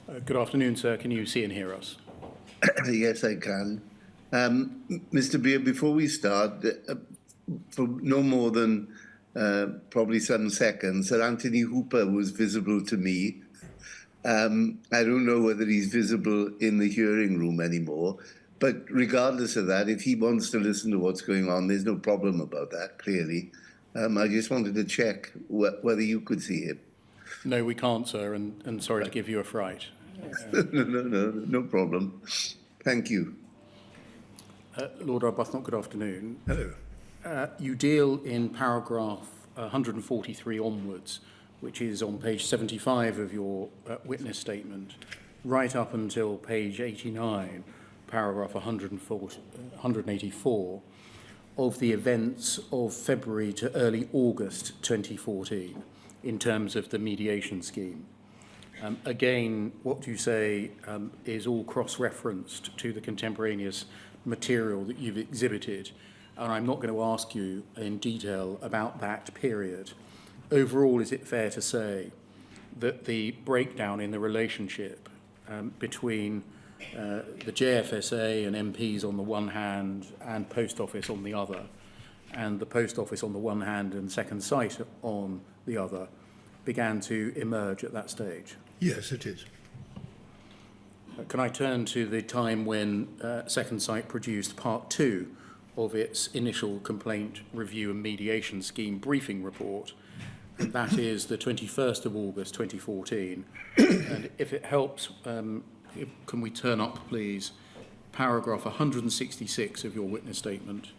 Good afternoon, sir. Can you see and hear us? Yes, I can. Mr. Beer, before we start, for no more than probably some seconds, Sir Anthony Hooper was visible to me. I don't know whether he's visible in the hearing room anymore, but regardless of that, if he wants to listen to what's going on, there's no problem about that, clearly. I just wanted to check whether you could see him. No, we can't, sir, and sorry to give you a fright. No problem. Thank you. Lord Arbuthnot, good afternoon. Hello. You deal in paragraph 143 onwards, which is on page 75 of your witness statement, right up until page 89, paragraph 184, of the events of February to early August 2014 in terms of the mediation scheme. Again, what you say is all cross-referenced to the contemporaneous material that you've exhibited, and I'm not going to ask you in detail about that period. Overall, is it fair to say that the breakdown in the relationship between the JFSA and MPs on the one hand and Post Office on the other, and the Post Office on the one hand and Second Sight on the other, began to emerge at that stage? Yes, it is. Can I turn to the time when Second Sight produced part 2 of its initial complaint review and mediation scheme briefing report? And that is the 21st of August 2014. And if it helps, can we turn up, please, paragraph 166 of your witness statement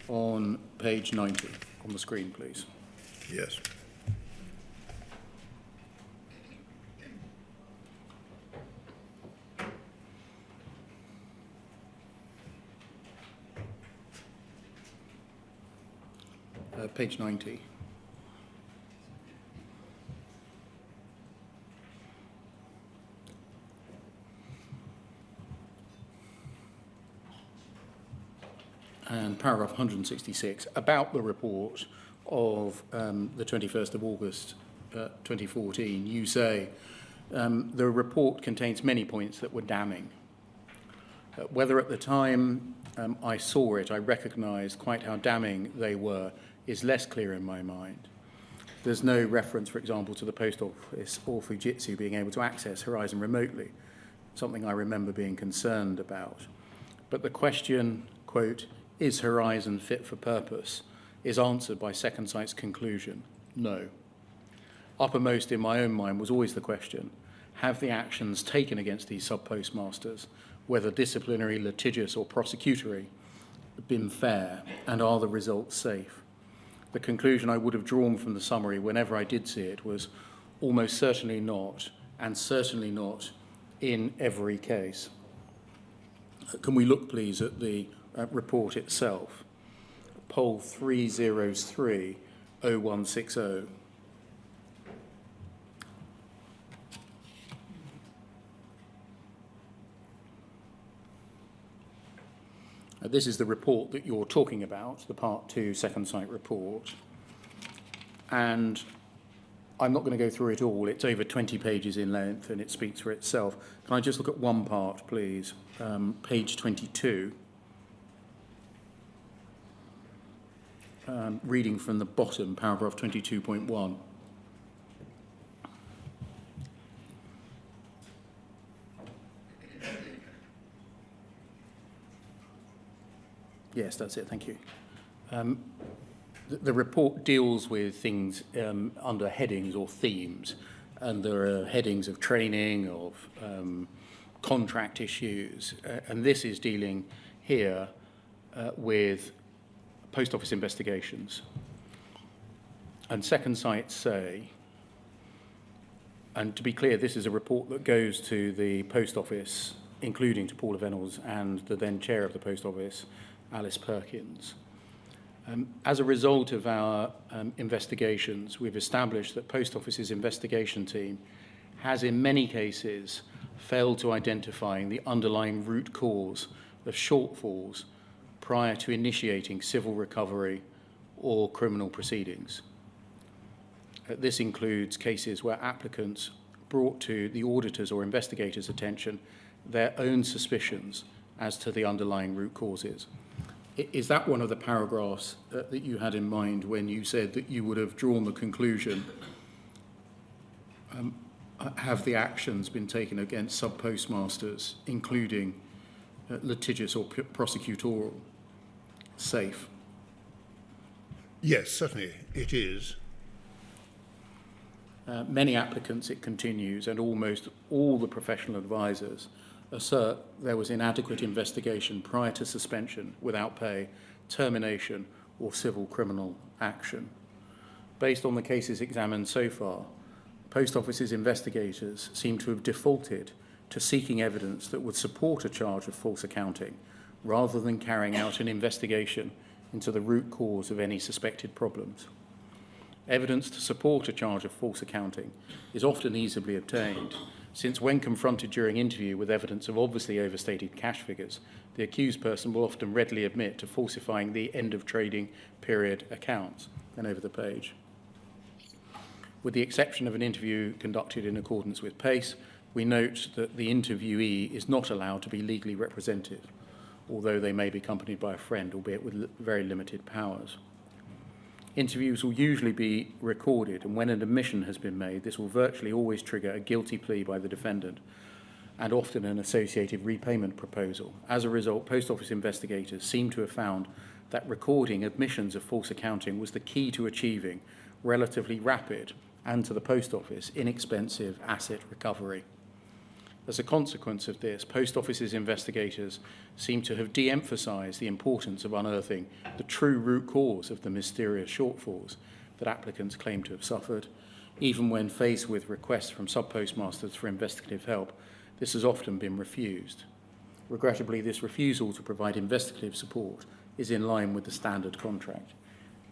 on page 90 on the screen, please? Yes. Page 90. And paragraph 166, about the report of the 21st of August 2014, you say, the report contains many points that were damning. Whether at the time I saw it, I recognised quite how damning they were, is less clear in my mind. There's no reference, for example, to the Post Office or Fujitsu being able to access Horizon remotely, something I remember being concerned about. But the question, quote, is Horizon fit for purpose, is answered by Second Sight's conclusion, no. Uppermost in my own mind was always the question, have the actions taken against these sub-postmasters, whether disciplinary, litigious or prosecutory, been fair, and are the results safe? The conclusion I would have drawn from the summary whenever I did see it was almost certainly not, and certainly not in every case. Can we look, please, at the report itself? Poll 303-0160. This is the report that you're talking about, the Part 2 Second Sight report. And I'm not going to go through it all. It's over 20 pages in length and it speaks for itself. Can I just look at one part, please? Page 22. Reading from the bottom, paragraph 22.1. Yes, that's it, thank you. The report deals with things under headings or themes, and there are headings of training, of contract issues, and this is dealing here with Post Office investigations. And Second Sight say, and to be clear, this is a report that goes to the Post Office, including to Paula Vennells and the then chair of the Post Office, Alice Perkins. As a result of our investigations, we've established that Post Office's investigation team has in many cases failed to identify the underlying root cause of shortfalls prior to initiating civil recovery or criminal proceedings. This includes cases where applicants brought to the auditor's or investigator's attention their own suspicions as to the underlying root causes. Is that one of the paragraphs that you had in mind when you said that you would have drawn the conclusion, have the actions been taken against sub-postmasters, including litigious or prosecutorial, safe? Yes, certainly it is. Many applicants, it continues, and almost all the professional advisors assert there was inadequate investigation prior to suspension without pay, termination, or civil criminal action. Based on the cases examined so far, Post Office's investigators seem to have defaulted to seeking evidence that would support a charge of false accounting rather than carrying out an investigation into the root cause of any suspected problems. Evidence to support a charge of false accounting is often easily obtained, since when confronted during interview with evidence of obviously overstated cash figures, the accused person will often readily admit to falsifying the end of trading period accounts. And over the page. With the exception of an interview conducted in accordance with PACE, we note that the interviewee is not allowed to be legally represented, although they may be accompanied by a friend, albeit with very limited powers. Interviews will usually be recorded, and when an admission has been made, this will virtually always trigger a guilty plea by the defendant, and often an associated repayment proposal. As a result, Post Office investigators seem to have found that recording admissions of false accounting was the key to achieving relatively rapid, and to the Post Office, inexpensive asset recovery. As a consequence of this, Post Office's investigators seem to have de-emphasised the importance of unearthing the true root cause of the mysterious shortfalls that applicants claim to have suffered. Even when faced with requests from sub-postmasters for investigative help, this has often been refused. Regrettably, this refusal to provide investigative support is in line with the standard contract.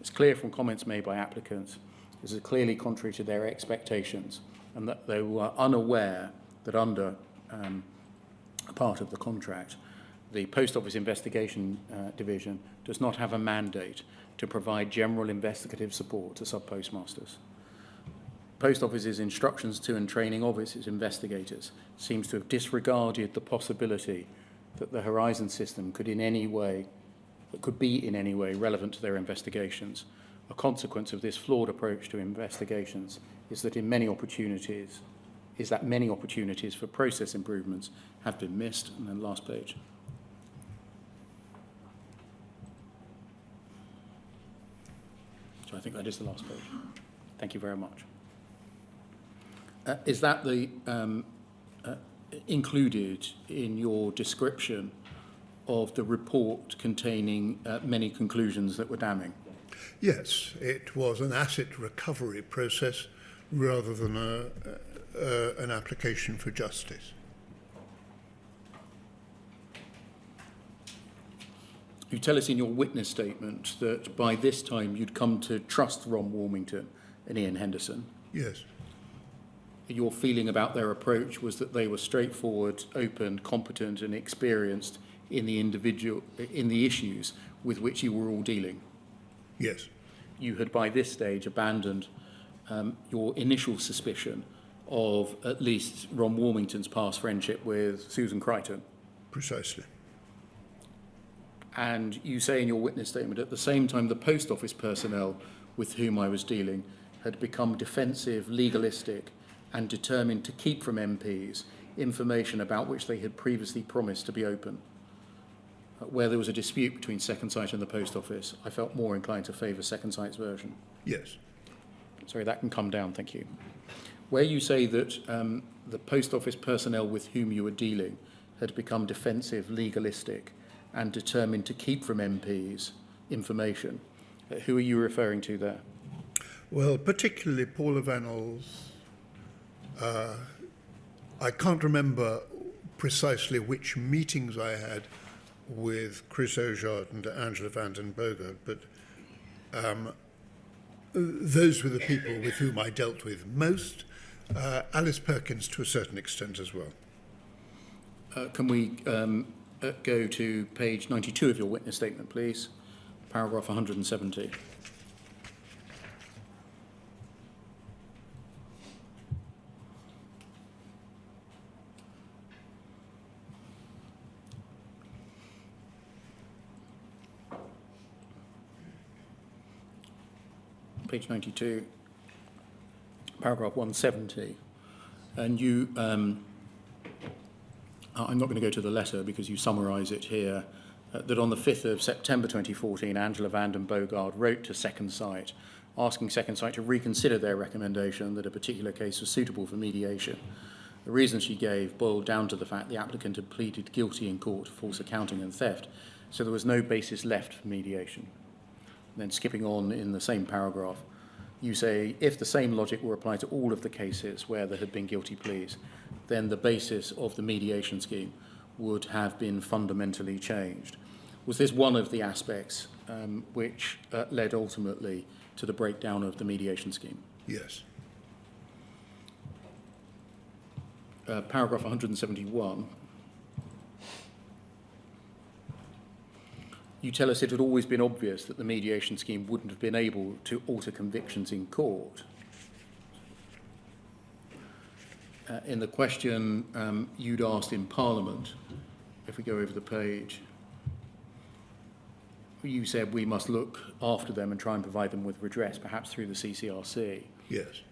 It's clear from comments made by applicants this is clearly contrary to their expectations, and that they were unaware that under a part of the contract, the Post Office Investigation Division does not have a mandate to provide general investigative support to sub-postmasters. Post Office's instructions to and training of its investigators seems to have disregarded the possibility that the Horizon system could be in any way relevant to their investigations. A consequence of this flawed approach to investigations is that many opportunities for process improvements have been missed. And then last page. So I think that is the last page. Thank you very much. Is that the included in your description of the report containing many conclusions that were damning? Yes, it was an asset recovery process rather than an application for justice. You tell us in your witness statement that by this time you'd come to trust Ron Warmington and Ian Henderson. Yes. Your feeling about their approach was that they were straightforward, open, competent and experienced in the issues with which you were all dealing. Yes. You had by this stage abandoned your initial suspicion of at least Ron Warmington's past friendship with Susan Crichton. Precisely. And you say in your witness statement, at the same time, the Post Office personnel with whom I was dealing had become defensive, legalistic, and determined to keep from MPs information about which they had previously promised to be open. Where there was a dispute between Second Sight and the Post Office, I felt more inclined to favour Second Sight's version. Yes. Sorry, that can come down, thank you. Where you say that the Post Office personnel with whom you were dealing had become defensive, legalistic, and determined to keep from MPs information, who are you referring to there? Well, particularly Paula Vennells. I can't remember precisely which meetings I had with Chris Ojard and Angela van den Bogert, but those were the people with whom I dealt with most. Alice Perkins to a certain extent as well. Can we go to page 92 of your witness statement, please? Paragraph 170. page 92, paragraph 170, and you, I'm not going to go to the letter because you summarise it here, that on the 5th of September 2014, Angela van den Boogaard wrote to Second Sight, asking Second Sight to reconsider their recommendation that a particular case was suitable for mediation. The reason she gave boiled down to the fact the applicant had pleaded guilty in court for false accounting and theft, so there was no basis left for mediation. And then skipping on in the same paragraph, you say, if the same logic were applied to all of the cases where there had been guilty pleas, then the basis of the mediation scheme would have been fundamentally changed. Was this one of the aspects which led ultimately to the breakdown of the mediation scheme? Yes. Paragraph 171. You tell us it had always been obvious that the mediation scheme wouldn't have been able to alter convictions in court. In the question you'd asked in Parliament, if we go over the page, you said we must look after them and try and provide them with redress, perhaps through the CCRC. Yes.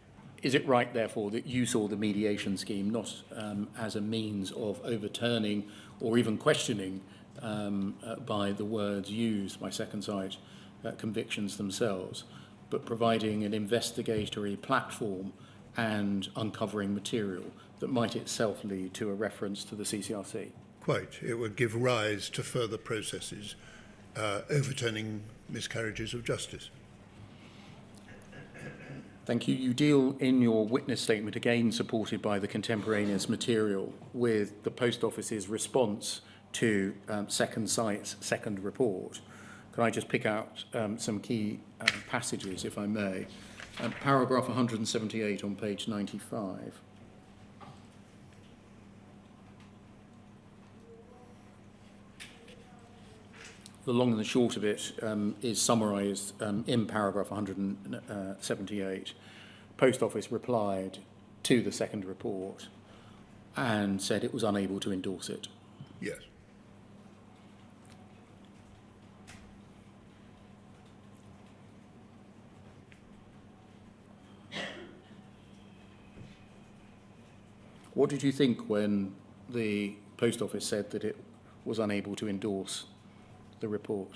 Is it right, therefore, that you saw the mediation scheme not as a means of overturning or even questioning by the words used by Second Sight convictions themselves, but providing an investigatory platform and uncovering material that might itself lead to a reference to the CCRC? Quite. It would give rise to further processes overturning miscarriages of justice. Thank you. You deal in your witness statement, again supported by the contemporaneous material, with the Post Office's response to Second Sight's second report. Can I just pick out some key passages, if I may? Paragraph 178 on page 95. The long and the short of it is summarised in paragraph 178. Post Office replied to the second report and said it was unable to endorse it. Yes. What did you think when the Post Office said that it was unable to endorse the report?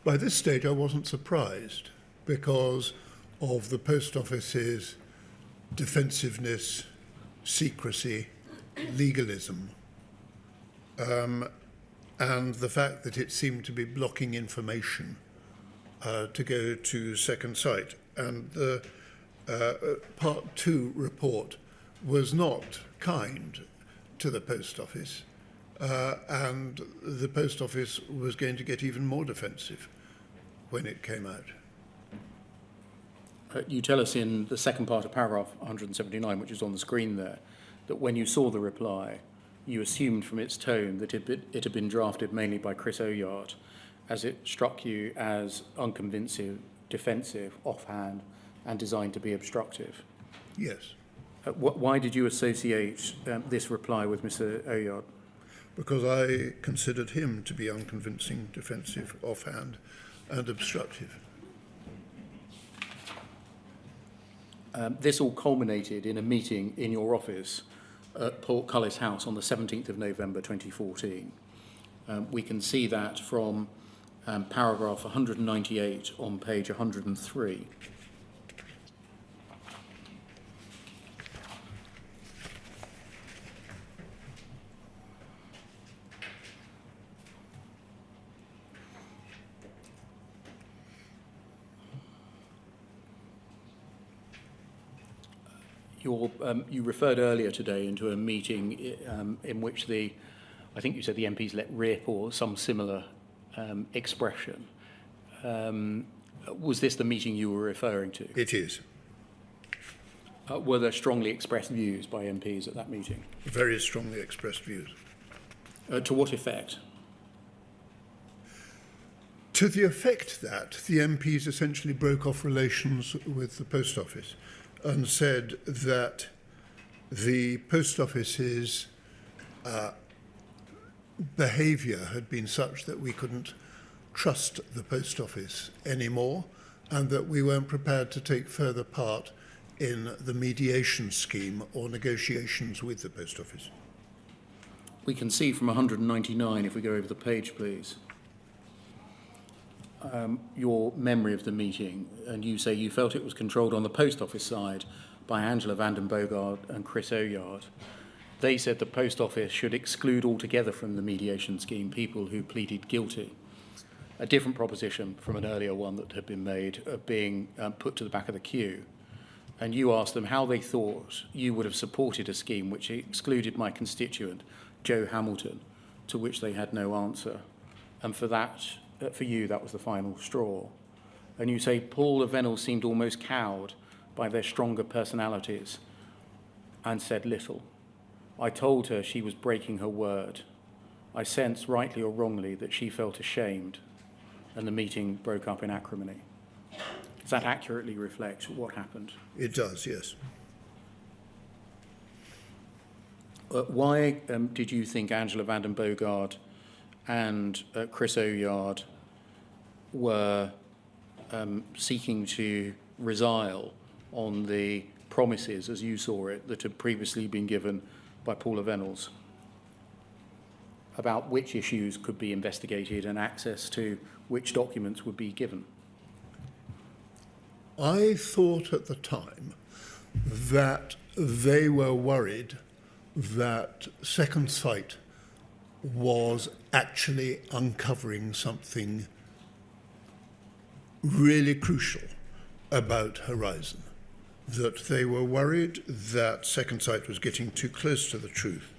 By this stage, I wasn't surprised because of the Post Office's defensiveness, secrecy, legalism, and the fact that it seemed to be blocking information to go to Second Sight. And the Part 2 report was not kind to the Post Office. And the Post Office was going to get even more defensive when it came out. You tell us in the second part of paragraph 179, which is on the screen there, that when you saw the reply, you assumed from its tone that it had been drafted mainly by Chris Oyart, as it struck you as unconvincing, defensive, offhand, and designed to be obstructive. Yes. Why did you associate this reply with Mr. Oyart? Because I considered him to be unconvincing, defensive, offhand, and obstructive. This all culminated in a meeting in your office at Portcullis House on the 17th of November 2014. We can see that from paragraph 198 on page 103. You referred earlier today into a meeting in which I think you said the MPs let rip or some similar expression. Was this the meeting you were referring to? It is. Were there strongly expressed views by MPs at that meeting? Very strongly expressed views. To what effect? To the effect that the MPs essentially broke off relations with the Post Office and said that the Post Office's behaviour had been such that we couldn't trust the Post Office anymore, and that we weren't prepared to take further part in the mediation scheme or negotiations with the Post Office. We can see from 199, if we go over the page, please, your memory of the meeting, and you say you felt it was controlled on the Post Office side by Angela van den Boogaard and Chris Oyard. They said the Post Office should exclude altogether from the mediation scheme people who pleaded guilty. A different proposition from an earlier one that had been made of being put to the back of the queue. And you asked them how they thought you would have supported a scheme which excluded my constituent, Joe Hamilton, to which they had no answer. And for that, for you, that was the final straw. And you say Paula Vennells seemed almost cowed by their stronger personalities and said little. I told her she was breaking her word. I sensed, rightly or wrongly, that she felt ashamed, and the meeting broke up in acrimony. Does that accurately reflect what happened? It does, yes. Why did you think Angela van den Boogaard and Chris Oyard were seeking to resile on the promises, as you saw it, that had previously been given by Paula Vennells about which issues could be investigated and access to which documents would be given? I thought at the time that they were worried that Second Sight was actually uncovering something really crucial about Horizon, that they were worried that Second Sight was getting too close to the truth,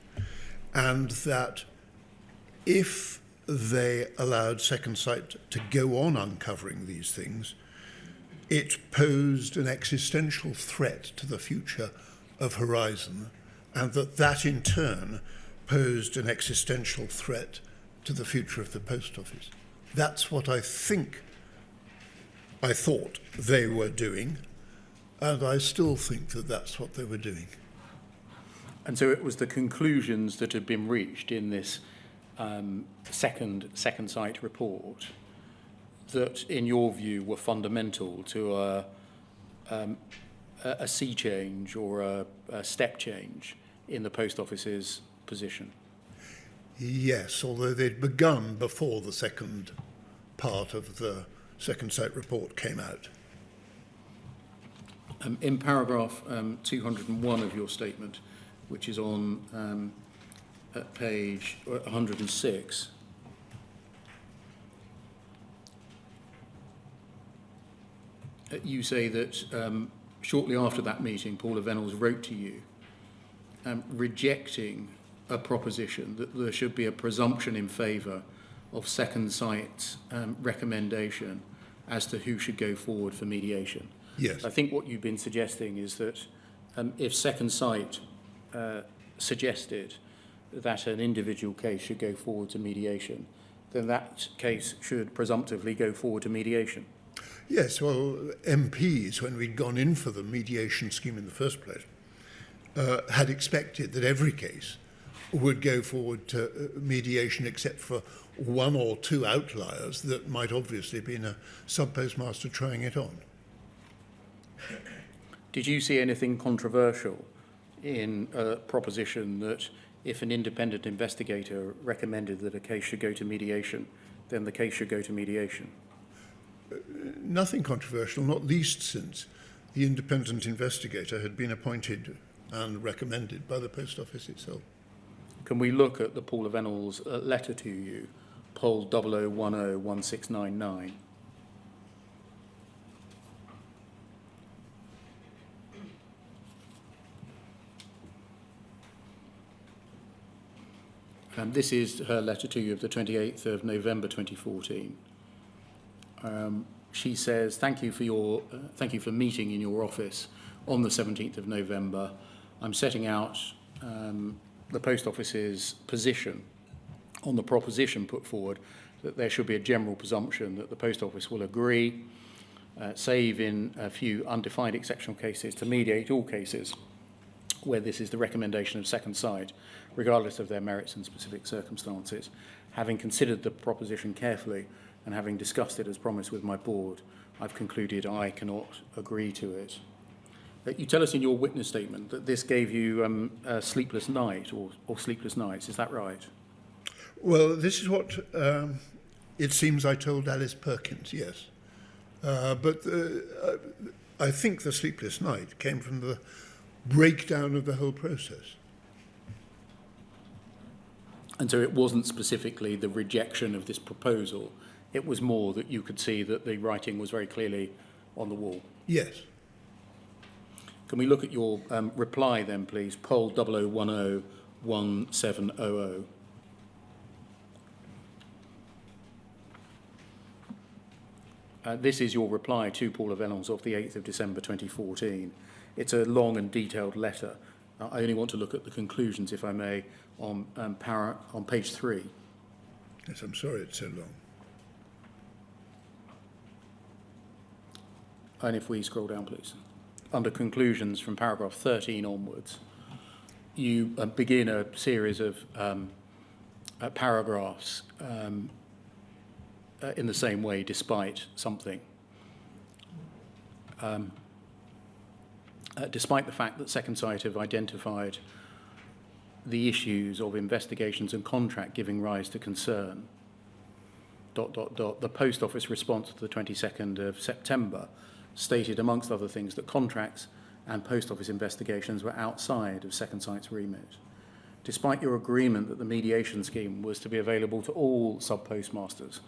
and that if they allowed Second Sight to go on uncovering these things, it posed an existential threat to the future of Horizon, and that in turn posed an existential threat to the future of the Post Office. That's what I thought they were doing, and I still think that that's what they were doing. And so it was the conclusions that had been reached in this second Sight report that, in your view, were fundamental to a sea change or a step change in the Post Office's position? Yes, although they'd begun before the second part of the Second Sight report came out. In paragraph 201 of your statement, which is on at page 106, you say that shortly after that meeting, Paula Vennells wrote to you rejecting a proposition that there should be a presumption in favour of Second Sight's recommendation as to who should go forward for mediation. Yes. I think what you've been suggesting is that if Second Sight suggested that an individual case should go forward to mediation, then that case should presumptively go forward to mediation. Yes, well, MPs, when we'd gone in for the mediation scheme in the first place, had expected that every case would go forward to mediation except for one or two outliers that might obviously have been a sub-postmaster trying it on. Did you see anything controversial in a proposition that if an independent investigator recommended that a case should go to mediation, then the case should go to mediation? Nothing controversial, not least since the independent investigator had been appointed and recommended by the Post Office itself. Can we look at the Paula Vennells letter to you, poll 00101699? This is her letter to you of the 28th of November 2014. She says, thank you for meeting in your office on the 17th of November. I'm setting out the Post Office's position on the proposition put forward that there should be a general presumption that the Post Office will agree, save in a few undefined exceptional cases, to mediate all cases where this is the recommendation of Second Sight, regardless of their merits and specific circumstances. Having considered the proposition carefully and having discussed it as promised with my board, I've concluded I cannot agree to it. You tell us in your witness statement that this gave you a sleepless night or sleepless nights. Is that right? Well, this is what it seems I told Alice Perkins, yes. But I think the sleepless night came from the breakdown of the whole process. And so it wasn't specifically the rejection of this proposal. It was more that you could see that the writing was very clearly on the wall. Yes. Can we look at your reply then, please? Poll 00101700. This is your reply to Paula Vennells of the 8th of December 2014. It's a long and detailed letter. I only want to look at the conclusions, if I may, on page 3. Yes, I'm sorry it's so long. And if we scroll down, please. Under conclusions from paragraph 13 onwards, you begin a series of paragraphs in the same way, despite something. Despite the fact that Second Sight have identified the issues of investigations and contract giving rise to concern, ... the Post Office response to the 22nd of September stated, amongst other things, that contracts and Post Office investigations were outside of Second Sight's remit. Despite your agreement that the mediation scheme was to be available to all sub-postmasters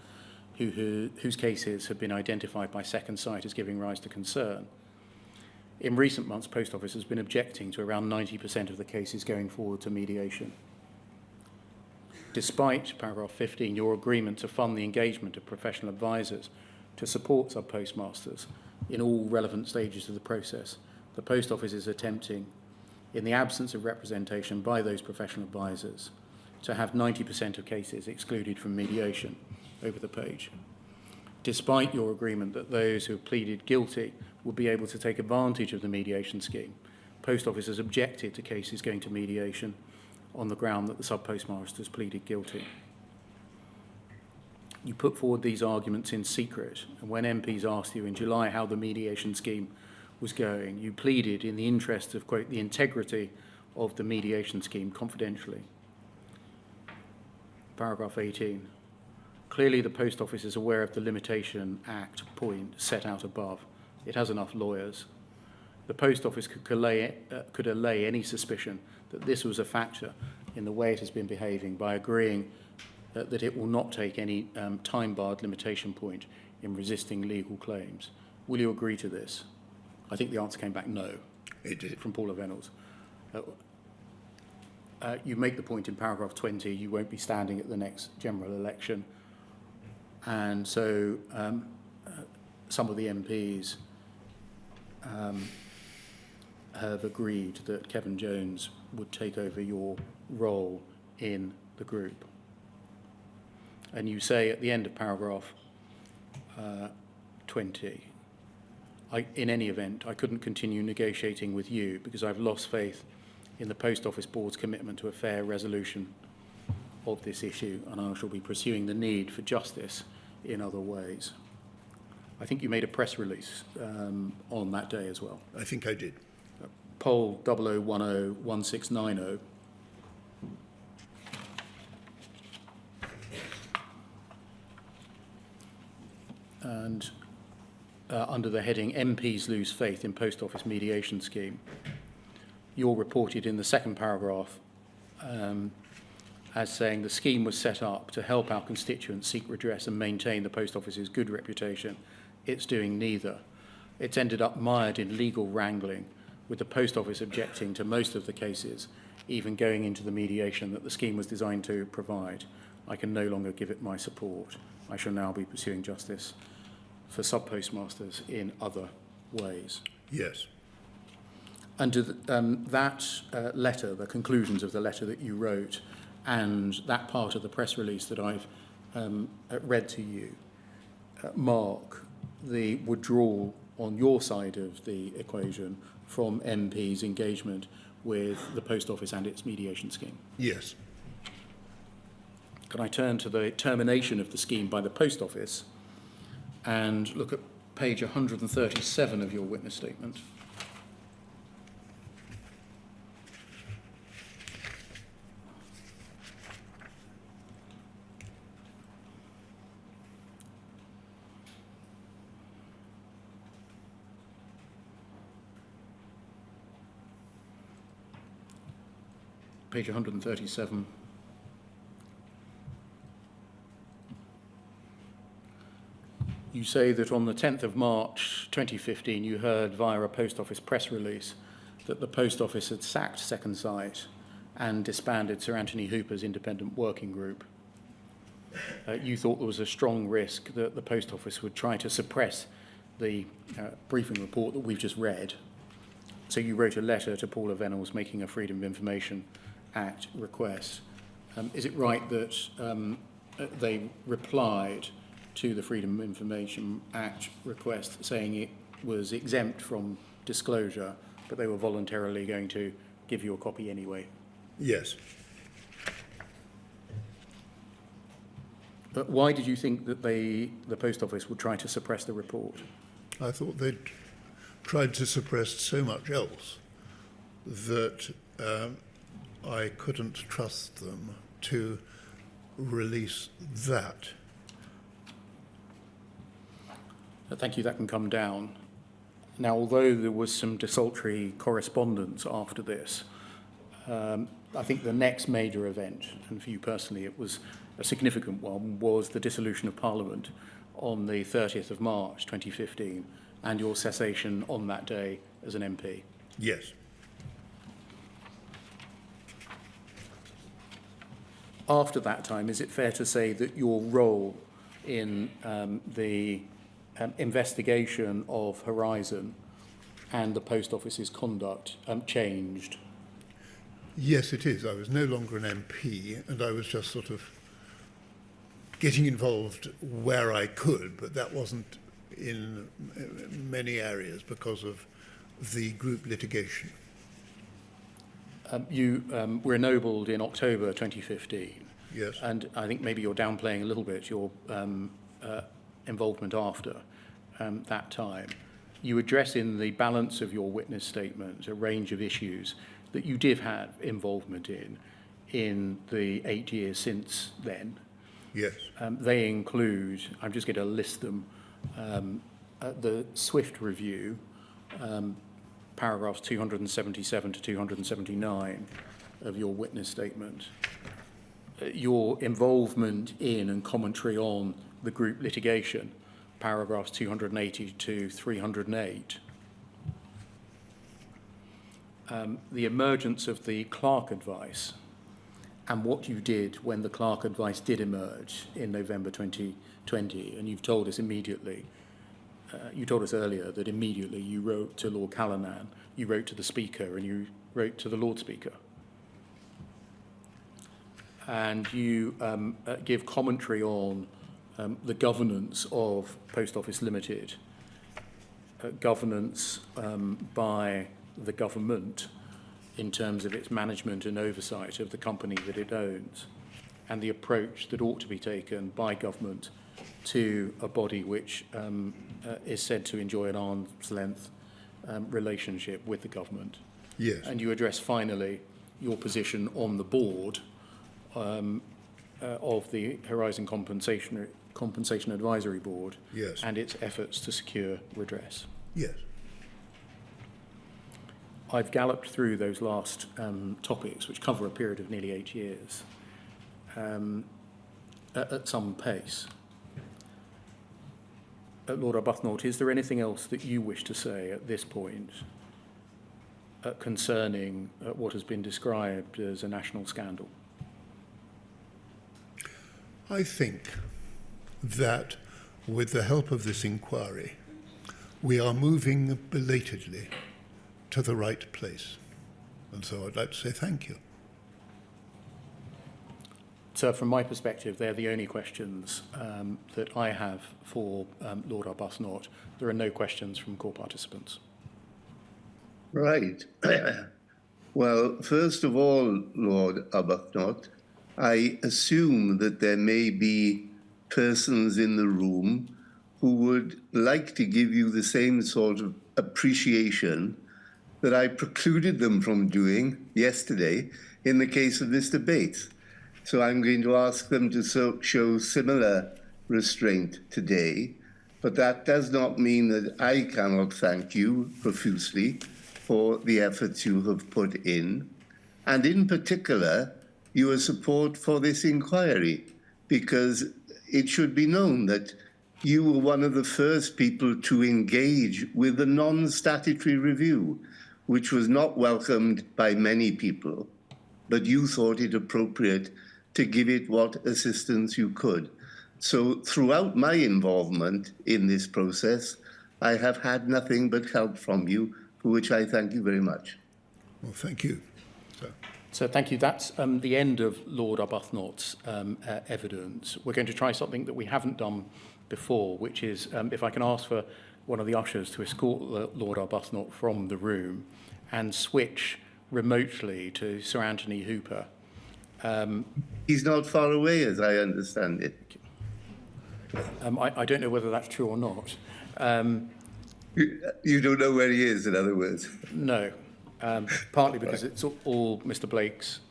whose cases had been identified by Second Sight as giving rise to concern, in recent months, Post Office has been objecting to around 90% of the cases going forward to mediation. Despite paragraph 15, your agreement to fund the engagement of professional advisors to support sub-postmasters in all relevant stages of the process, the Post Office is attempting, in the absence of representation by those professional advisors, to have 90% of cases excluded from mediation. Over the page. Despite your agreement that those who have pleaded guilty will be able to take advantage of the mediation scheme, Post Office has objected to cases going to mediation on the ground that the sub-postmasters pleaded guilty. You put forward these arguments in secret, and when MPs asked you in July how the mediation scheme was going, you pleaded in the interest of, quote, the integrity of the mediation scheme confidentially. Paragraph 18. Clearly, the Post Office is aware of the Limitation Act point set out above. It has enough lawyers. The Post Office could allay any suspicion that this was a factor in the way it has been behaving by agreeing that it will not take any time-barred limitation point in resisting legal claims. Will you agree to this? I think the answer came back no. It did. From Paula Vennells. You make the point in paragraph 20 you won't be standing at the next general election. And so some of the MPs have agreed that Kevin Jones would take over your role in the group. And you say at the end of paragraph 20, in any event, I couldn't continue negotiating with you because I've lost faith in the Post Office Board's commitment to a fair resolution of this issue, and I shall be pursuing the need for justice in other ways. I think you made a press release on that day as well. I think I did. Poll 00101690. And under the heading MPs lose faith in Post Office mediation scheme, you're reported in the second paragraph as saying the scheme was set up to help our constituents seek redress and maintain the Post Office's good reputation. It's doing neither. It's ended up mired in legal wrangling, with the Post Office objecting to most of the cases, even going into the mediation that the scheme was designed to provide. I can no longer give it my support. I shall now be pursuing justice for sub-postmasters in other ways. Yes. And that letter, the conclusions of the letter that you wrote, and that part of the press release that I've read to you, mark the withdrawal on your side of the equation from MP's engagement with the Post Office and its mediation scheme. Yes. Can I turn to the termination of the scheme by the Post Office and look at page 137 of your witness statement. Page 137. You say that on the 10th of March 2015, you heard via a Post Office press release that the Post Office had sacked Second Sight and disbanded Sir Anthony Hooper's independent working group. You thought there was a strong risk that the Post Office would try to suppress the briefing report that we've just read. So you wrote a letter to Paula Vennells making a Freedom of Information Act request. Is it right that they replied to the Freedom of Information Act request saying it was exempt from disclosure, but they were voluntarily going to give you a copy anyway? Yes. But why did you think that the Post Office would try to suppress the report? I thought they'd tried to suppress so much else that I couldn't trust them to release that. Thank you, that can come down. Now, although there was some desultory correspondence after this, I think the next major event, and for you personally it was a significant one, was the dissolution of Parliament on the 30th of March 2015 and your cessation on that day as an MP. Yes. After that time, is it fair to say that your role in the investigation of Horizon and the Post Office's conduct changed? Yes, it is. I was no longer an MP, and I was just sort of getting involved where I could, but that wasn't in many areas because of the group litigation. You were ennobled in October 2015. Yes. And I think maybe you're downplaying a little bit your involvement after that time. You address in the balance of your witness statement a range of issues that you did have involvement in the 8 years since then. Yes. They include, I'm just going to list them, the SWIFT review, paragraphs 277 to 279 of your witness statement, your involvement in and commentary on the group litigation, paragraphs 280 to 308, the emergence of the Clark advice and what you did when the Clark advice did emerge in November 2020, and you've told us immediately, you told us earlier that immediately you wrote to Lord Callanan, you wrote to the Speaker, and you wrote to the Lord Speaker. And you give commentary on the governance of Post Office Limited, governance by the government in terms of its management and oversight of the company that it owns, and the approach that ought to be taken by government to a body which is said to enjoy an arm's length relationship with the government. Yes. And you address finally your position on the board of the Horizon Compensation Advisory Board. Yes. And its efforts to secure redress. Yes. I've galloped through those last topics, which cover a period of nearly 8 years, at some pace. Lord Arbuthnot, is there anything else that you wish to say at this point concerning what has been described as a national scandal? I think that with the help of this inquiry, we are moving belatedly to the right place. And so I'd like to say thank you. So from my perspective, they're the only questions that I have for Lord Arbuthnot. There are no questions from court participants. Right. Well, first of all, Lord Arbuthnot, I assume that there may be persons in the room who would like to give you the same sort of appreciation that I precluded them from doing yesterday in the case of Mr. Bates. So I'm going to ask them to show similar restraint today, but that does not mean that I cannot thank you profusely for the efforts you have put in, and in particular, your support for this inquiry, because it should be known that you were one of the first people to engage with the non-statutory review, which was not welcomed by many people, but you thought it appropriate to give it what assistance you could. So throughout my involvement in this process, I have had nothing but help from you, for which I thank you very much. Well, thank you. So thank you. That's the end of Lord Arbuthnot's evidence. We're going to try something that we haven't done before, which is if I can ask for one of the ushers to escort Lord Arbuthnot from the room and switch remotely to Sir Anthony Hooper. He's not far away, as I understand it. I don't know whether that's true or not. You don't know where he is, in other words. No, partly because it's all Mr. Blake's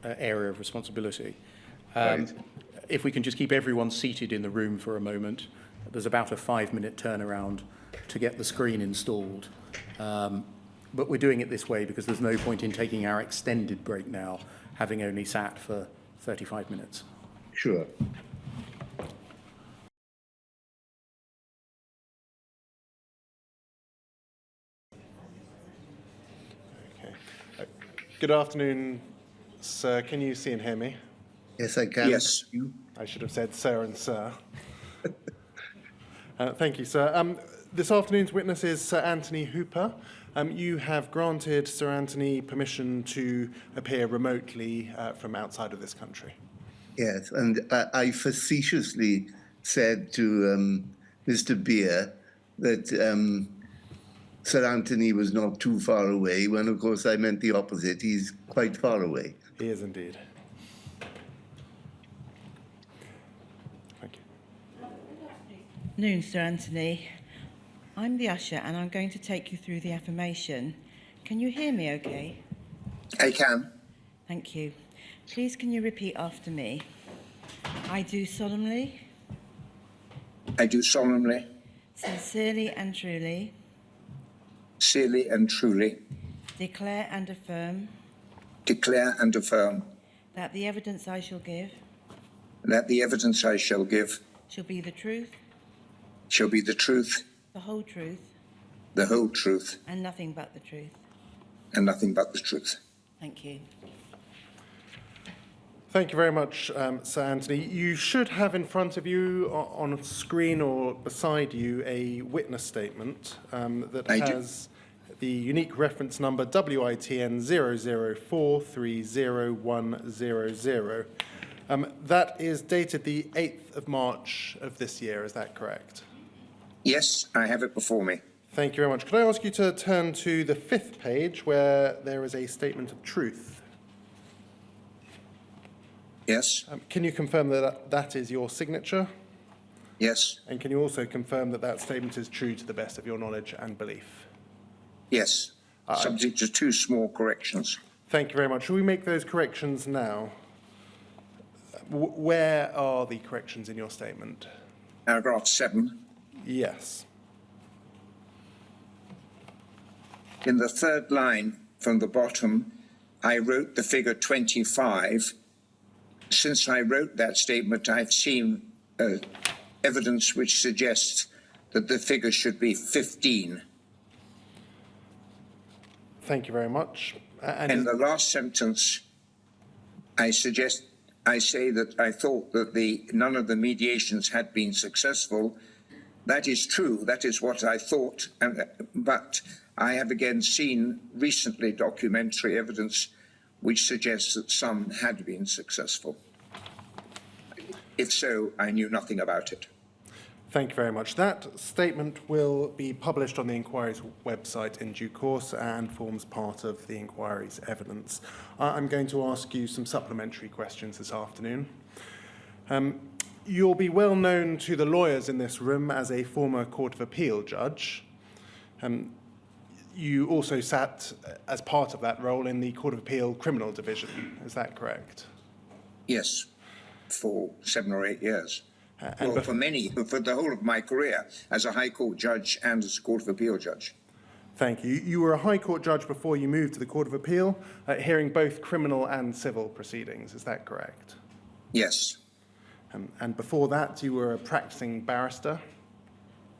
area of responsibility. Right. If we can just keep everyone seated in the room for a moment, there's about a 5-minute turnaround to get the screen installed. But we're doing it this way because there's no point in taking our extended break now, having only sat for 35 minutes. Sure. Okay. Good afternoon, sir. Can you see and hear me? Yes, I can. Yes. I should have said sir and sir. Thank you, sir. This afternoon's witness is Sir Anthony Hooper. You have granted Sir Anthony permission to appear remotely from outside of this country. Yes, and I facetiously said to Mr. Beer that Sir Anthony was not too far away, when of course I meant the opposite. He's quite far away. He is indeed. Thank you. Good afternoon, Sir Anthony. I'm the usher and I'm going to take you through the affirmation. Can you hear me okay? I can. Thank you. Please can you repeat after me? I do solemnly, I do solemnly, sincerely and truly sincerely and truly declare and affirm declare and affirm that the evidence I shall give that the evidence I shall give shall be the truth, shall be the truth, the whole truth, the whole truth, and nothing but the truth. and nothing but the truth. Thank you. Thank you very much, Sir Anthony. You should have in front of you on a screen or beside you a witness statement that I do. has the unique reference number WITN 004300100. That is dated the 8th of March of this year, is that correct? Yes, I have it before me. Thank you very much. Could I ask you to turn to the 5th page where there is a statement of truth? Yes, Can you confirm that that is your signature? yes, And can you also confirm that that statement is true to the best of your knowledge and belief? yes. Subject to 2 small corrections. Thank you very much. Shall we make those corrections now? Where are the corrections in your statement? Paragraph 7. Yes. In the 3rd line from the bottom, I wrote the figure 25. Since I wrote that statement, I've seen evidence which suggests that the figure should be 15. Thank you very much. In the last sentence, I say that I thought that none of the mediations had been successful. That is true. That is what I thought. But I have again seen recently documentary evidence which suggests that some had been successful. If so, I knew nothing about it. Thank you very much. That statement will be published on the inquiry's website in due course and forms part of the inquiry's evidence. I'm going to ask you some supplementary questions this afternoon. You'll be well known to the lawyers in this room as a former Court of Appeal judge. You also sat as part of that role in the Court of Appeal Criminal Division. Is that correct? Yes, for 7 or 8 years. And For the whole of my career as a High Court judge and as a Court of Appeal judge. Thank you. You were a High Court judge before you moved to the Court of Appeal, hearing both criminal and civil proceedings. Is that correct? Yes. And before that, you were a practicing barrister.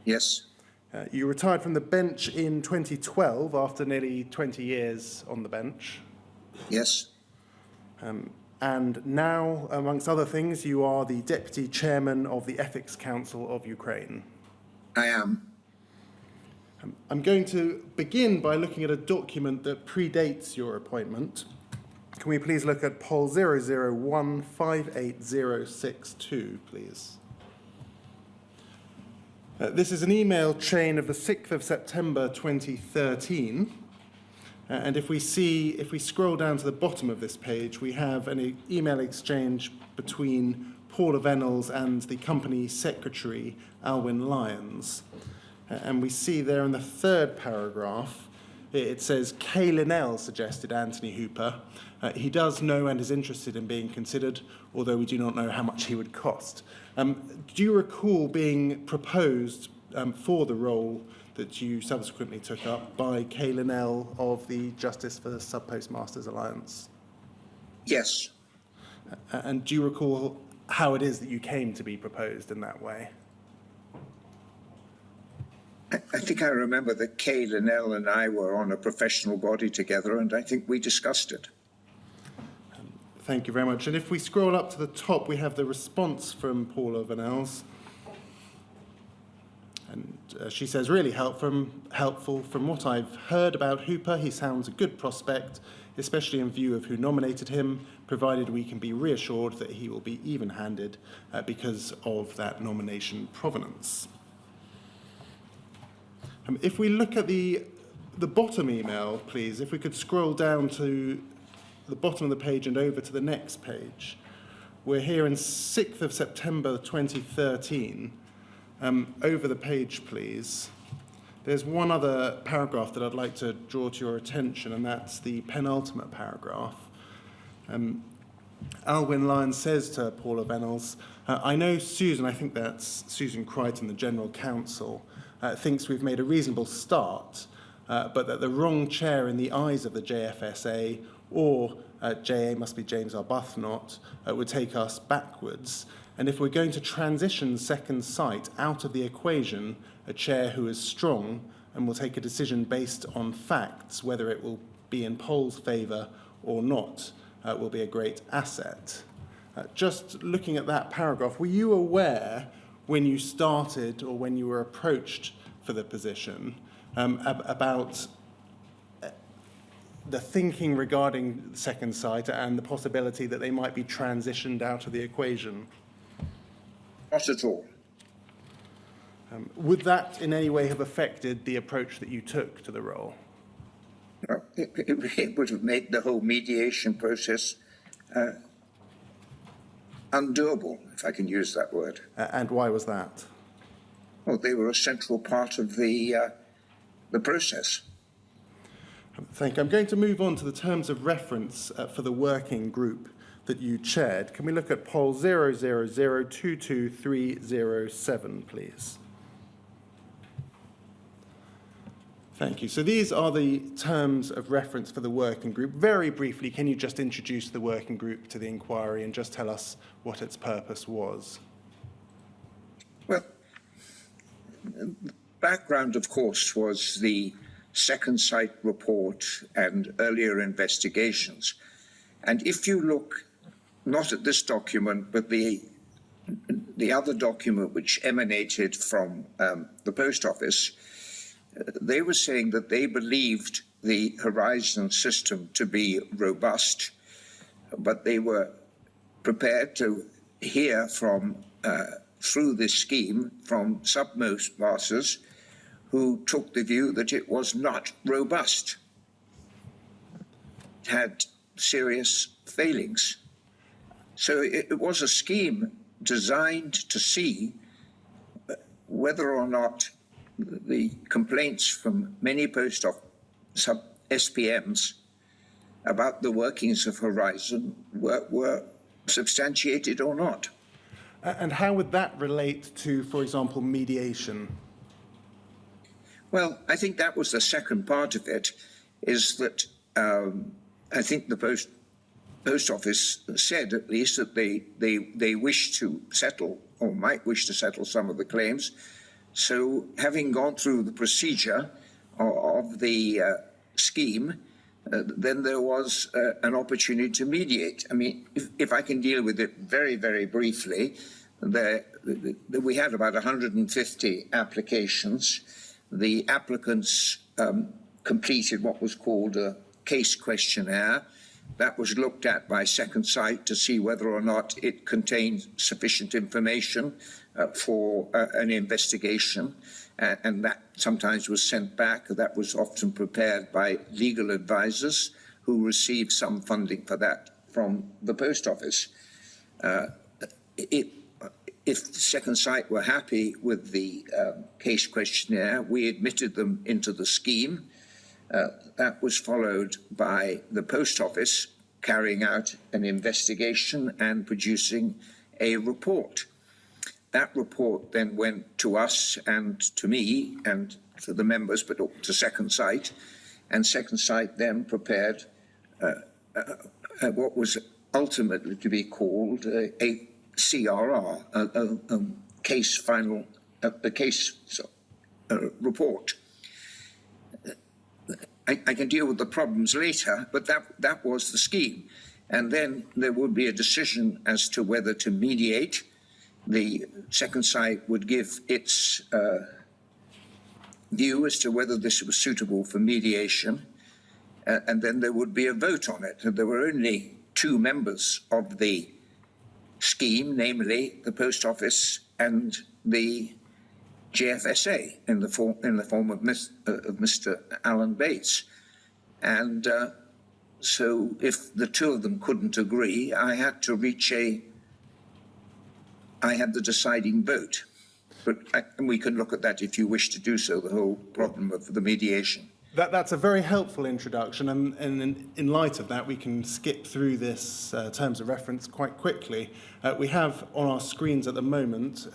Yes. You retired from the bench in 2012 after nearly 20 years on the bench. Yes. And now, amongst other things, you are the Deputy Chairman of the Ethics Council of Ukraine. I am. I'm going to begin by looking at a document that predates your appointment. Can we please look at poll 001588062, please? This is an email chain of the 6th of September 2013. And if we scroll down to the bottom of this page, we have an email exchange between Paula Vennells and the company secretary, Alwyn Lyons. And we see there in the third paragraph, it says, Kay Linnell suggested Anthony Hooper. He does know and is interested in being considered, although we do not know how much he would cost. Do you recall being proposed for the role that you subsequently took up by Kay Linnell of the Justice for Sub-Postmasters Alliance? Yes. And do you recall how it is that you came to be proposed in that way? I think I remember that Kay Linnell and I were on a professional body together, and I think we discussed it. Thank you very much. And if we scroll up to the top, we have the response from Paula Vennells. And she says, really helpful. From what I've heard about Hooper, he sounds a good prospect, especially in view of who nominated him, provided we can be reassured that he will be even-handed because of that nomination provenance. If we look at the bottom email, please, if we could scroll down to the bottom of the page and over to the next page. We're here in 6th of September 2013. Over the page, please. There's one other paragraph that I'd like to draw to your attention, and that's the penultimate paragraph. Alwyn Lyons says to Paula Vennells, I know Susan, I think that's Susan Crichton, the General Counsel, thinks we've made a reasonable start, but that the wrong chair in the eyes of the JFSA, or JA must be James Arbuthnot, would take us backwards. And if we're going to transition Second Sight out of the equation, a chair who is strong and will take a decision based on facts, whether it will be in Paul's favour or not, will be a great asset. Just looking at that paragraph, were you aware when you started or when you were approached for the position about the thinking regarding Second Sight and the possibility that they might be transitioned out of the equation? Not at all. Would that in any way have affected the approach that you took to the role? No, it would have made the whole mediation process undoable, if I can use that word. And why was that? Well, they were a central part of the process. Thank you. I'm going to move on to the terms of reference for the working group that you chaired. Can we look at poll 000222307, please? Thank you. So these are the terms of reference for the working group. Very briefly, can you just introduce the working group to the inquiry and just tell us what its purpose was? Well, background, of course, was the Second Sight report and earlier investigations. And if you look not at this document, but the other document which emanated from the Post Office, they were saying that they believed the Horizon system to be robust, but they were prepared to hear from, through this scheme, from sub-masters who took the view that it was not robust. It had serious failings. So it was a scheme designed to see whether or not the complaints from many post office SPMs about the workings of Horizon were substantiated or not. And how would that relate to, for example, mediation? Well, I think that was the second part of it, is that I think the post office said at least that they wish to settle or might wish to settle some of the claims. So having gone through the procedure of the scheme, then there was an opportunity to mediate. I mean, if I can deal with it very, very briefly, we had about 150 applications. The applicants completed what was called a case questionnaire. That was looked at by Second Sight to see whether or not it contained sufficient information for an investigation, and that sometimes was sent back. That was often prepared by legal advisors who received some funding for that from the post office. If Second Sight were happy with the case questionnaire, we admitted them into the scheme. That was followed by the post office carrying out an investigation and producing a report. That report then went to us and to me and to the members, but to Second Sight, and Second Sight then prepared what was ultimately to be called a CRR, a case final, a case report. I can deal with the problems later, but that was the scheme. And then there would be a decision as to whether to mediate. The Second Sight would give its view as to whether this was suitable for mediation, and then there would be a vote on it. And there were only two members of the scheme, namely the Post Office and the JFSA in the form of Mr. Alan Bates. And so if the two of them couldn't agree, I had the deciding vote. But we can look at that if you wish to do so, the whole problem of the mediation. That's a very helpful introduction, and in light of that, we can skip through this terms of reference quite quickly. We have on our screens at the moment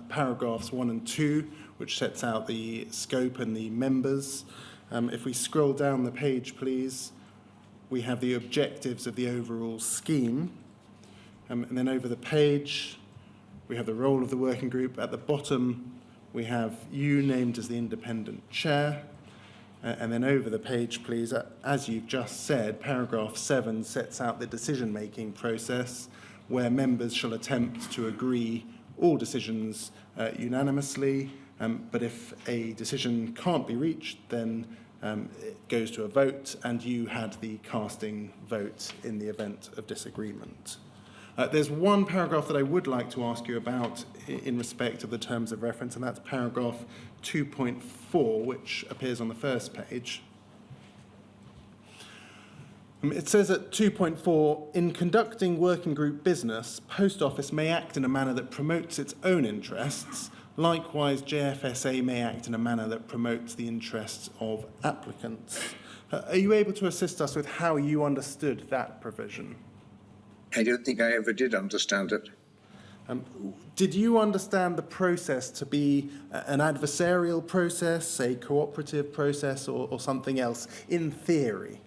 paragraphs 1 and 2, which sets out the scope and the members. If we scroll down the page, please, we have the objectives of the overall scheme. And then over the page, we have the role of the working group. At the bottom, we have you named as the independent chair. And then over the page, please, as you've just said, paragraph 7 sets out the decision-making process where members shall attempt to agree all decisions unanimously, but if a decision can't be reached, then it goes to a vote, and you had the casting vote in the event of disagreement. There's one paragraph that I would like to ask you about in respect of the terms of reference, and that's paragraph 2.4, which appears on the first page. It says at 2.4, in conducting working group business, Post Office may act in a manner that promotes its own interests. Likewise, JFSA may act in a manner that promotes the interests of applicants. Are you able to assist us with how you understood that provision? I don't think I ever did understand it. Did you understand the process to be an adversarial process, a cooperative process, or something else, in theory?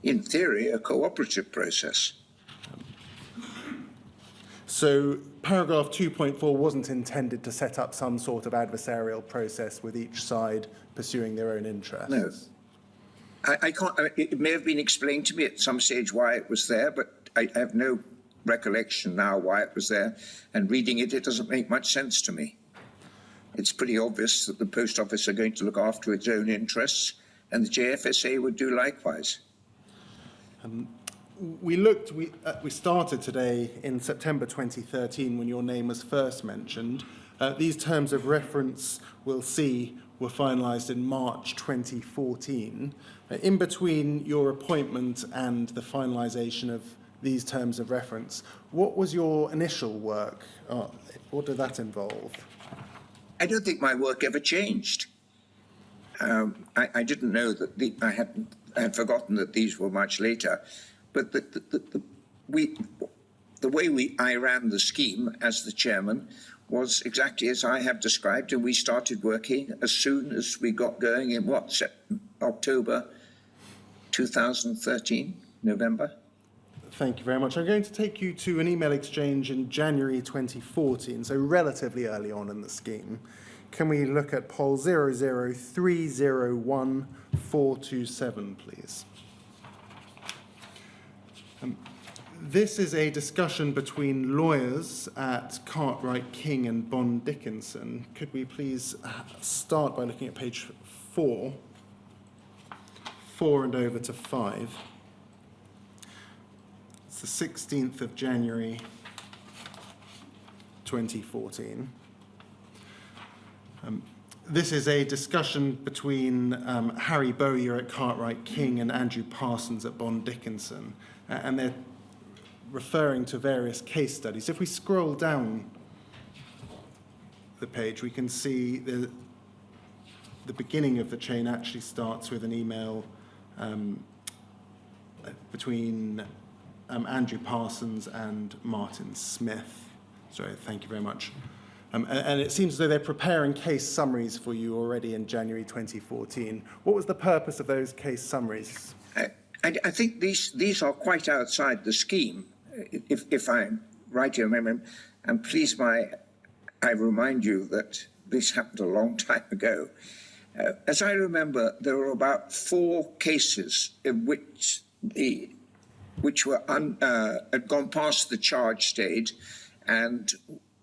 In theory, a cooperative process. So paragraph 2.4 wasn't intended to set up some sort of adversarial process with each side pursuing their own interests? No. I can't. It may have been explained to me at some stage why it was there, but I have no recollection now why it was there. And reading it, it doesn't make much sense to me. It's pretty obvious that the Post Office are going to look after its own interests, and the JFSA would do likewise. We started today in September 2013 when your name was first mentioned. These terms of reference, we'll see, were finalised in March 2014. In between your appointment and the finalisation of these terms of reference. What was your initial work? What did that involve? I don't think my work ever changed. I didn't know that I had forgotten that these were much later, but the way I ran the scheme as the chairman was exactly as I have described, and we started working as soon as we got going in October 2013, November. Thank you very much. I'm going to take you to an email exchange in January 2014, so relatively early on in the scheme. Can we look at poll 00301-427, please? This is a discussion between lawyers at Cartwright King and Bond Dickinson. Could we please start by looking at page 4 and over to 5. It's the 16th of January 2014. This is a discussion between Harry Bowyer at Cartwright King and Andrew Parsons at Bond Dickinson, and they're referring to various case studies. If we scroll down the page, we can see the beginning of the chain actually starts with an email between Andrew Parsons and Martin Smith. Sorry, thank you very much. And it seems as though they're preparing case summaries for you already in January 2014. What was the purpose of those case summaries? I think these are quite outside the scheme, if I'm right in memory. And please, I remind you that this happened a long time ago. As I remember, there were about 4 cases in which were had gone past the charge stage and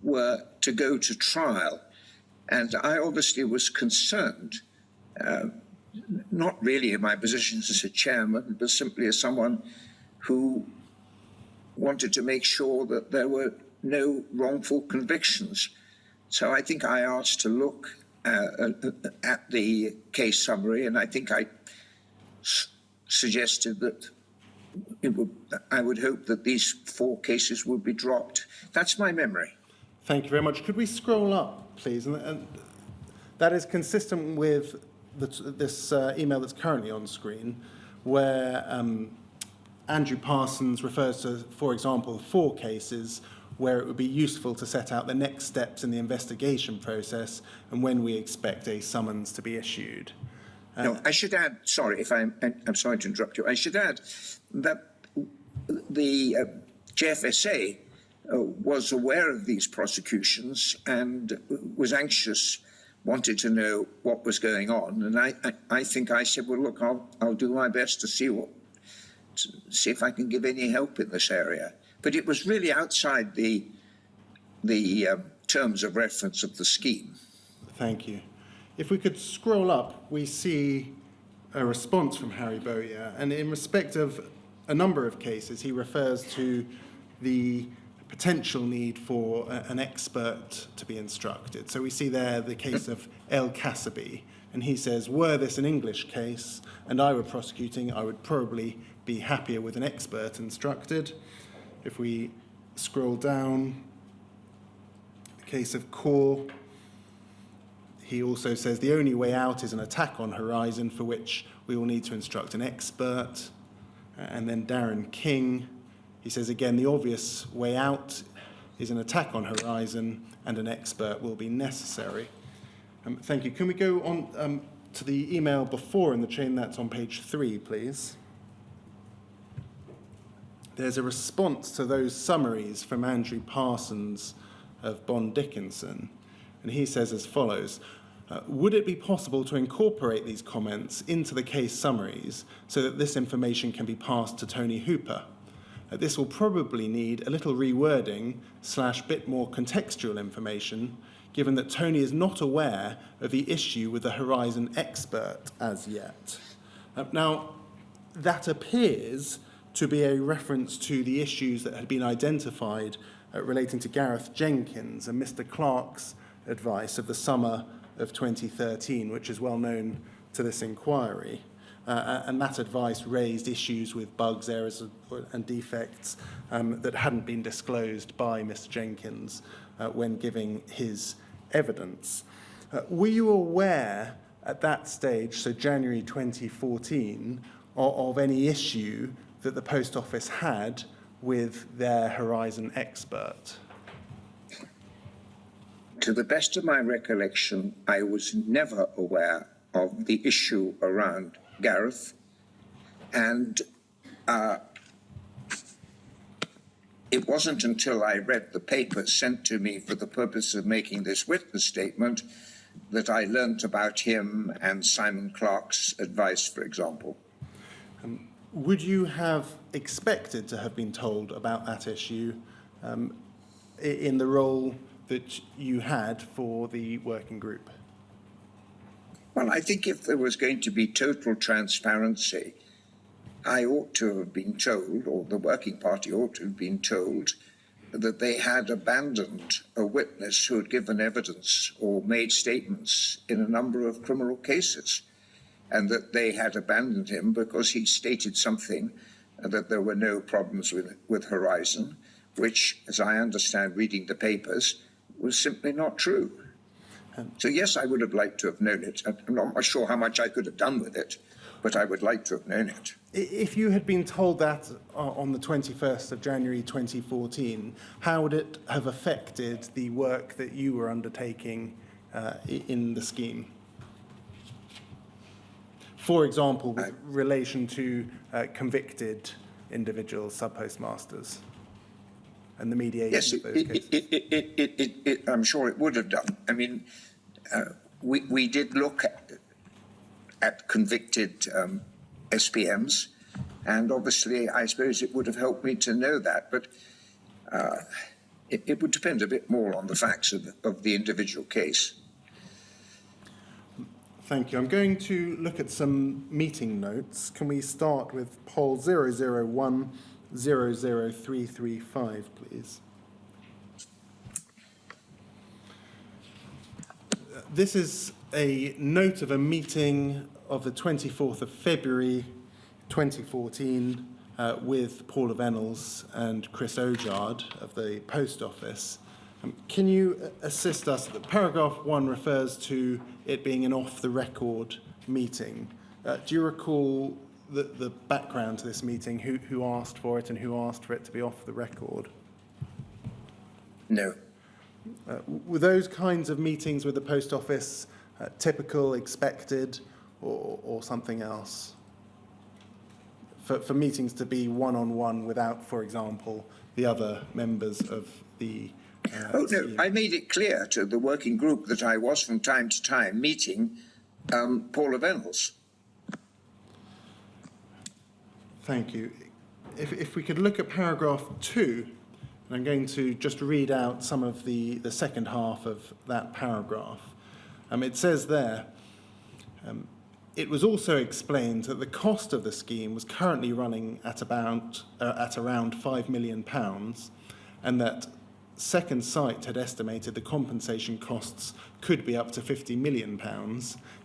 were to go to trial. And I obviously was concerned, not really in my position as a chairman, but simply as someone who wanted to make sure that there were no wrongful convictions. So I think I asked to look at the case summary, and I think I suggested that I would hope that these 4 cases would be dropped. That's my memory. Thank you very much. Could we scroll up, please? And that is consistent with this email that's currently on screen, where Andrew Parsons refers to, for example, 4 cases where it would be useful to set out the next steps in the investigation process and when we expect a summons to be issued. No, I should add, sorry, I'm sorry to interrupt you, I should add that the JFSA was aware of these prosecutions and was anxious, wanted to know what was going on. And I think I said, well, look, I'll do my best to see if I can give any help in this area. But it was really outside the terms of reference of the scheme. Thank you. If we could scroll up, we see a response from Harry Bowyer. And in respect of a number of cases, he refers to the potential need for an expert to be instructed. So we see there the case of El Kasabi, and he says, were this an English case and I were prosecuting, I would probably be happier with an expert instructed. If we scroll down, the case of Kaur, he also says the only way out is an attack on Horizon for which we will need to instruct an expert. And then Darren King, he says, again, the obvious way out is an attack on Horizon and an expert will be necessary. Thank you. Can we go on to the email before in the chain that's on page 3, please? There's a response to those summaries from Andrew Parsons of Bond Dickinson, and he says as follows, would it be possible to incorporate these comments into the case summaries so that this information can be passed to Tony Hooper? This will probably need a little rewording / bit more contextual information, given that Tony is not aware of the issue with the Horizon expert as yet. Now, that appears to be a reference to the issues that had been identified relating to Gareth Jenkins and Mr. Clark's advice of the summer of 2013, which is well known to this inquiry. and that advice raised issues with bugs, errors and defects that hadn't been disclosed by Mr. Jenkins when giving his evidence. Were you aware at that stage, so January 2014, of any issue that the Post Office had with their Horizon expert? To the best of my recollection, I was never aware of the issue around Gareth, and it wasn't until I read the papers sent to me for the purpose of making this witness statement that I learnt about him and Simon Clarke's advice, for example. Would you have expected to have been told about that issue in the role that you had for the working group? Well, I think if there was going to be total transparency, I ought to have been told, or the working party ought to have been told, that they had abandoned a witness who had given evidence or made statements in a number of criminal cases, and that they had abandoned him because he stated something that there were no problems with Horizon, which, as I understand reading the papers, was simply not true. So yes, I would have liked to have known it. I'm not sure how much I could have done with it, but I would like to have known it. If you had been told that on the 21st of January 2014, how would it have affected the work that you were undertaking in the scheme? For example, with relation to convicted individuals, sub-postmasters, and the mediation Yes, of those cases. I'm sure it would have done. I mean, we did look at convicted SPMs, and obviously I suppose it would have helped me to know that, but it would depend a bit more on the facts of the individual case. Thank you. I'm going to look at some meeting notes. Can we start with poll 001 00335, please? This is a note of a meeting of the 24th of February 2014 with Paula Vennells and Chris Ojard of the Post Office. Can you assist us? Paragraph 1 refers to it being an off-the-record meeting. Do you recall the background to this meeting, who asked for it and who asked for it to be off the record? No. Were those kinds of meetings with the Post Office typical, expected, or something else? For meetings to be one-on-one without, for example, the other members of the No, scheme? I made it clear to the working group that I was from time to time meeting Paula Vennells. Thank you. If we could look at paragraph 2, and I'm going to just read out some of the second half of that paragraph. It says there, it was also explained that the cost of the scheme was currently running at around £5 million, and that Second Sight had estimated the compensation costs could be up to £50 million.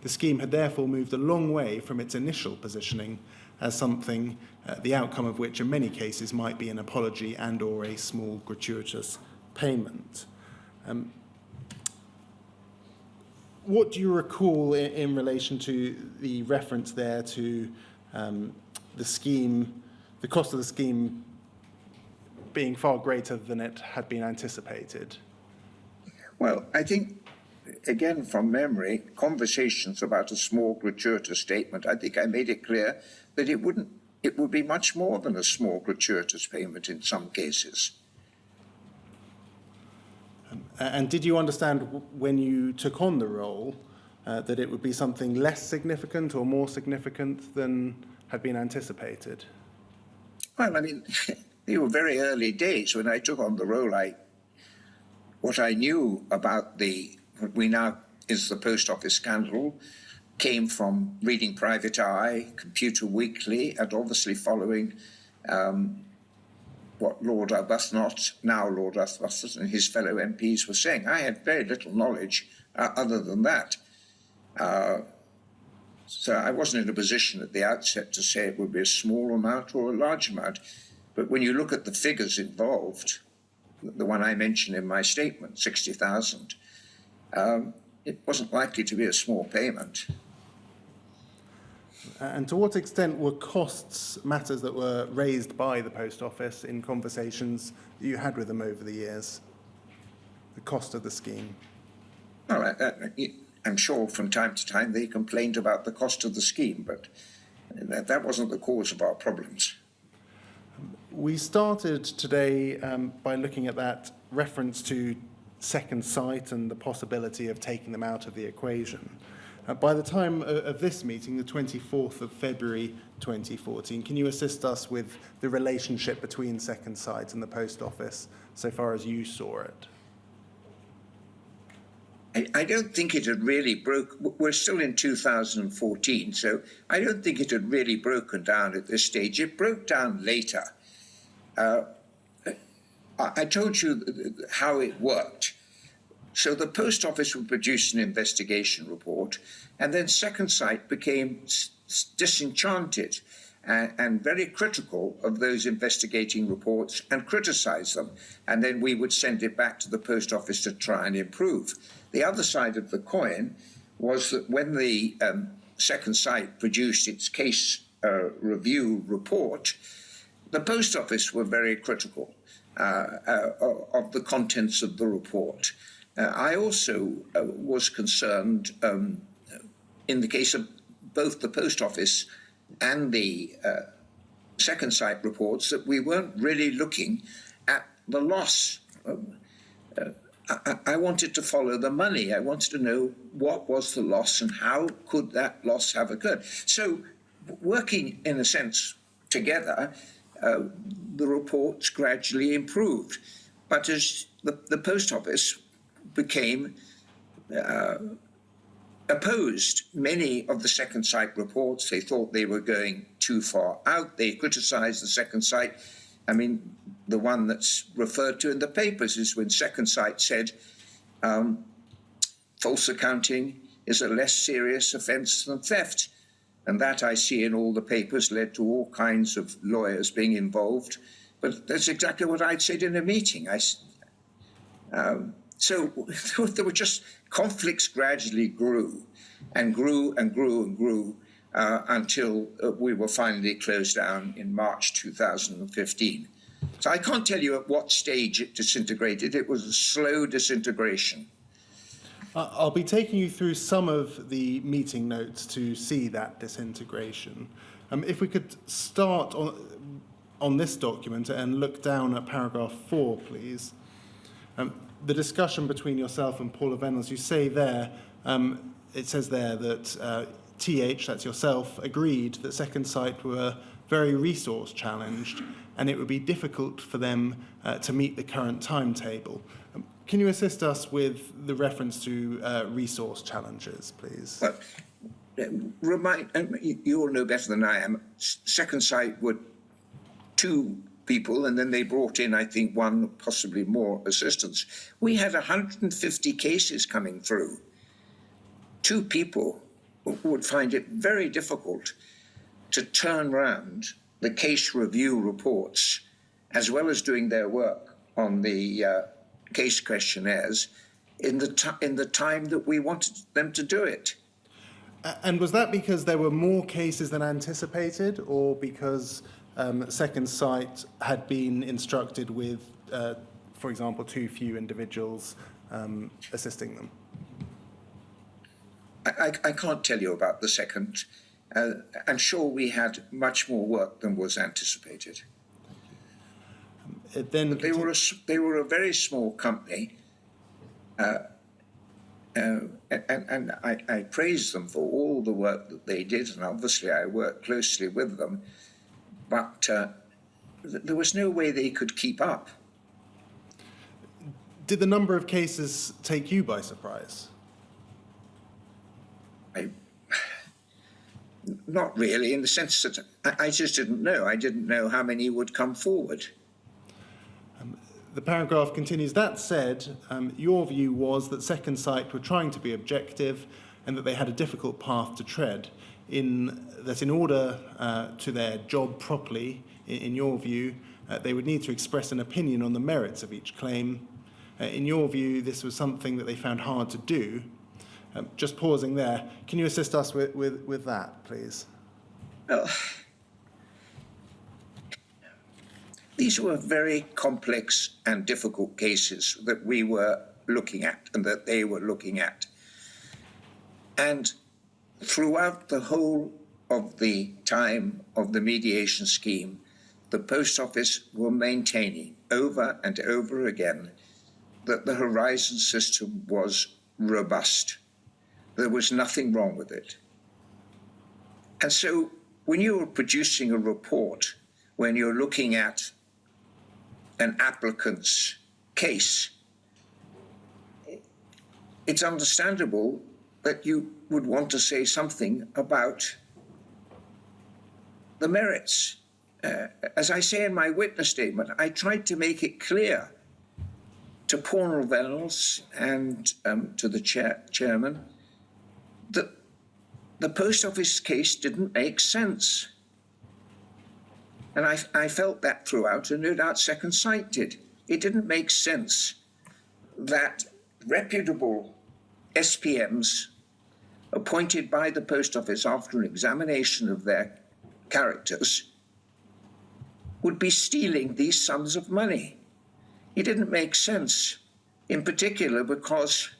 The scheme had therefore moved a long way from its initial positioning as something, the outcome of which in many cases might be an apology and or a small gratuitous payment. What do you recall in relation to the reference there to the scheme, the cost of the scheme being far greater than it had been anticipated? Well, I think, again from memory, conversations about a small gratuitous statement, I think I made it clear that it would be much more than a small gratuitous payment in some cases. And did you understand when you took on the role that it would be something less significant or more significant than had been anticipated? Well, I mean, they were very early days when I took on the role. What I knew about what we now is the Post Office scandal came from reading Private Eye, Computer Weekly, and obviously following what Lord Arbuthnot, now Lord Arbuthnot, and his fellow MPs were saying. I had very little knowledge other than that. So I wasn't in a position at the outset to say it would be a small amount or a large amount. But when you look at the figures involved, the one I mentioned in my statement, 60,000, it wasn't likely to be a small payment. And to what extent were costs matters that were raised by the Post Office in conversations that you had with them over the years? The cost of the scheme? Well, I'm sure from time to time they complained about the cost of the scheme, but that wasn't the cause of our problems. We started today by looking at that reference to second sight and the possibility of taking them out of the equation. By the time of this meeting, the 24th of February 2014, can you assist us with the relationship between second sight and the Post Office so far as you saw it? I don't think it had really we're still in 2014, so I don't think it had really broken down at this stage. It broke down later. I told you how it worked. So the Post Office would produce an investigation report, and then Second Sight became disenchanted and very critical of those investigating reports and criticized them. And then we would send it back to the Post Office to try and improve. The other side of the coin was that when the Second Sight produced its case review report, the Post Office were very critical of the contents of the report. I also was concerned in the case of both the Post Office and the Second Sight reports that we weren't really looking at the loss. I wanted to follow the money. I wanted to know what was the loss and how could that loss have occurred. So working, in a sense, together, the reports gradually improved. But as the Post Office became opposed many of the Second Sight reports. They thought they were going too far out. They criticized the Second Sight. I mean, the one that's referred to in the papers is when Second Sight said false accounting is a less serious offence than theft. And that I see in all the papers led to all kinds of lawyers being involved. But that's exactly what I'd said in a meeting. So there were just conflicts gradually grew and grew and grew and grew until we were finally closed down in March 2015. So I can't tell you at what stage it disintegrated. It was a slow disintegration. I'll be taking you through some of the meeting notes to see that disintegration. If we could start on this document and look down at paragraph 4, please. The discussion between yourself and Paula Vennells, you say there, it says there that TH, that's yourself, agreed that Second Sight were very resource challenged and it would be difficult for them to meet the current timetable. Can you assist us with the reference to resource challenges, please? Well, you all know better than I am, Second Sight were two people, and then they brought in, I think, one, possibly more assistants. We had 150 cases coming through. Two people would find it very difficult to turn round the case review reports, as well as doing their work on the case questionnaires, in the time that we wanted them to do it. And was that because there were more cases than anticipated, or because Second Sight had been instructed with, for example, too few individuals assisting them? I can't tell you about the second. I'm sure we had much more work than was anticipated. They were a very small company, and I praise them for all the work that they did, and obviously I worked closely with them. But there was no way they could keep up. Did the number of cases take you by surprise? Not really, in the sense that I just didn't know. I didn't know how many would come forward. The paragraph continues, that said, your view was that Second Sight were trying to be objective and that they had a difficult path to tread. that in order to their job properly, in your view, they would need to express an opinion on the merits of each claim. In your view, this was something that they found hard to do. Just pausing there, can you assist us with that, please? Well, these were very complex and difficult cases that we were looking at and that they were looking at. And throughout the whole of the time of the mediation scheme, the Post Office were maintaining over and over again that the Horizon system was robust. There was nothing wrong with it. And so when you are producing a report, when you're looking at an applicant's case, it's understandable that you would want to say something about the merits. As I say in my witness statement, I tried to make it clear to Paula Vennells and to the chairman that the Post Office case didn't make sense. And I felt that throughout, and no doubt Second Sight did. It didn't make sense that reputable SPMs appointed by the Post Office after an examination of their characters would be stealing these sums of money. It didn't make sense, in particular because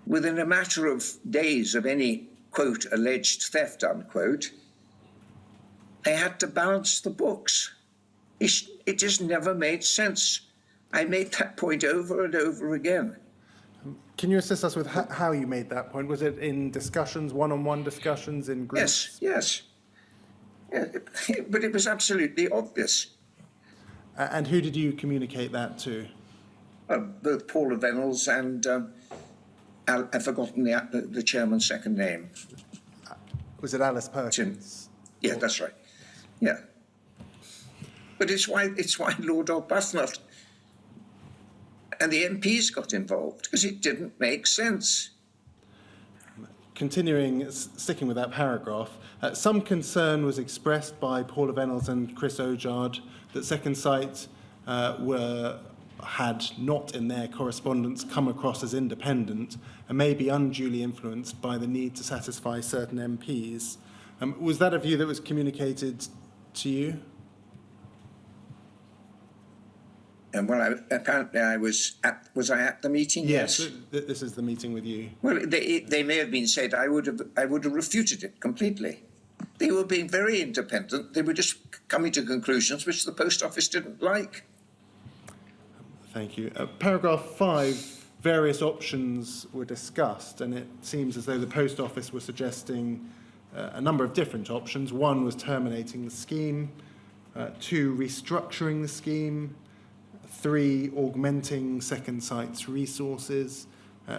within a matter of days of any, quote, alleged theft, unquote, they had to balance the books. It just never made sense. I made that point over and over again. Can you assist us with how you made that point? Was it in discussions, one-on-one discussions in groups? Yes. Yeah, but it was absolutely obvious. And who did you communicate that to? Both Paula Vennells and I've forgotten the chairman's second name. Was it Alice Perkins? Yeah, that's right. Yeah. But it's why Lord Arbuthnot and the MPs got involved, because it didn't make sense. Continuing, sticking with that paragraph, some concern was expressed by Paula Vennells and Chris Ojard that Second Sight had not in their correspondence come across as independent and may be unduly influenced by the need to satisfy certain MPs. Was that a view that was communicated to you? And apparently I was I at the meeting? Yes. This is the meeting with you. Well, they may have been said. I would have refuted it completely. They were being very independent. They were just coming to conclusions which the Post Office didn't like. Thank you. Paragraph 5, various options were discussed, and it seems as though the Post Office were suggesting a number of different options. 1 was terminating the scheme, 2, restructuring the scheme, 3, augmenting Second Sight's resources,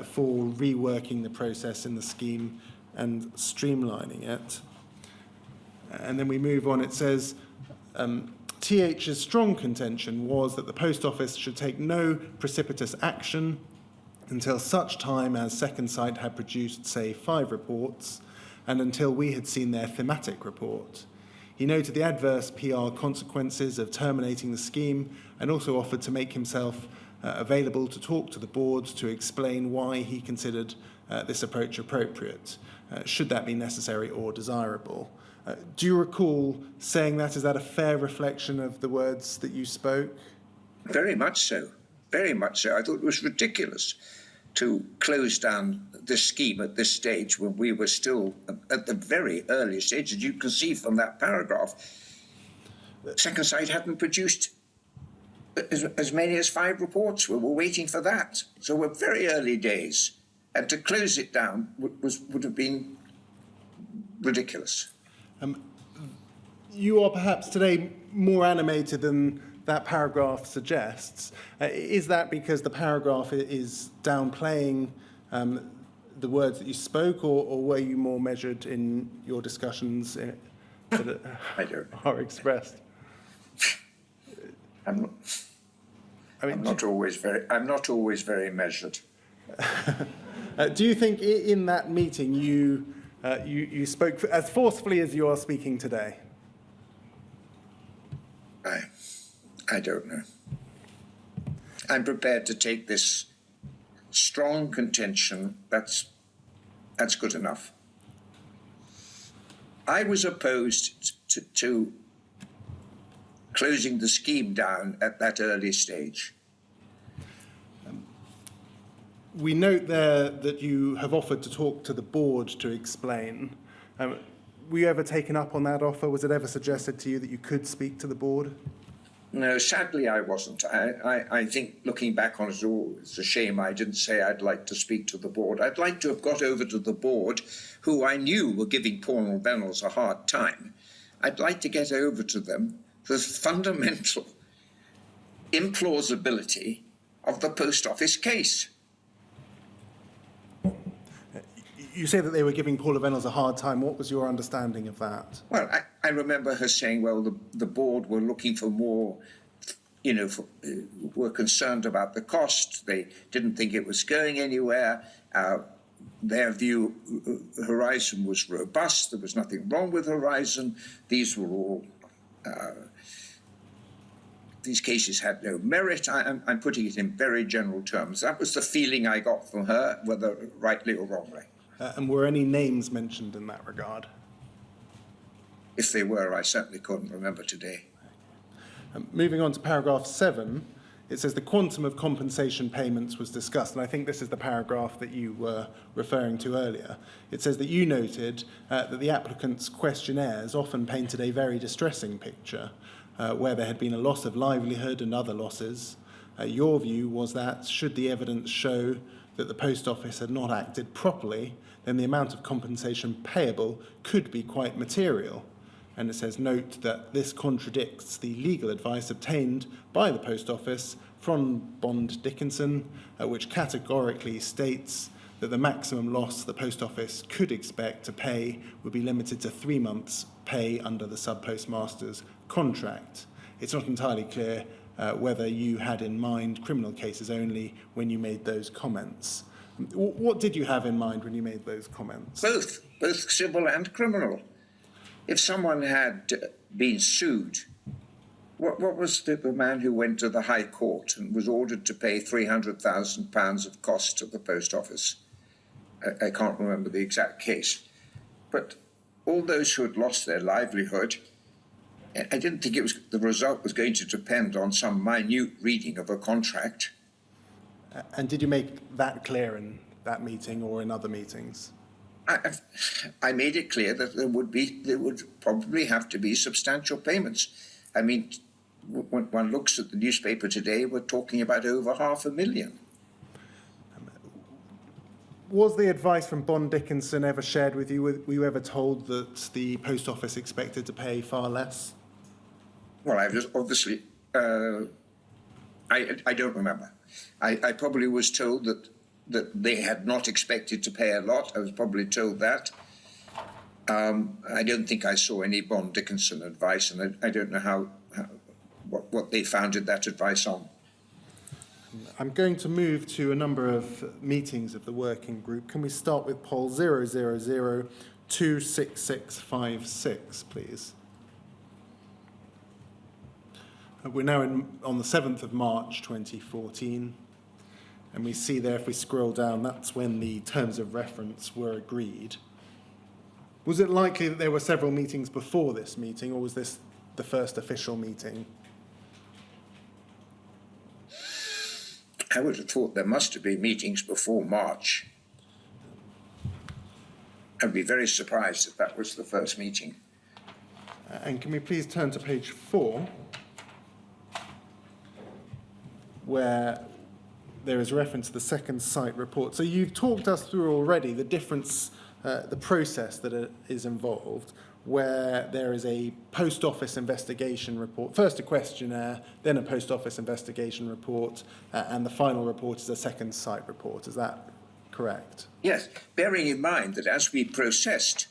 4, reworking the process in the scheme and streamlining it. And then we move on. It says, TH's strong contention was that the Post Office should take no precipitous action until such time as Second Sight had produced, say, 5 reports, and until we had seen their thematic report. He noted the adverse PR consequences of terminating the scheme and also offered to make himself available to talk to the board to explain why he considered this approach appropriate, should that be necessary or desirable. Do you recall saying that? Is that a fair reflection of the words that you spoke? Very much so. Very much so. I thought it was ridiculous to close down the scheme at this stage when we were still at the very early stage. As you can see from that paragraph, Second Sight hadn't produced as many as 5 reports. We were waiting for that. So we're very early days. And to close it down would have been ridiculous. You are perhaps today more animated than that paragraph suggests. Is that because the paragraph is downplaying the words that you spoke, or were you more measured in your discussions that are expressed? I'm not always very measured. Do you think in that meeting you You spoke as forcefully as you are speaking today. I don't know. I'm prepared to take this strong contention. That's good enough. I was opposed to closing the scheme down at that early stage. We note there that you have offered to talk to the board to explain. Were you ever taken up on that offer? Was it ever suggested to you that you could speak to the board? No, sadly I wasn't. I think looking back on it all, it's a shame I didn't say I'd like to speak to the board. I'd like to have got over to the board, who I knew were giving Paula Vennells a hard time. I'd like to get over to them the fundamental implausibility of the Post Office case. You say that they were giving Paula Vennells a hard time. What was your understanding of that? Well, I remember her saying, well, the board were looking for more, were concerned about the cost. They didn't think it was going anywhere. Their view, Horizon was robust. There was nothing wrong with Horizon. These were all, these cases had no merit. I'm putting it in very general terms. That was the feeling I got from her, whether rightly or wrongly. And were any names mentioned in that regard? If they were, I certainly couldn't remember today. Moving on to paragraph 7, it says the quantum of compensation payments was discussed, and I think this is the paragraph that you were referring to earlier. It says that you noted that the applicant's questionnaires often painted a very distressing picture, where there had been a loss of livelihood and other losses. Your view was that should the evidence show that the Post Office had not acted properly, then the amount of compensation payable could be quite material. And it says, note that this contradicts the legal advice obtained by the Post Office from Bond Dickinson, which categorically states that the maximum loss the Post Office could expect to pay would be limited to 3 months' pay under the sub-postmaster's contract. It's not entirely clear whether you had in mind criminal cases only when you made those comments. What did you have in mind when you made those comments? Both civil and criminal. If someone had been sued, what was the man who went to the High Court and was ordered to pay £300,000 of costs to the Post Office? I can't remember the exact case. But all those who had lost their livelihood, I didn't think the result was going to depend on some minute reading of a contract. And did you make that clear in that meeting or in other meetings? I made it clear that there would probably have to be substantial payments. I mean, when one looks at the newspaper today, we're talking about over $500,000. Was the advice from Bond Dickinson ever shared with you? Were you ever told that the Post Office expected to pay far less? Well, I was obviously, I don't remember. I probably was told that they had not expected to pay a lot. I was probably told that. I don't think I saw any Bond Dickinson advice, and I don't know what they founded that advice on. I'm going to move to a number of meetings of the working group. Can we start with poll 000-26656, please? We're now on the 7th of March 2014, and we see there, if we scroll down, that's when the terms of reference were agreed. Was it likely that there were several meetings before this meeting, or was this the first official meeting? I would have thought there must have been meetings before March. I'd be very surprised if that was the first meeting. And can we please turn to page 4, where there is reference to the second site report. So you've talked us through already the difference, the process that is involved, where there is a Post Office investigation report, first a questionnaire, then a Post Office investigation report, and the final report is a second site report. Is that correct? Yes, bearing in mind that as we progressed,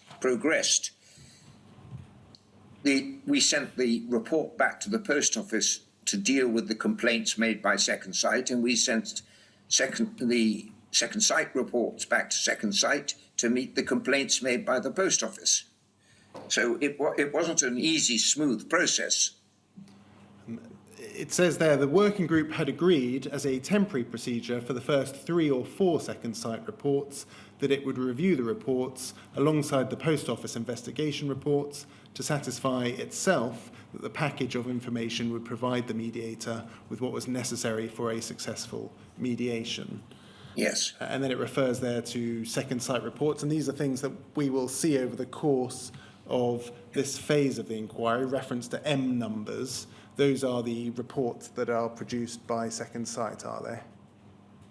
we sent the report back to the Post Office to deal with the complaints made by Second Sight, and we sent the Second Sight reports back to Second Sight to meet the complaints made by the Post Office. So it wasn't an easy, smooth process. It says there the working group had agreed as a temporary procedure for the first 3 or 4 second sight reports that it would review the reports alongside the Post Office investigation reports to satisfy itself that the package of information would provide the mediator with what was necessary for a successful mediation. Yes. And then it refers there to second sight reports, and these are things that we will see over the course of this phase of the inquiry, reference to M numbers. Those are the reports that are produced by second sight, are they?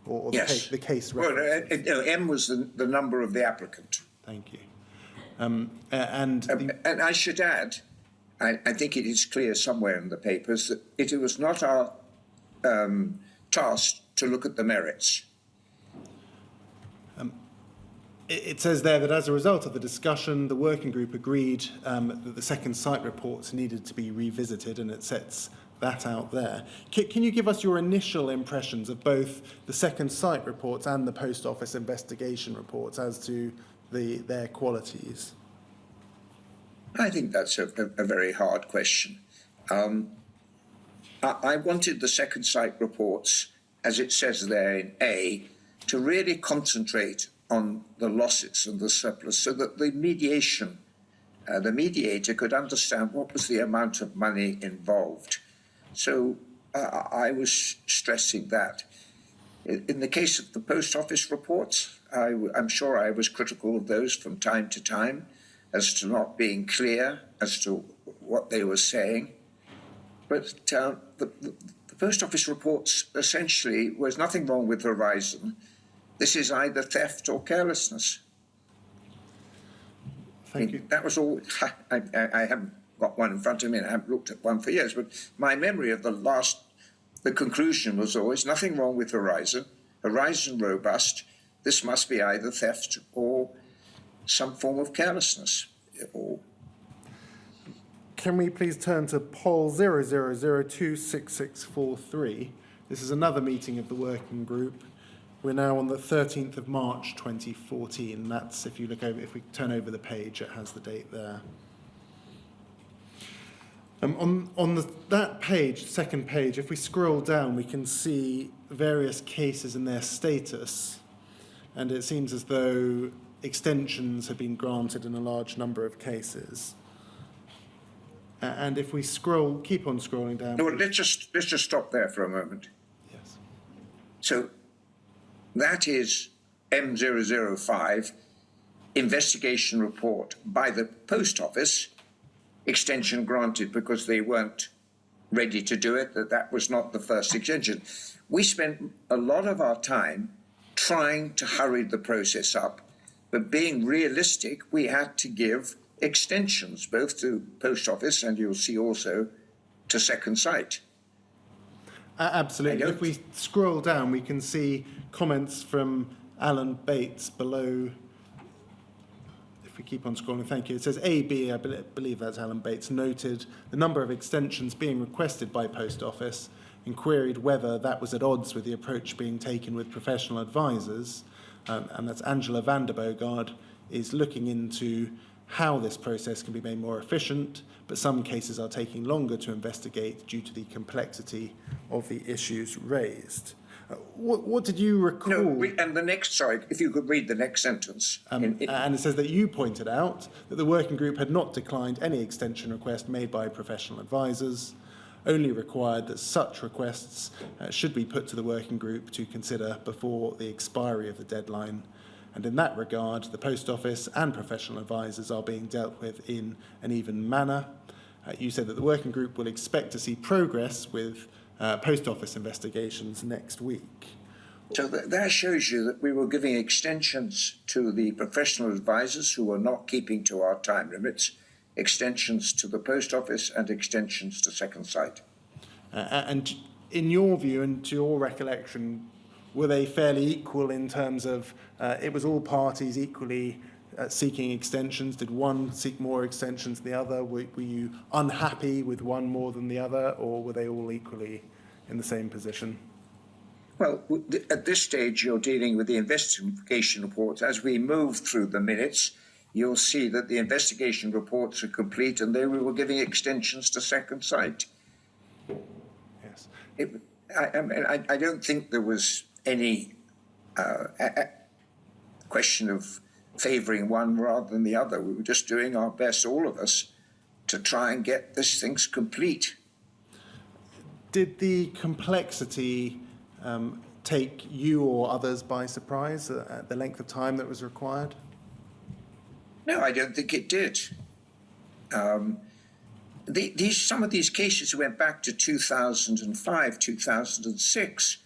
Or Yes. the case Well, references. no, M was the number of the applicant. Thank you. And And I should add, I think it is clear somewhere in the papers that it was not our task to look at the merits. it says there that as a result of the discussion, the working group agreed that the second sight reports needed to be revisited, and it sets that out there. Can you give us your initial impressions of both the second sight reports and the Post Office investigation reports as to their qualities? I think that's a very hard question. I wanted the second sight reports, as it says there in A, to really concentrate on the losses and the surplus so that the mediator could understand what was the amount of money involved. So I was stressing that. In the case of the Post Office reports, I'm sure I was critical of those from time to time as to not being clear as to what they were saying. But the Post Office reports essentially was nothing wrong with Horizon. This is either theft or carelessness. Thank you. That was all. I haven't got one in front of me, and I haven't looked at one for years, but my memory of the conclusion was always nothing wrong with Horizon. Horizon robust. This must be either theft or some form of carelessness. Can we please turn to poll 00026643? This is another meeting of the working group. We're now on the 13th of March 2014. That's, if we turn over the page, it has the date there. That page, second page, if we scroll down, we can see various cases and their status. And it seems as though extensions have been granted in a large number of cases. And if we keep on scrolling down. No, let's just stop there for a moment. Yes. So that is M005, investigation report by the Post Office, extension granted because they weren't ready to do it, that was not the first extension. We spent a lot of our time trying to hurry the process up, but being realistic, we had to give extensions, both to Post Office and you'll see also to Second Sight. Absolutely. If we scroll down, we can see comments from Alan Bates below. If we keep on scrolling, thank you. It says AB, I believe that's Alan Bates, noted the number of extensions being requested by Post Office and queried whether that was at odds with the approach being taken with professional advisors. And that's Angela Vanderbogard is looking into how this process can be made more efficient, but some cases are taking longer to investigate due to the complexity of the issues raised. What did you recall? No, and the next, sorry, if you could read the next sentence. And it says that you pointed out that the working group had not declined any extension request made by professional advisors, only required that such requests should be put to the working group to consider before the expiry of the deadline. And in that regard, the Post Office and professional advisors are being dealt with in an even manner. You said that the working group will expect to see progress with Post Office investigations next week. So that shows you that we were giving extensions to the professional advisors who were not keeping to our time limits, extensions to the Post Office and extensions to Second Sight. And in your view and to your recollection, were they fairly equal in terms of it was all parties equally seeking extensions? Did one seek more extensions than the other? Were you unhappy with one more than the other, or were they all equally in the same position? Well, at this stage, you're dealing with the investigation reports. As we move through the minutes, you'll see that the investigation reports are complete, and we were giving extensions to second sight. Yes. I don't think there was any question of favouring one rather than the other. We were just doing our best, all of us, to try and get this thing complete. Did the complexity take you or others by surprise at the length of time that was required? No, I don't think it did. Some of these cases went back to 2005, 2006,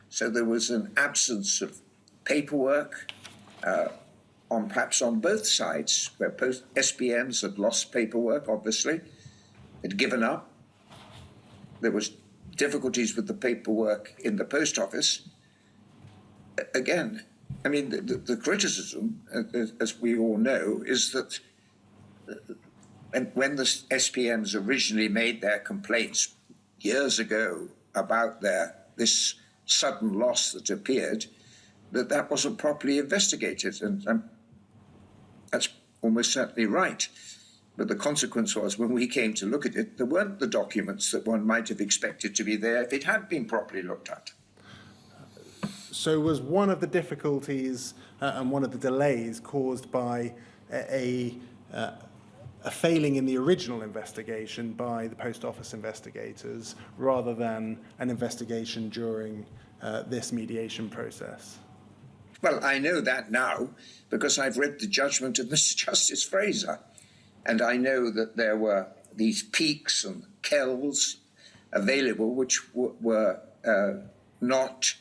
so there was an absence of paperwork perhaps on both sides, where SPMs had lost paperwork, obviously, had given up. There was difficulties with the paperwork in the post office. Again, I mean, the criticism, as we all know, is that when the SPMs originally made their complaints years ago about this sudden loss that appeared, that wasn't properly investigated, and that's almost certainly right. But the consequence was, when we came to look at it, there weren't the documents that one might have expected to be there if it had been properly looked at. So was one of the difficulties and one of the delays caused by a failing in the original investigation by the post office investigators rather than an investigation during this mediation process? Well, I know that now because I've read the judgment of Mr. Justice Fraser, and I know that there were these peaks and kells available which were not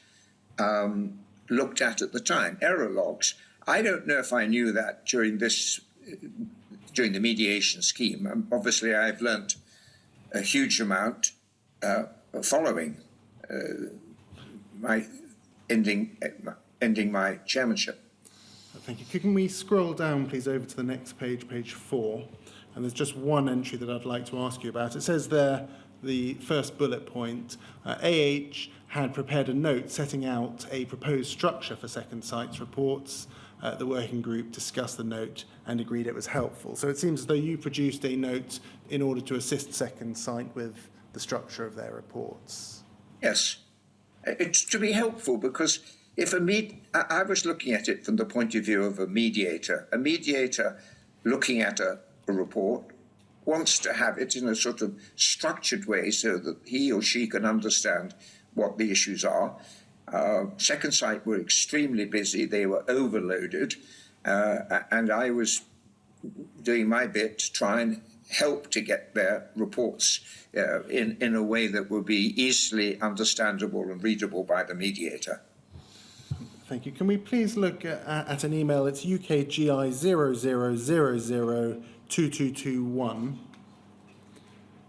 looked at the time, error logs. I don't know if I knew that during the mediation scheme. Obviously, I've learnt a huge amount following my ending my chairmanship. Thank you. Can we scroll down, please, over to the next page, page 4? And there's just one entry that I'd like to ask you about. It says there, the first bullet point, AH had prepared a note setting out a proposed structure for Second Sight's reports. The working group discussed the note and agreed it was helpful. So it seems as though you produced a note in order to assist Second Sight with the structure of their reports. Yes. It's to be helpful because I was looking at it from the point of view of a mediator. A mediator looking at a report wants to have it in a sort of structured way so that he or she can understand what the issues are. Second Sight were extremely busy. They were overloaded. And I was doing my bit to try and help to get their reports in a way that would be easily understandable and readable by the mediator. Thank you. Can we please look at an email? It's UKGI 00002221.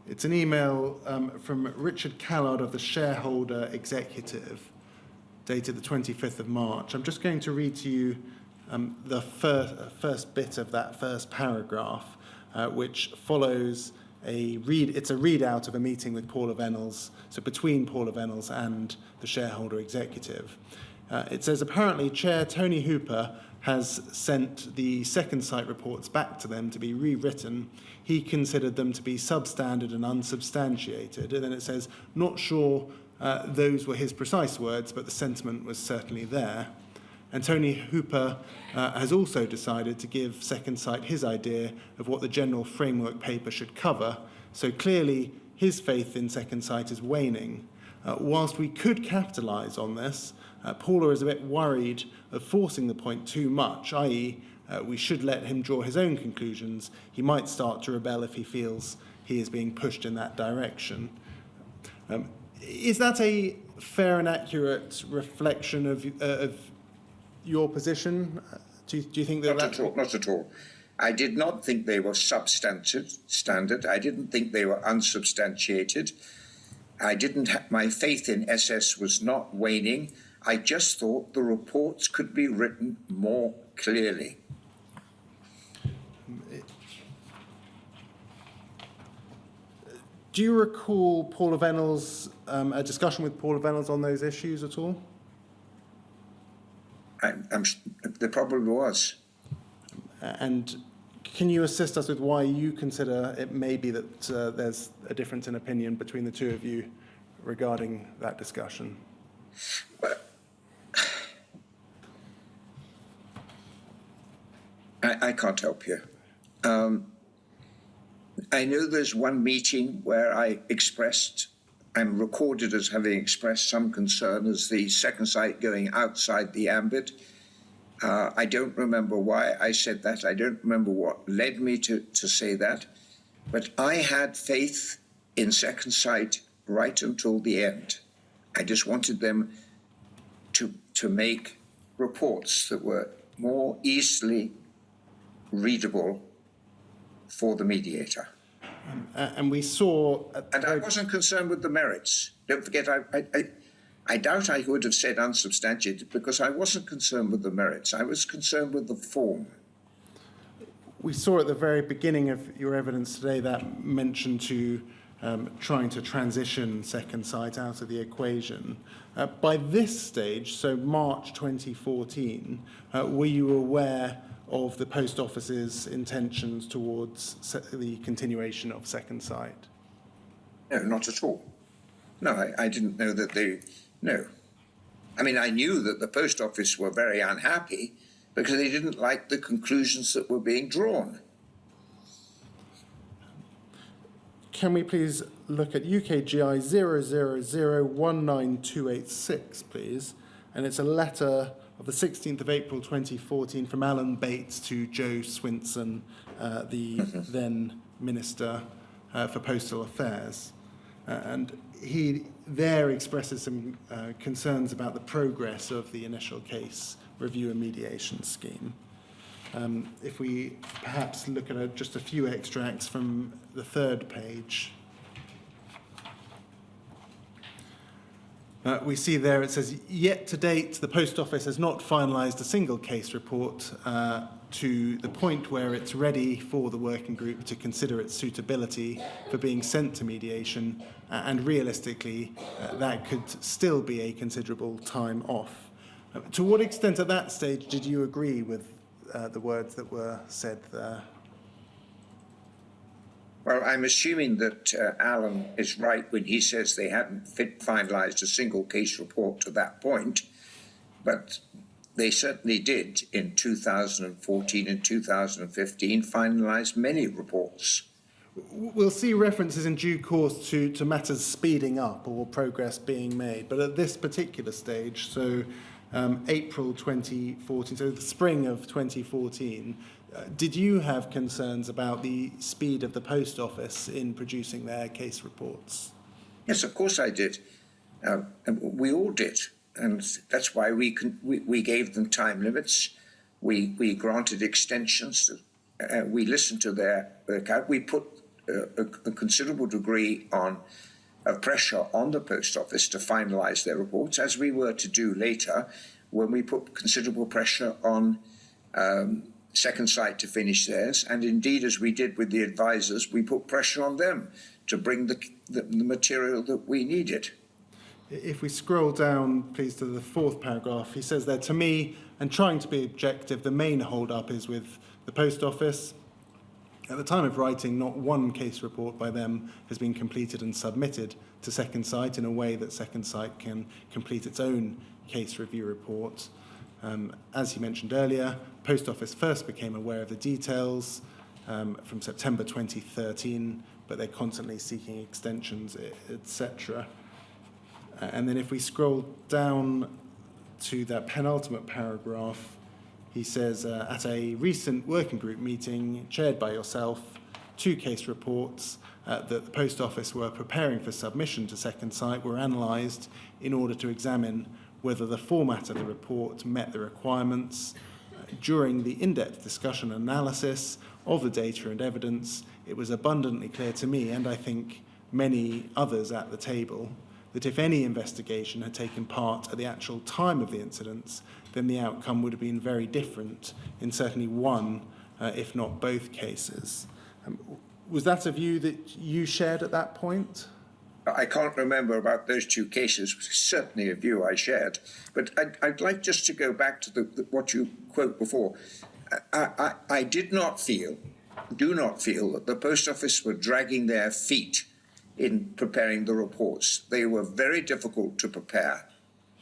It's an email from Richard Callard of the Shareholder Executive, dated the 25th of March. I'm just going to read to you the first bit of that first paragraph, which follows it's a readout of a meeting with Paula Vennells, so between Paula Vennells and the Shareholder Executive. It says, apparently Chair Tony Hooper has sent the Second Sight reports back to them to be rewritten. He considered them to be substandard and unsubstantiated. And then it says, not sure those were his precise words, but the sentiment was certainly there. And Tony Hooper has also decided to give Second Sight his idea of what the general framework paper should cover. So clearly his faith in Second Sight is waning. Whilst we could capitalise on this, Paula is a bit worried of forcing the point too much, i.e. We should let him draw his own conclusions. He might start to rebel if he feels he is being pushed in that direction. Is that a fair and accurate reflection of your position? Do you think that Not at all. I did not think they were standard. I didn't think they were unsubstantiated. My faith in SS was not waning. I just thought the reports could be written more clearly. Do you recall Paula Vennells, a discussion with Paula Vennells on those issues at all? There probably was. And can you assist us with why you consider it may be that there's a difference in opinion between the two of you regarding that discussion? Well, I can't help you. I know there's one meeting where I'm recorded as having expressed some concern as the second site going outside the ambit. I don't remember why I said that. I don't remember what led me to say that. But I had faith in second sight right until the end. I just wanted them to make reports that were more easily readable for the mediator. And we saw... And I wasn't concerned with the merits. Don't forget, I doubt I would have said unsubstantiated because I wasn't concerned with the merits. I was concerned with the form. We saw at the very beginning of your evidence today that mention to trying to transition second sight out of the equation. By this stage, so March 2014, were you aware of the Post Office's intentions towards the continuation of second sight? No, not at all. No, I didn't know that they... No. I mean, I knew that the Post Office were very unhappy because they didn't like the conclusions that were being drawn. Can we please look at UKGI 000192886, please? And it's a letter of the 16th of April 2014 from Alan Bates to Joe Swinson, the then Minister for Postal Affairs. And he there expresses some concerns about the progress of the initial case review and mediation scheme. If we perhaps look at just a few extracts from the third page. We see there it says, yet to date, the Post Office has not finalised a single case report to the point where it's ready for the working group to consider its suitability for being sent to mediation, and realistically, that could still be a considerable time off. To what extent at that stage did you agree with the words that were said there? Well, I'm assuming that Alan is right when he says they hadn't finalised a single case report to that point, but they certainly did in 2014 and 2015 finalise many reports. We'll see references in due course to matters speeding up or progress being made, but at this particular stage, so April 2014, so the spring of 2014, did you have concerns about the speed of the Post Office in producing their case reports? Yes, of course I did. We all did. And that's why we gave them time limits. We granted extensions. We listened to their account. We put a considerable degree of pressure on the Post Office to finalise their reports, as we were to do later when we put considerable pressure on Second Sight to finish theirs. And indeed, as we did with the advisors, we put pressure on them to bring the material that we needed. If we scroll down, please, to the fourth paragraph, he says there, to me, and trying to be objective, the main hold-up is with the Post Office. At the time of writing, not one case report by them has been completed and submitted to Second Sight in a way that Second Sight can complete its own case review report. As he mentioned earlier, Post Office first became aware of the details from September 2013, but they're constantly seeking extensions, etc. And then if we scroll down to that penultimate paragraph, he says, at a recent working group meeting chaired by yourself, 2 case reports that the Post Office were preparing for submission to Second Sight were analysed in order to examine whether the format of the report met the requirements. During the in-depth discussion and analysis of the data and evidence, it was abundantly clear to me, and I think many others at the table, that if any investigation had taken part at the actual time of the incidents, then the outcome would have been very different in certainly one, if not both cases. Was that a view that you shared at that point? I can't remember about those two cases, which is certainly a view I shared. But I'd like just to go back to what you quote before. I do not feel that the Post Office were dragging their feet in preparing the reports. They were very difficult to prepare.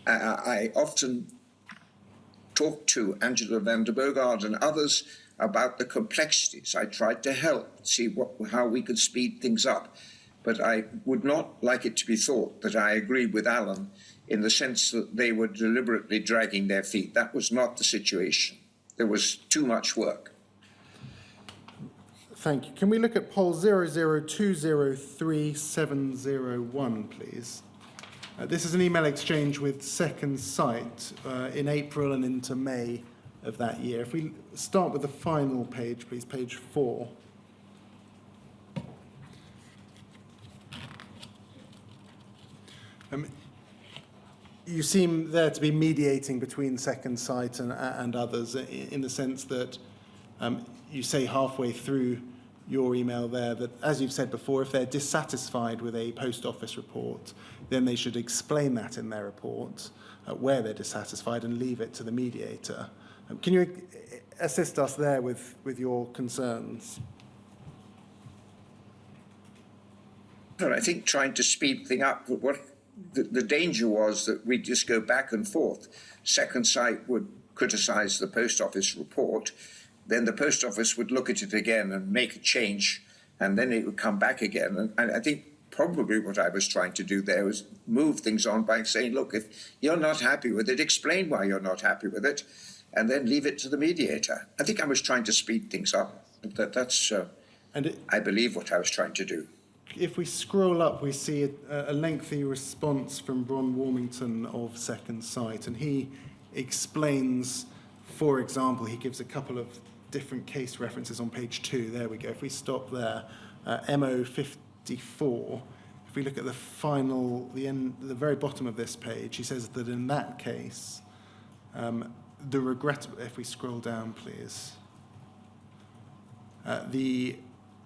I often talked to Angela van der Boogaard and others about the complexities. I tried to help see how we could speed things up. But I would not like it to be thought that I agreed with Alan in the sense that they were deliberately dragging their feet. That was not the situation. There was too much work. Thank you. Can we look at poll 00203-701, please? This is an email exchange with Second Sight in April and into May of that year. If we start with the final page, please, page 4. You seem there to be mediating between Second Sight and others in the sense that you say halfway through your email there that, as you've said before, if they're dissatisfied with a Post Office report, then they should explain that in their report, where they're dissatisfied, and leave it to the mediator. Can you assist us there with your concerns? Well, I think trying to speed things up, the danger was that we'd just go back and forth. Second Sight would criticise the Post Office report, then the Post Office would look at it again and make a change, and then it would come back again. And I think probably what I was trying to do there was move things on by saying, look, if you're not happy with it, explain why you're not happy with it, and then leave it to the mediator. I think I was trying to speed things up. That's, I believe, what I was trying to do. If we scroll up, we see a lengthy response from Ron Warmington of Second Sight, and he explains, for example, he gives a couple of different case references on page 2. There we go. If we stop there, MO 54, if we look at the final, the very bottom of this page, he says that in that case, the regrettable, if we scroll down, please, the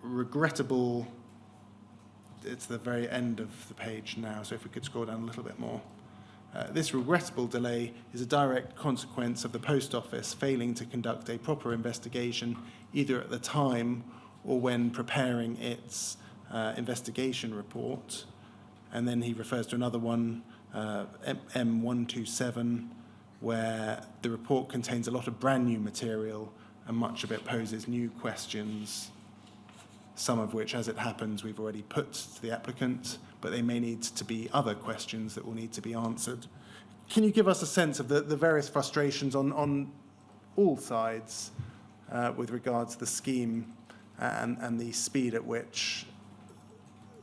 regrettable, it's the very end of the page now, so if we could scroll down a little bit more. This regrettable delay is a direct consequence of the Post Office failing to conduct a proper investigation, either at the time or when preparing its investigation report. And then he refers to another one, M127, where the report contains a lot of brand new material and much of it poses new questions, some of which, as it happens, we've already put to the applicant, but they may need to be other questions that will need to be answered. Can you give us a sense of the various frustrations on all sides with regards to the scheme and the speed at which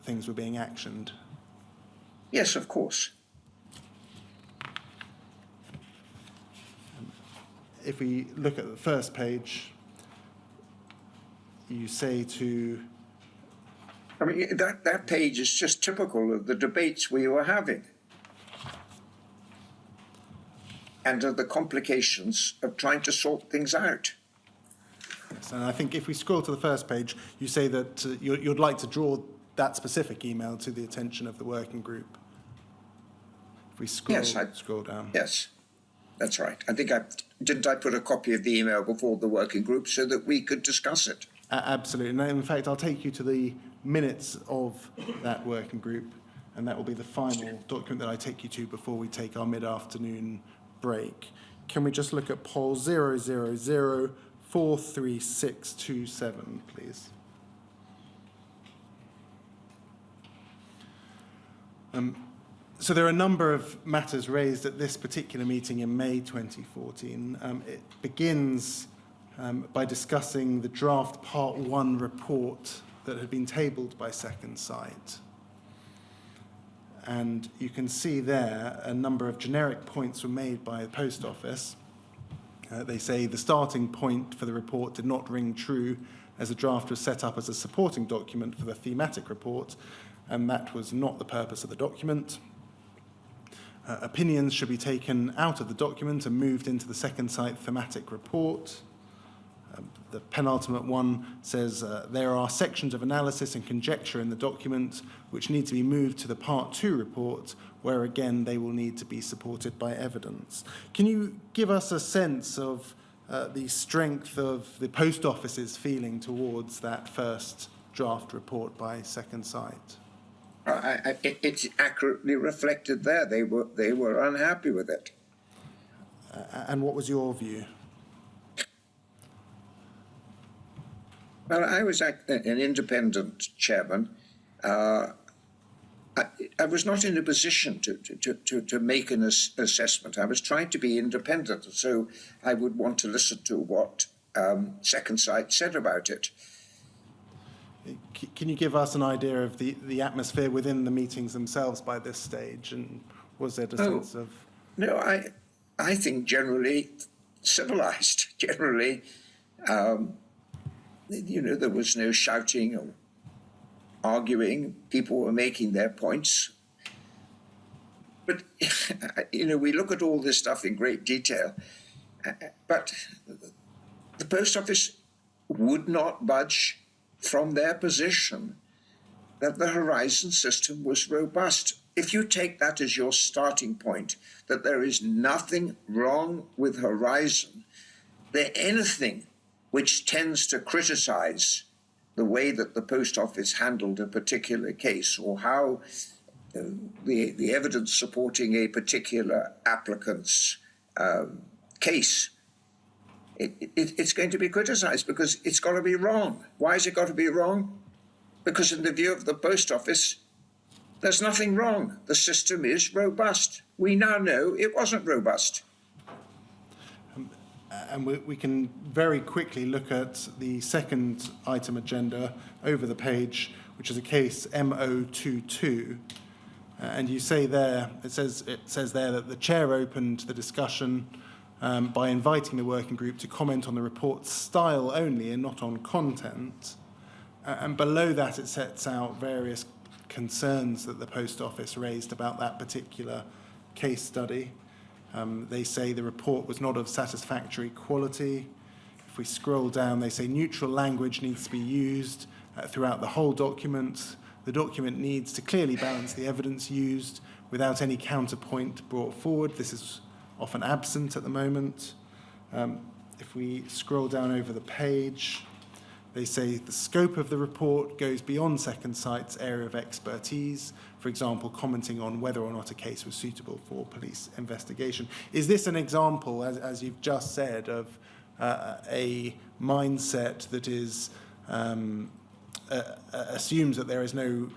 things were being actioned? Yes, of course. If we look at the first page, you say to... I mean, that page is just typical of the debates we were having and of the complications of trying to sort things out. Yes, and I think if we scroll to the first page, you say that you'd like to draw that specific email to the attention of the working group. If we scroll, scroll down. Yes, that's right. I think didn't I put a copy of the email before the working group so that we could discuss it? Absolutely. And in fact, I'll take you to the minutes of that working group, and that will be the final document that I take you to before we take our mid-afternoon break. Can we just look at poll 000-43627, please? So there are a number of matters raised at this particular meeting in May 2014. It begins by discussing the draft Part 1 report that had been tabled by Second Sight. And you can see there a number of generic points were made by the Post Office. They say the starting point for the report did not ring true as the draft was set up as a supporting document for the thematic report, and that was not the purpose of the document. Opinions should be taken out of the document and moved into the Second Sight thematic report. the penultimate one says, there are sections of analysis and conjecture in the document which need to be moved to the Part 2 report, where again they will need to be supported by evidence. Can you give us a sense of the strength of the Post Office's feeling towards that first draft report by Second Sight? It's accurately reflected there. They were unhappy with it. And what was your view? Well, I was an independent chairman. I was not in a position to make an assessment. I was trying to be independent, so I would want to listen to what Second Sight said about it. Can you give us an idea of the atmosphere within the meetings themselves by this stage? And was there a sense of... No, I think generally civilized. Generally, there was no shouting or arguing. People were making their points. But, we look at all this stuff in great detail. But the Post Office would not budge from their position that the Horizon system was robust. If you take that as your starting point, that there is nothing wrong with Horizon, then anything which tends to criticize the way that the Post Office handled a particular case or how the evidence supporting a particular applicant's case, it's going to be criticized because it's got to be wrong. Why has it got to be wrong? Because in the view of the Post Office, there's nothing wrong. The system is robust. We now know it wasn't robust. And we can very quickly look at the second item agenda over the page, which is a case MO22. And you say there, it says there that the chair opened the discussion by inviting the working group to comment on the report's style only and not on content. And below that, it sets out various concerns that the Post Office raised about that particular case study. They say the report was not of satisfactory quality. If we scroll down, they say neutral language needs to be used throughout the whole document. The document needs to clearly balance the evidence used without any counterpoint brought forward. This is often absent at the moment. If we scroll down over the page, they say the scope of the report goes beyond Second Sight's area of expertise, for example, commenting on whether or not a case was suitable for police investigation. Is this an example, as you've just said, of a mindset that is assumes that there is no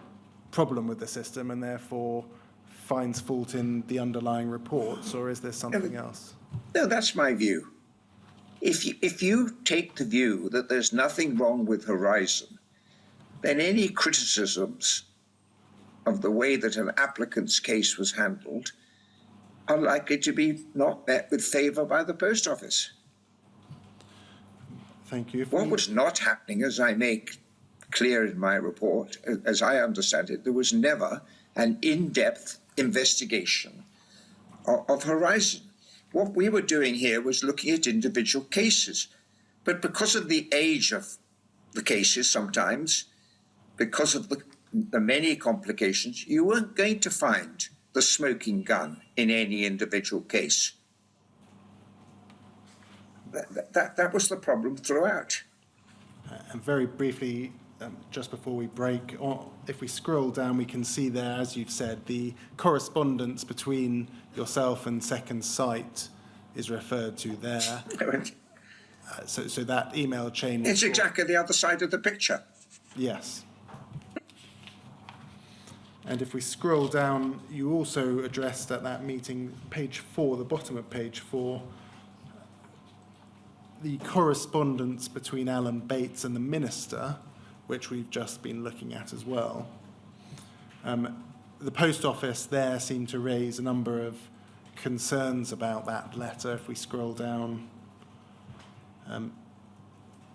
problem with the system and therefore finds fault in the underlying reports, or is there something else? No, that's my view. If you take the view that there's nothing wrong with Horizon, then any criticisms of the way that an applicant's case was handled are likely to be not met with favour by the Post Office. Thank you. What was not happening, as I make clear in my report, as I understand it, there was never an in-depth investigation of Horizon. What we were doing here was looking at individual cases. But because of the age of the cases sometimes, because of the many complications, you weren't going to find the smoking gun in any individual case. That was the problem throughout. And very briefly, just before we break, if we scroll down, we can see there, as you've said, the correspondence between yourself and Second Sight is referred to there. So that email chain... It's exactly the other side of the picture. Yes. And if we scroll down, you also addressed at that meeting, page 4, the bottom of page 4, the correspondence between Alan Bates and the Minister, which we've just been looking at as well. The Post Office there seemed to raise a number of concerns about that letter. If we scroll down,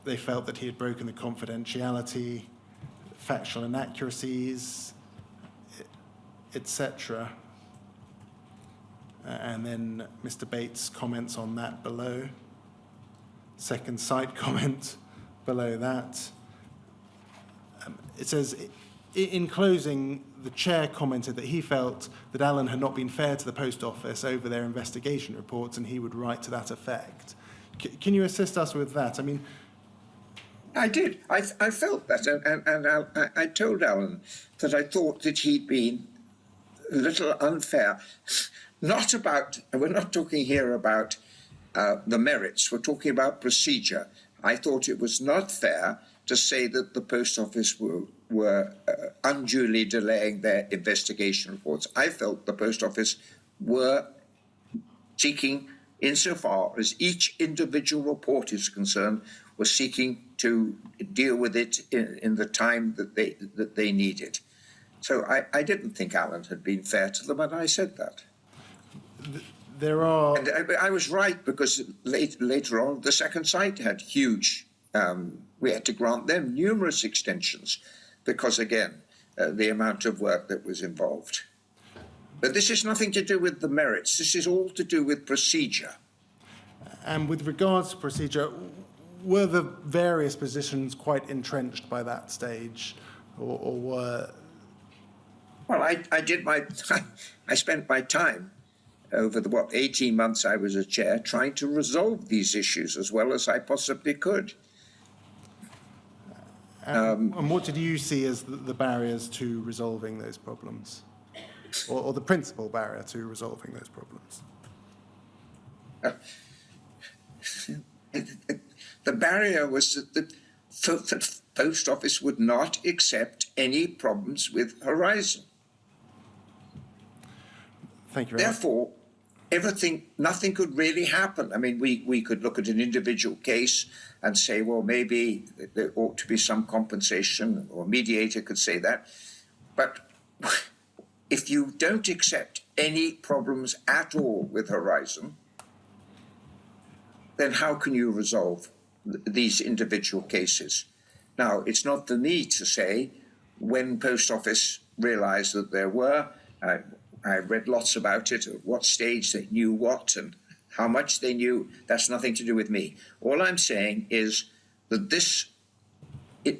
they felt that he had broken the confidentiality, factual inaccuracies, etc. And then Mr. Bates comments on that below. Second Sight comment below that. It says, in closing, the chair commented that he felt that Alan had not been fair to the Post Office over their investigation reports, and he would write to that effect. Can you assist us with that? I mean, I did. I felt that, and I told Alan that I thought that he'd been a little unfair. We're not talking here about the merits, we're talking about procedure. I thought it was not fair to say that the Post Office were unduly delaying their investigation reports. I felt the Post Office were seeking, insofar as each individual report is concerned, was seeking to deal with it in the time that they needed. So I didn't think Alan had been fair to them, and I said that. There are... And I was right, because later on, the second site had huge... we had to grant them numerous extensions because, again, the amount of work that was involved. But this has nothing to do with the merits. This is all to do with procedure. And with regards to procedure, were the various positions quite entrenched by that stage, or were... Well, I spent my time over the, 18 months I was a chair, trying to resolve these issues as well as I possibly could. And what did you see as the barriers to resolving those problems? Or the principal barrier to resolving those problems? The barrier was that the Post Office would not accept any problems with Horizon. Thank you very much. Therefore, nothing could really happen. I mean, we could look at an individual case and say, well, maybe there ought to be some compensation, or a mediator could say that. But if you don't accept any problems at all with Horizon, then how can you resolve these individual cases? Now, it's not for me to say when Post Office realised that there were. I read lots about it, at what stage they knew what and how much they knew. That's nothing to do with me. All I'm saying is that this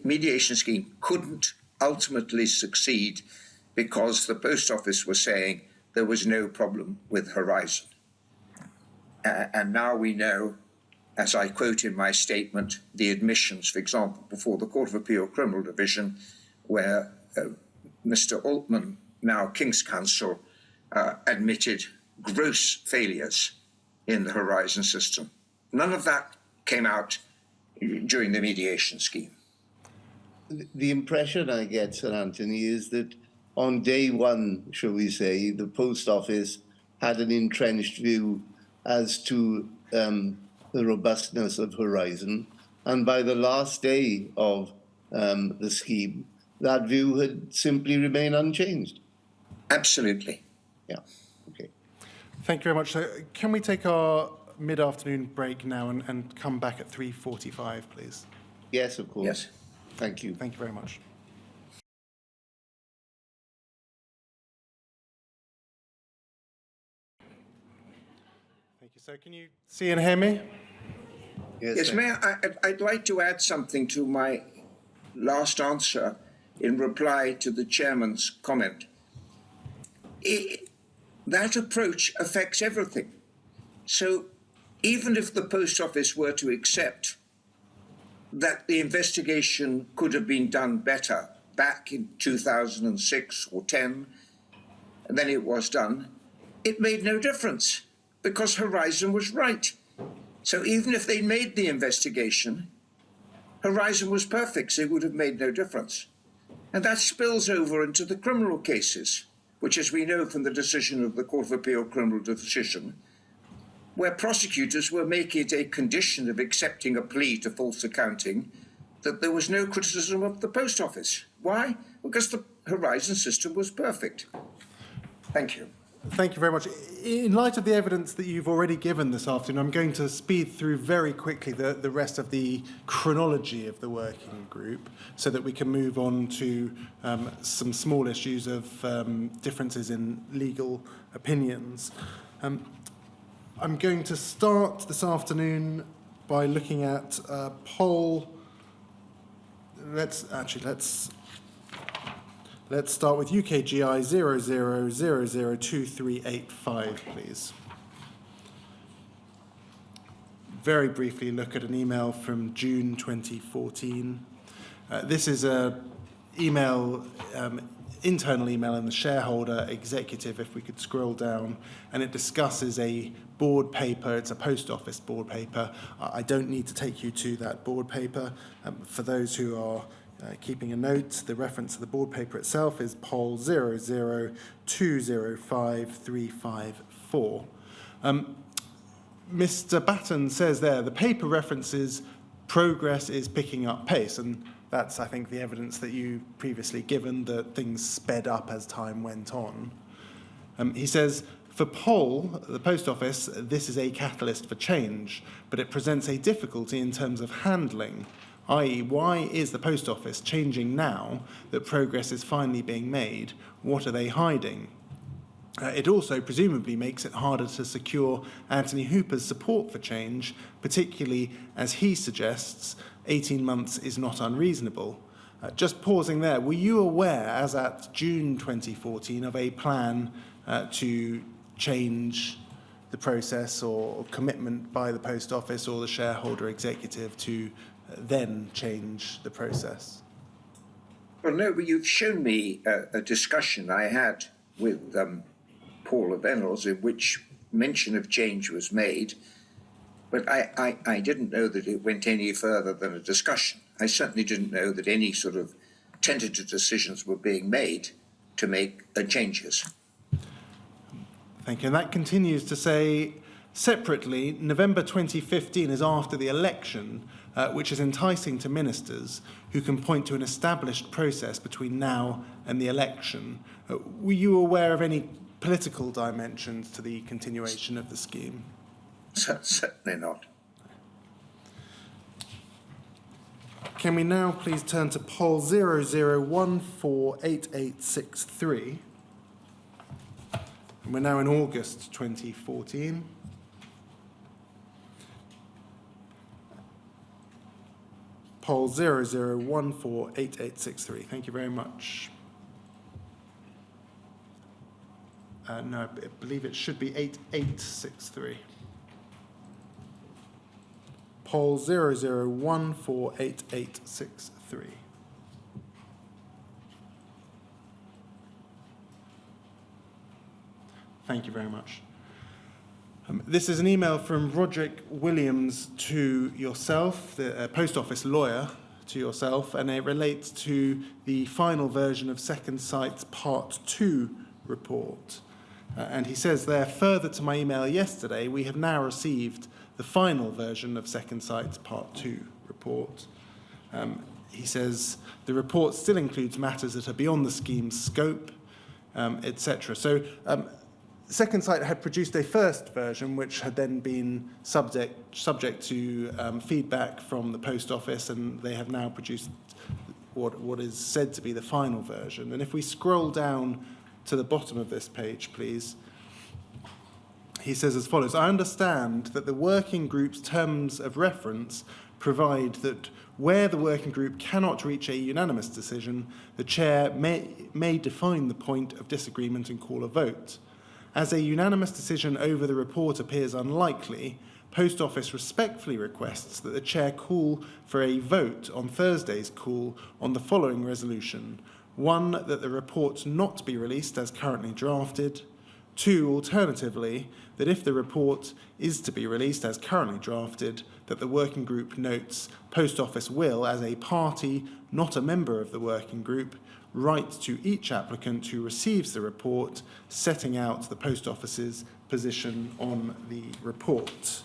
mediation scheme couldn't ultimately succeed because the Post Office was saying there was no problem with Horizon. And now we know, as I quote in my statement, the admissions, for example, before the Court of Appeal Criminal Division, where Mr. Altman, now King's Counsel, admitted gross failures in the Horizon system. None of that came out during the mediation scheme. The impression I get, Sir Anthony, is that on day one, shall we say, the Post Office had an entrenched view as to the robustness of Horizon, and by the last day of the scheme, that view had simply remained unchanged. Absolutely. Yeah, okay. Thank you very much. So can we take our mid-afternoon break now and come back at 3:45, please? Yes, of course. Yes. Thank you. Thank you very much. Thank you. So can you see and hear me? Yes, Mayor, I'd like to add something to my last answer in reply to the chairman's comment. That approach affects everything. So even if the Post Office were to accept that the investigation could have been done better back in 2006 or 10 than it was done, it made no difference because Horizon was right. So even if they made the investigation, Horizon was perfect, so it would have made no difference. And that spills over into the criminal cases, which, as we know from the decision of the Court of Appeal Criminal Decision, where prosecutors were making it a condition of accepting a plea to false accounting that there was no criticism of the Post Office. Why? Because the Horizon system was perfect. Thank you. Thank you very much. In light of the evidence that you've already given this afternoon, I'm going to speed through very quickly the rest of the chronology of the working group so that we can move on to some small issues of differences in legal opinions. I'm going to start this afternoon by looking at poll let's start with UKGI 00002385, please. Very briefly look at an email from June 2014. This is a internal email in the shareholder executive, if we could scroll down, and it discusses a board paper. It's a post office board paper. I don't need to take you to that board paper. For those who are keeping a note, the reference to the board paper itself is POL 002053554. Mr. Batten says there, the paper references progress is picking up pace, and that's, I think, the evidence that you previously given, that things sped up as time went on. He says, for POL, the Post Office, this is a catalyst for change, but it presents a difficulty in terms of handling, i.e., why is the Post Office changing now that progress is finally being made? What are they hiding? It also presumably makes it harder to secure Anthony Hooper's support for change, particularly as he suggests 18 months is not unreasonable. Just pausing there, were you aware, as at June 2014, of a plan to change the process or commitment by the Post Office or the shareholder executive to then change the process? Well, no, but you've shown me a discussion I had with Paula Vennells in which mention of change was made, but I didn't know that it went any further than a discussion. I certainly didn't know that any sort of tentative decisions were being made to make changes. Thank you. And that continues to say, separately, November 2015 is after the election, which is enticing to ministers who can point to an established process between now and the election. Were you aware of any political dimensions to the continuation of the scheme? Certainly not. Can we now please turn to POL 00148863? And we're now in August 2014. POL 00148863. Thank you very much. No, I believe it should be 8863. POL 00148863. Thank you very much. This is an email from Roderick Williams to yourself, the Post Office lawyer, to yourself, and it relates to the final version of Second Sight's Part 2 report. And he says there, further to my email yesterday, we have now received the final version of Second Sight's Part 2 report. He says the report still includes matters that are beyond the scheme's scope, etc. So Second Sight had produced a first version, which had then been subject to feedback from the Post Office, and they have now produced what is said to be the final version. And if we scroll down to the bottom of this page, please, he says as follows: I understand that the working group's terms of reference provide that where the working group cannot reach a unanimous decision, the chair may define the point of disagreement and call a vote. As a unanimous decision over the report appears unlikely, Post Office respectfully requests that the chair call for a vote on Thursday's call on the following resolution. 1, that the report not be released as currently drafted. 2, alternatively, that if the report is to be released as currently drafted, that the working group notes Post Office will, as a party, not a member of the working group, write to each applicant who receives the report, setting out the Post Office's position on the report.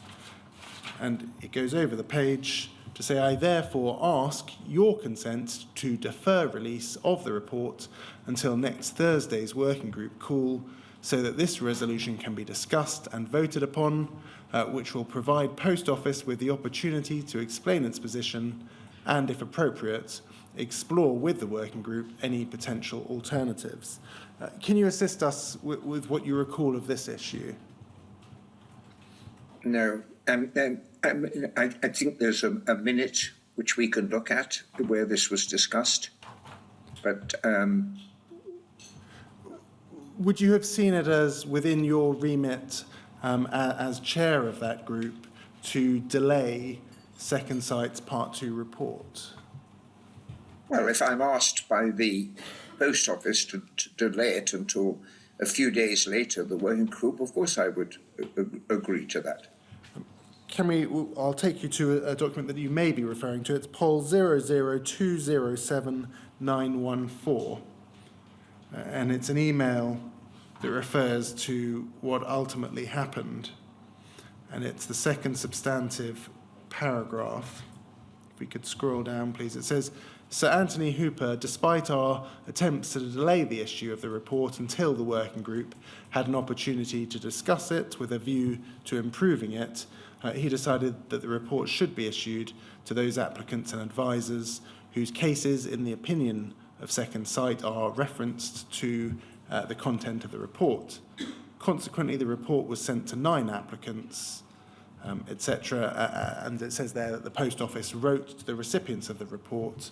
And it goes over the page to say, I therefore ask your consent to defer release of the report until next Thursday's working group call, so that this resolution can be discussed and voted upon, which will provide Post Office with the opportunity to explain its position and, if appropriate, explore with the working group any potential alternatives. Can you assist us with what you recall of this issue? No. I think there's a minute which we could look at where this was discussed. But would you have seen it as within your remit as chair of that group to delay Second Sight's Part 2 report? well, if I'm asked by the Post Office to delay it until a few days later, the working group, of course I would agree to that. I'll take you to a document that you may be referring to. It's Pol 00207-914. And it's an email that refers to what ultimately happened. And it's the second substantive paragraph. If we could scroll down, please. It says, Sir Anthony Hooper, despite our attempts to delay the issue of the report until the working group had an opportunity to discuss it with a view to improving it, he decided that the report should be issued to those applicants and advisors whose cases, in the opinion of Second Sight, are referenced to the content of the report. Consequently, the report was sent to 9 applicants, etc. And it says there that the Post Office wrote to the recipients of the report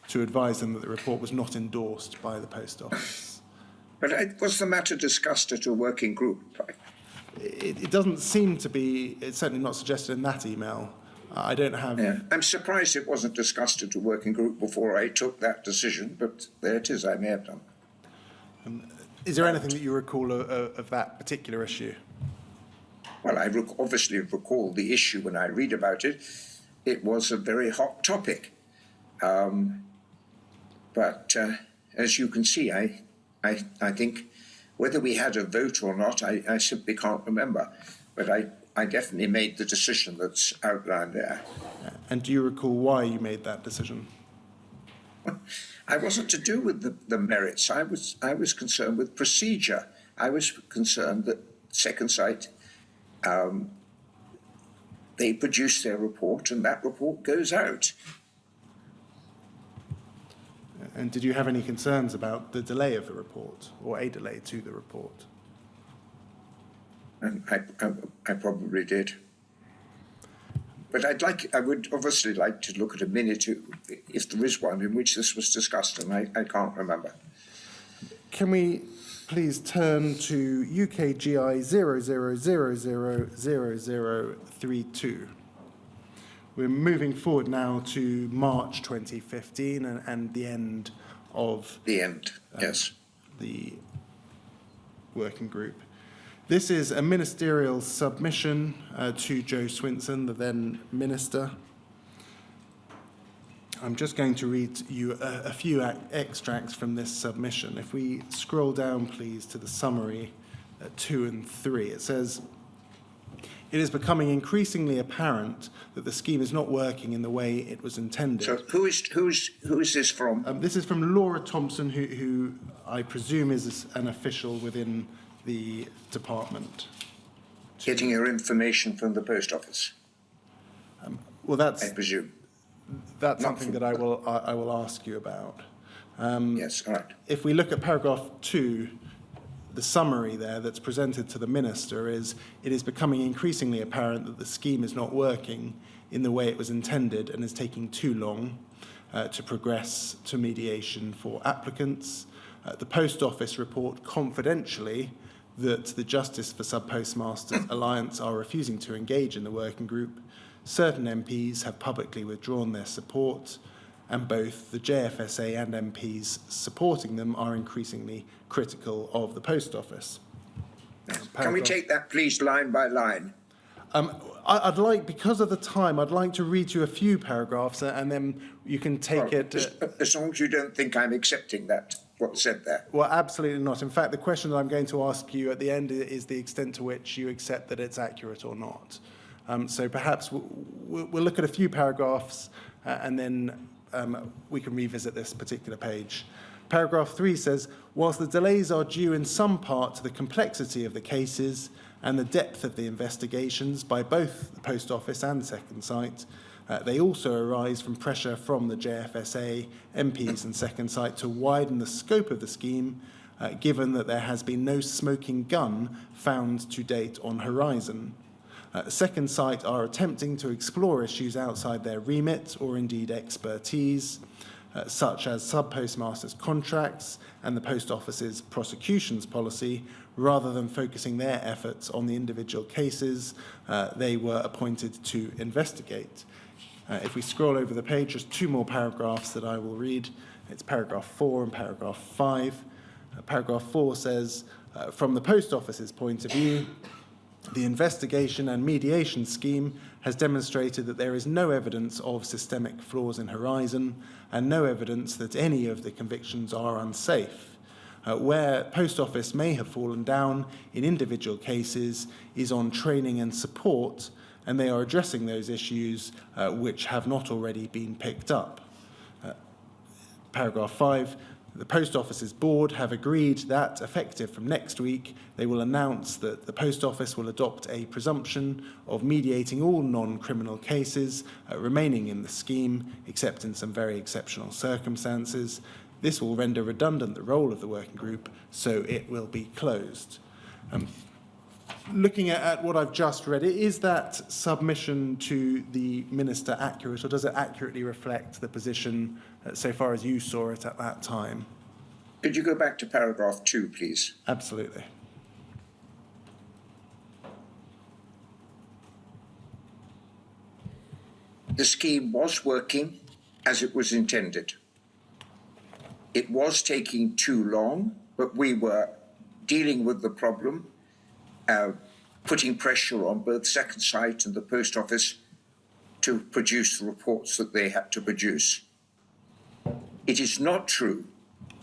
to advise them that the report was not endorsed by the Post Office. But was the matter discussed at a working group? It doesn't seem to be, it's certainly not suggested in that email. I don't have... Yeah. I'm surprised it wasn't discussed at a working group before I took that decision, but there it is, I may have done. Is there anything that you recall of that particular issue? Well, I obviously recall the issue when I read about it. It was a very hot topic. But as you can see, I think whether we had a vote or not, I simply can't remember. But I definitely made the decision that's outlined there. And do you recall why you made that decision? I wasn't to do with the merits. I was concerned with procedure. I was concerned that Second Sight, they produce their report and that report goes out. And did you have any concerns about the delay of the report, or a delay to the report? And I probably did. But I would obviously like to look at a minute, if there is one, in which this was discussed, and I can't remember. Can we please turn to UKGI 00000032? We're moving forward now to March 2015 and the end of... The end, yes. The working group. This is a ministerial submission to Joe Swinson, the then minister. I'm just going to read you a few extracts from this submission. If we scroll down, please, to the summary 2 and 3, it says, "It is becoming increasingly apparent that the scheme is not working in the way it was intended." So who is this from? This is from Laura Thompson, who I presume is an official within the department. Getting your information from the Post Office? Well, that's... I presume. That's Not something from- that I will ask you about. Yes, all right. If we look at paragraph 2, the summary there that's presented to the minister is, "It is becoming increasingly apparent that the scheme is not working in the way it was intended and is taking too long to progress to mediation for applicants. The Post Office report confidentially that the Justice for Sub-Postmasters Alliance are refusing to engage in the working group. Certain MPs have publicly withdrawn their support, and both the JFSA and MPs supporting them are increasingly critical of the Post Office." Can we take that, please, line by line? I'd like, because of the time, I'd like to read you a few paragraphs, and then you can take it... As long as you don't think I'm accepting that, what's said there. Well, absolutely not. In fact, the question that I'm going to ask you at the end is the extent to which you accept that it's accurate or not. So perhaps we'll look at a few paragraphs and then we can revisit this particular page. Paragraph 3 says, "Whilst the delays are due in some part to the complexity of the cases and the depth of the investigations by both the Post Office and Second Sight, they also arise from pressure from the JFSA, MPs and Second Sight to widen the scope of the scheme, given that there has been no smoking gun found to date on horizon. Second Sight are attempting to explore issues outside their remit or indeed expertise, such as sub-postmasters' contracts and the Post Office's prosecutions policy, rather than focusing their efforts on the individual cases they were appointed to investigate. If we scroll over the page, just two more paragraphs that I will read. It's paragraph 4 and paragraph 5. Paragraph 4 says, from the Post Office's point of view, the investigation and mediation scheme has demonstrated that there is no evidence of systemic flaws in Horizon and no evidence that any of the convictions are unsafe. Where Post Office may have fallen down in individual cases is on training and support, and they are addressing those issues which have not already been picked up. Paragraph 5, the Post Office's board have agreed that, effective from next week, they will announce that the Post Office will adopt a presumption of mediating all non-criminal cases remaining in the scheme, except in some very exceptional circumstances. This will render redundant the role of the working group, so it will be closed. Looking at what I've just read, is that submission to the Minister accurate, or does it accurately reflect the position so far as you saw it at that time? Could you go back to paragraph 2, please? Absolutely. The scheme was working as it was intended. It was taking too long, but we were dealing with the problem, putting pressure on both Second Sight and the Post Office to produce the reports that they had to produce. It is not true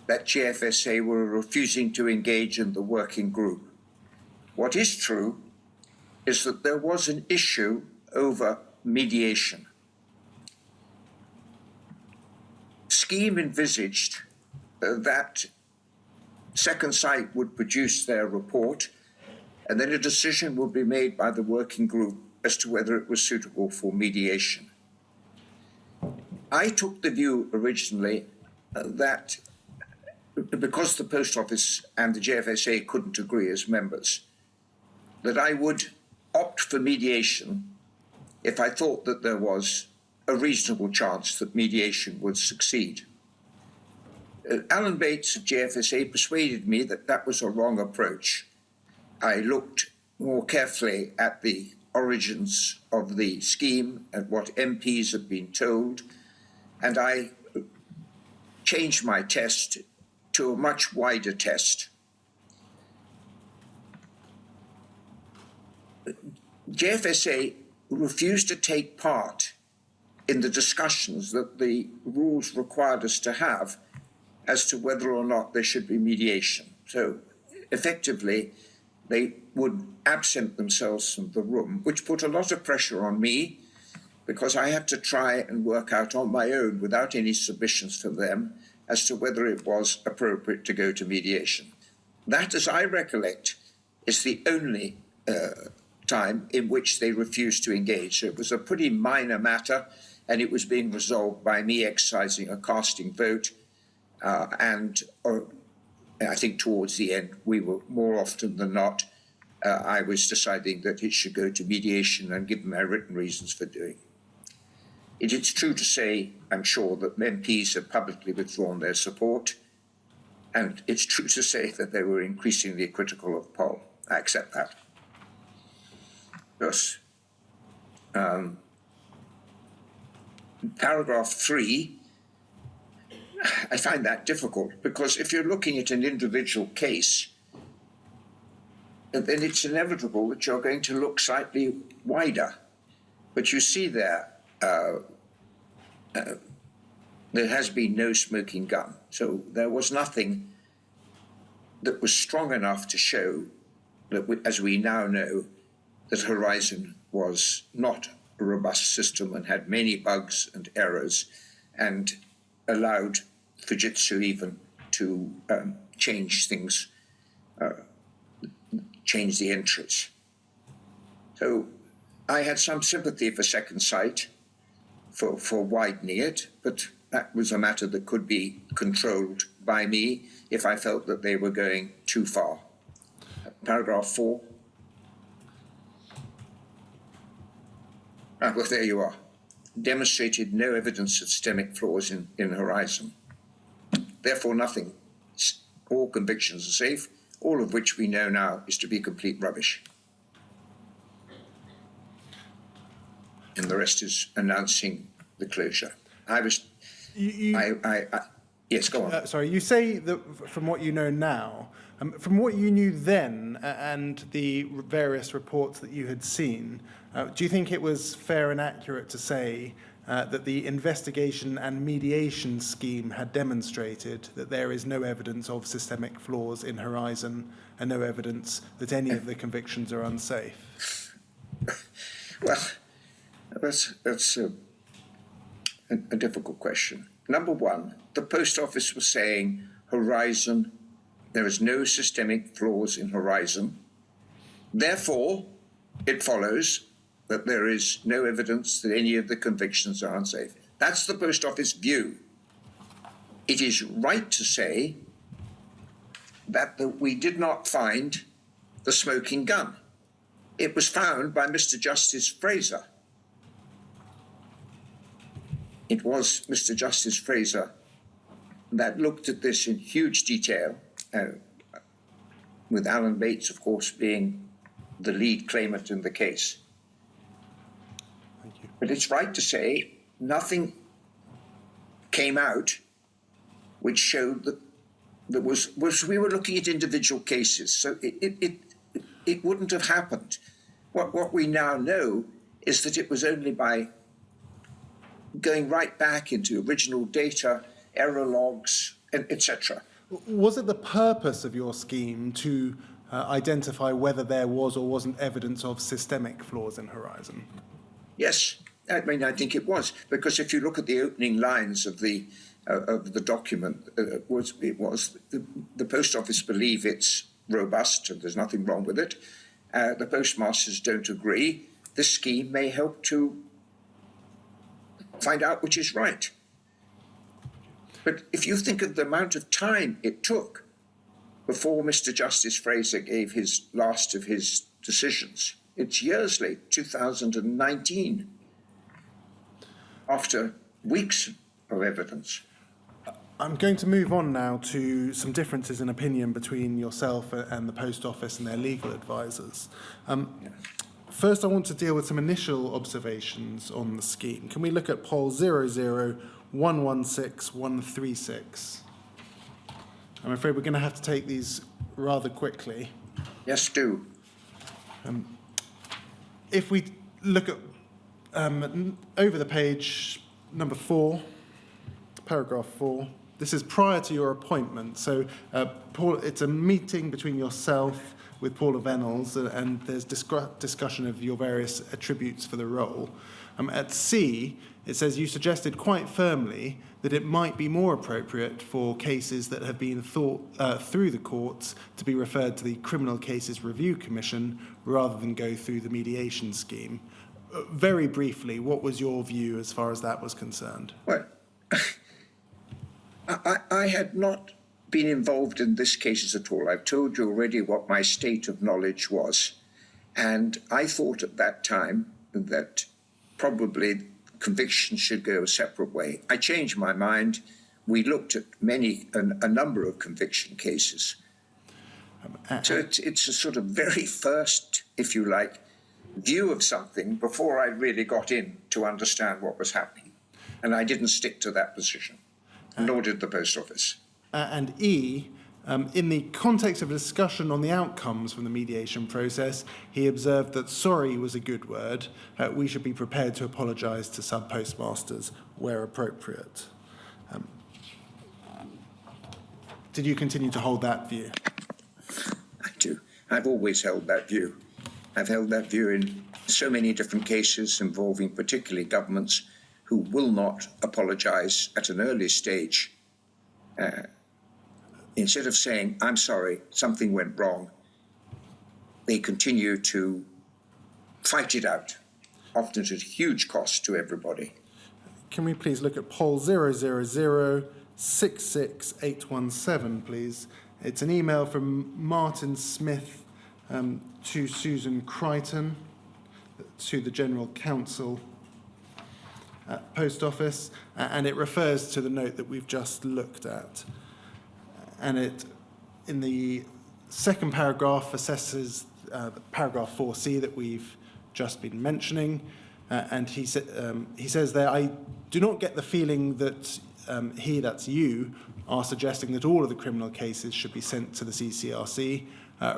that GFSA were refusing to engage in the working group. What is true is that there was an issue over mediation. Scheme envisaged that Second Sight would produce their report, and then a decision would be made by the working group as to whether it was suitable for mediation. I took the view originally that because the Post Office and the GFSA couldn't agree as members, that I would opt for mediation if I thought that there was a reasonable chance that mediation would succeed. Alan Bates at GFSA persuaded me that that was a wrong approach. I looked more carefully at the origins of the scheme and what MPs had been told, and I changed my test to a much wider test. GFSA refused to take part in the discussions that the rules required us to have as to whether or not there should be mediation. So effectively, they would absent themselves from the room, which put a lot of pressure on me because I had to try and work out on my own without any submissions from them as to whether it was appropriate to go to mediation. That, as I recollect, is the only time in which they refused to engage. So it was a pretty minor matter, and it was being resolved by me exercising a casting vote. I think towards the end, we were more often than not, I was deciding that it should go to mediation and give my written reasons for doing it. It is true to say, I'm sure, that MPs have publicly withdrawn their support, and it's true to say that they were increasingly critical of Paul. I accept that. Yes. Paragraph 3, I find that difficult because if you're looking at an individual case, then it's inevitable that you're going to look slightly wider. But you see there, there has been no smoking gun. So there was nothing that was strong enough to show that, as we now know, that Horizon was not a robust system and had many bugs and errors and allowed Fujitsu even to change things, change the entries. So I had some sympathy for Second Sight for widening it, but that was a matter that could be controlled by me if I felt that they were going too far. Paragraph 4. Well, there you are. Demonstrated no evidence of systemic flaws in Horizon. Therefore, nothing. All convictions are safe, all of which we know now is to be complete rubbish. And the rest is announcing the closure. Yes, go on. Sorry, you say that from what you know now, from what you knew then and the various reports that you had seen, do you think it was fair and accurate to say that the investigation and mediation scheme had demonstrated that there is no evidence of systemic flaws in Horizon and no evidence that any of the convictions are unsafe? Well, that's a difficult question. Number one, the Post Office was saying Horizon, there is no systemic flaws in Horizon. Therefore, it follows that there is no evidence that any of the convictions are unsafe. That's the Post Office view. It is right to say that we did not find the smoking gun. It was found by Mr. Justice Fraser. It was Mr. Justice Fraser that looked at this in huge detail, with Alan Bates, of course, being the lead claimant in the case. Thank you. But it's right to say nothing came out which showed that there was we were looking at individual cases, so it wouldn't have happened. What we now know is that it was only by going right back into original data, error logs, etc. Was it the purpose of your scheme to identify whether there was or wasn't evidence of systemic flaws in Horizon? Yes, I mean, I think it was, because if you look at the opening lines of the document, it was the Post Office believe it's robust and there's nothing wrong with it. The postmasters don't agree. This scheme may help to find out which is right. But if you think of the amount of time it took before Mr. Justice Fraser gave his last of his decisions, it's years late, 2019, after weeks of evidence. I'm going to move on now to some differences in opinion between yourself and the Post Office and their legal advisors. First, I want to deal with some initial observations on the scheme. Can we look at poll 00116-136? I'm afraid we're going to have to take these rather quickly. Yes, do. If we look at over the page, number 4, paragraph 4, this is prior to your appointment. So, Paul, it's a meeting between yourself with Paula Vennells, and there's discussion of your various attributes for the role. At C, it says you suggested quite firmly that it might be more appropriate for cases that have been thought through the courts to be referred to the Criminal Cases Review Commission rather than go through the mediation scheme. Very briefly, what was your view as far as that was concerned? Well, I had not been involved in this cases at all. I've told you already what my state of knowledge was. And I thought at that time that probably conviction should go a separate way. I changed my mind. We looked at a number of conviction cases. So it's a sort of very first, if you like, view of something before I really got in to understand what was happening. And I didn't stick to that position, nor did the Post Office. And E, in the context of a discussion on the outcomes from the mediation process, he observed that sorry was a good word. We should be prepared to apologise to sub-postmasters where appropriate. Did you continue to hold that view? I do. I've always held that view. I've held that view in so many different cases involving particularly governments who will not apologise at an early stage. Instead of saying, I'm sorry, something went wrong, they continue to fight it out, often at a huge cost to everybody. Can we please look at poll 000-66817, please? It's an email from Martin Smith to Susan Crichton, to the General Counsel. at the Post Office, and it refers to the note that we've just looked at. And it, in the second paragraph, assesses paragraph 4C that we've just been mentioning, and he says there, I do not get the feeling that that's you, are suggesting that all of the criminal cases should be sent to the CCRC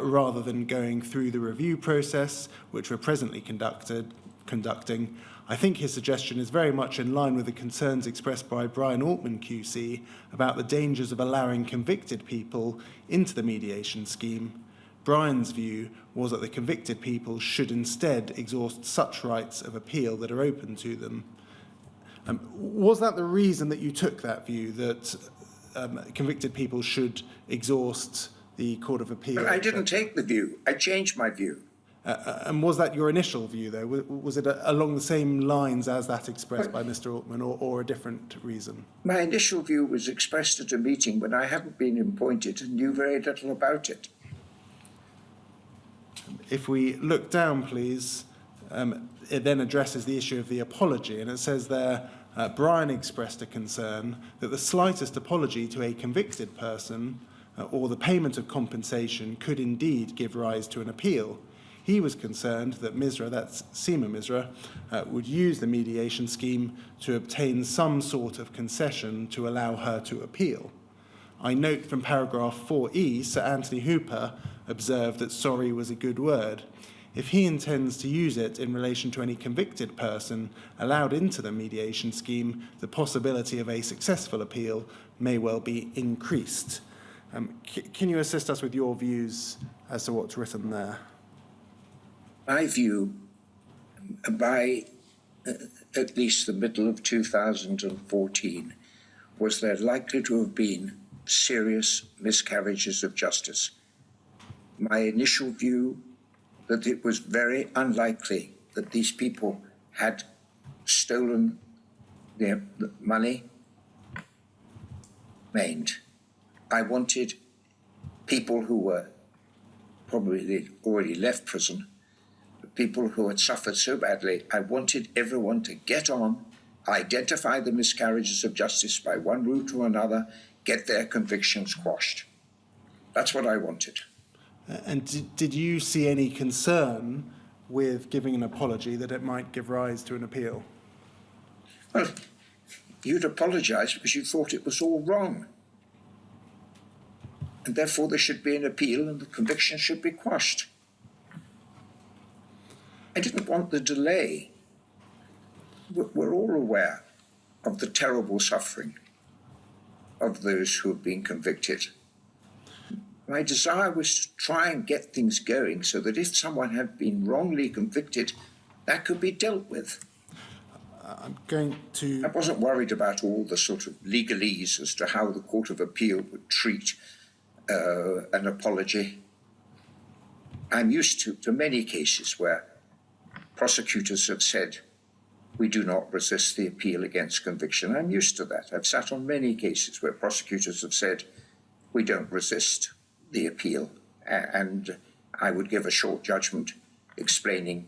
rather than going through the review process, which we're presently conducting. I think his suggestion is very much in line with the concerns expressed by Brian Altman QC about the dangers of allowing convicted people into the mediation scheme. Brian's view was that the convicted people should instead exhaust such rights of appeal that are open to them. Was that the reason that you took that view, that convicted people should exhaust the Court of Appeal? But I didn't take the view. I changed my view. And was that your initial view, though? Was it along the same lines as that expressed by Mr. Altman, or a different reason? My initial view was expressed at a meeting when I hadn't been appointed and knew very little about it. If we look down, please, it then addresses the issue of the apology, and it says there, Brian expressed a concern that the slightest apology to a convicted person or the payment of compensation could indeed give rise to an appeal. He was concerned that Misra, that's Seema Misra, would use the mediation scheme to obtain some sort of concession to allow her to appeal. I note from paragraph 4E, Sir Anthony Hooper observed that sorry was a good word. If he intends to use it in relation to any convicted person allowed into the mediation scheme, the possibility of a successful appeal may well be increased. Can you assist us with your views as to what's written there? My view, by at least the middle of 2014, was there likely to have been serious miscarriages of justice. My initial view that it was very unlikely that these people had stolen their money remained. I wanted people who were probably they'd already left prison, but people who had suffered so badly, I wanted everyone to get on, identify the miscarriages of justice by one route or another, get their convictions quashed. That's what I wanted. And did you see any concern with giving an apology that it might give rise to an appeal? Well, you'd apologise because you thought it was all wrong. And therefore there should be an appeal and the conviction should be quashed. I didn't want the delay. We're all aware of the terrible suffering of those who have been convicted. My desire was to try and get things going so that if someone had been wrongly convicted, that could be dealt with. I'm going to... I wasn't worried about all the sort of legalese as to how the Court of Appeal would treat an apology. I'm used to many cases where prosecutors have said, we do not resist the appeal against conviction. I'm used to that. I've sat on many cases where prosecutors have said, we don't resist the appeal. And I would give a short judgment explaining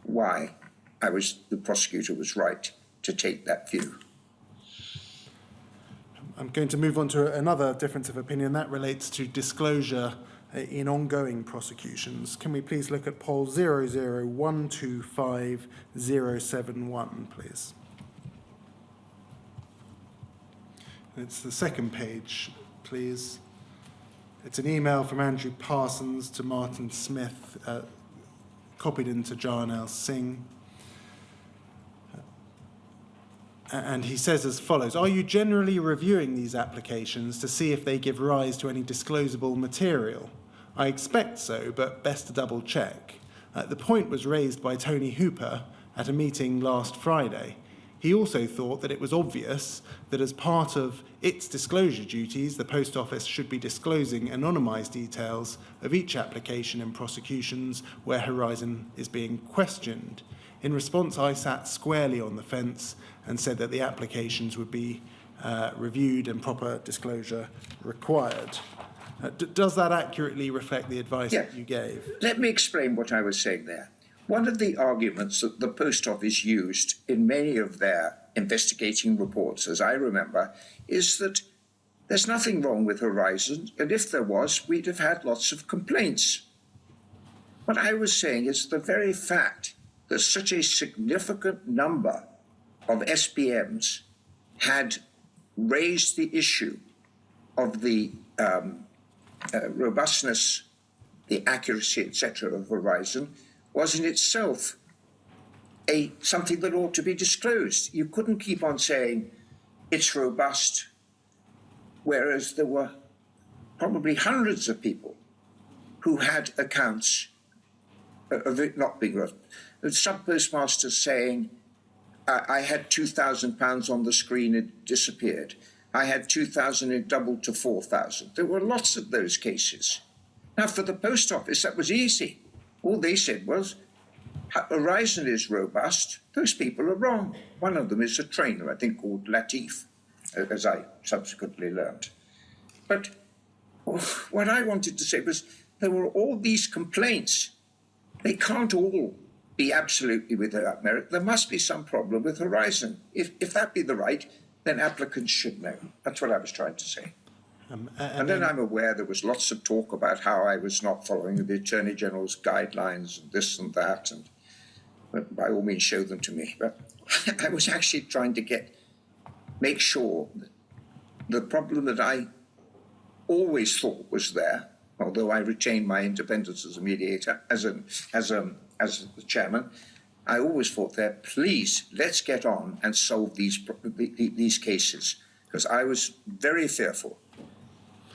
why the prosecutor was right to take that view. I'm going to move on to another difference of opinion that relates to disclosure in ongoing prosecutions. Can we please look at poll 00125-071, please? It's the second page, please. It's an email from Andrew Parsons to Martin Smith, copied into Jarnel Singh. And he says as follows, are you generally reviewing these applications to see if they give rise to any disclosable material? I expect so, but best to double check. The point was raised by Tony Hooper at a meeting last Friday. He also thought that it was obvious that as part of its disclosure duties, the Post Office should be disclosing anonymised details of each application in prosecutions where Horizon is being questioned. In response, I sat squarely on the fence and said that the applications would be reviewed and proper disclosure required. Does that accurately reflect the advice that you gave? Let me explain what I was saying there. One of the arguments that the Post Office used in many of their investigating reports, as I remember, is that there's nothing wrong with Horizon, and if there was, we'd have had lots of complaints. What I was saying is the very fact that such a significant number of SPMs had raised the issue of the robustness, the accuracy, etc., of Horizon was in itself something that ought to be disclosed. You couldn't keep on saying it's robust, whereas there were probably hundreds of people who had accounts of it not being robust. Some postmasters saying, I had £2,000 on the screen, it disappeared. I had 2,000, it doubled to 4,000. There were lots of those cases. Now, for the post office, that was easy. All they said was, Horizon is robust. Those people are wrong. One of them is a trainer, I think, called Latif, as I subsequently learned. But what I wanted to say was there were all these complaints. They can't all be absolutely without merit. There must be some problem with Horizon. If that be the right, then applicants should know. That's what I was trying to say. And then I'm aware there was lots of talk about how I was not following the Attorney General's guidelines and this and that, and by all means show them to me. But I was actually trying to make sure that the problem that I always thought was there, although I retained my independence as a mediator, as the chairman, I always thought there, please, let's get on and solve these cases, because I was very fearful.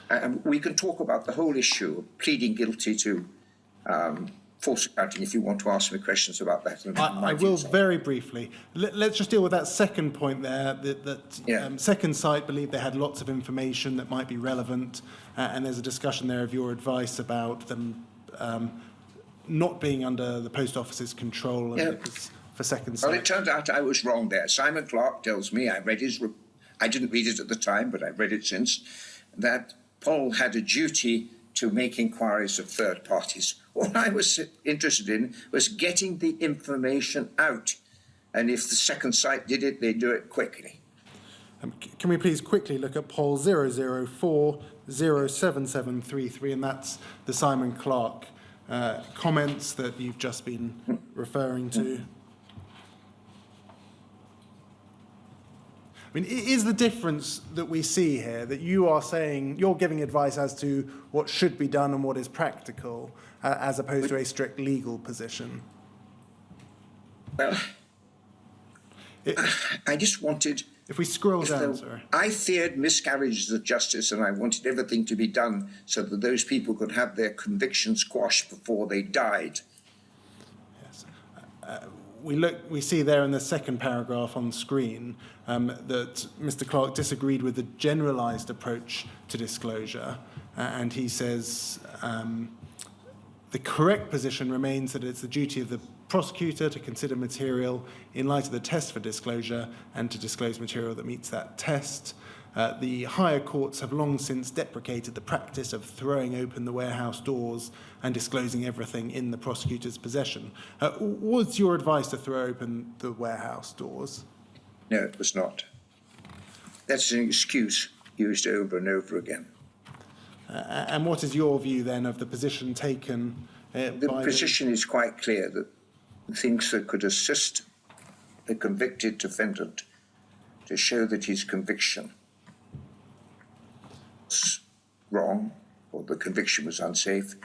And we can talk about the whole issue of pleading guilty to false accounting if you want to ask me questions about that. I will very briefly. Let's just deal with that second point there, that Second Sight believed they had lots of information that might be relevant, and there's a discussion there of your advice about them not being under the Post Office's control, and it was for Second Sight. Well, it turned out I was wrong there. Simon Clarke tells me, I didn't read it at the time, but I've read it since, that Paul had a duty to make inquiries of third parties. All I was interested in was getting the information out. And if the Second Sight did it, they'd do it quickly. Can we please quickly look at poll 004-07733, and that's the Simon Clarke comments that you've just been referring to. I mean, is the difference that we see here that you are saying, you're giving advice as to what should be done and what is practical, as opposed to a strict legal position? Well, I just wanted... If we scroll down, sorry. I feared miscarriages of justice, and I wanted everything to be done so that those people could have their convictions quashed before they died. Yes. We see there in the second paragraph on screen that Mr. Clarke disagreed with the generalised approach to disclosure, and he says the correct position remains that it's the duty of the prosecutor to consider material in light of the test for disclosure and to disclose material that meets that test. The higher courts have long since deprecated the practice of throwing open the warehouse doors and disclosing everything in the prosecutor's possession. Was your advice to throw open the warehouse doors? No, it was not. That's an excuse used over and over again. And what is your view then of the position taken? The position is quite clear that things that could assist the convicted defendant to show that his conviction was wrong or the conviction was unsafe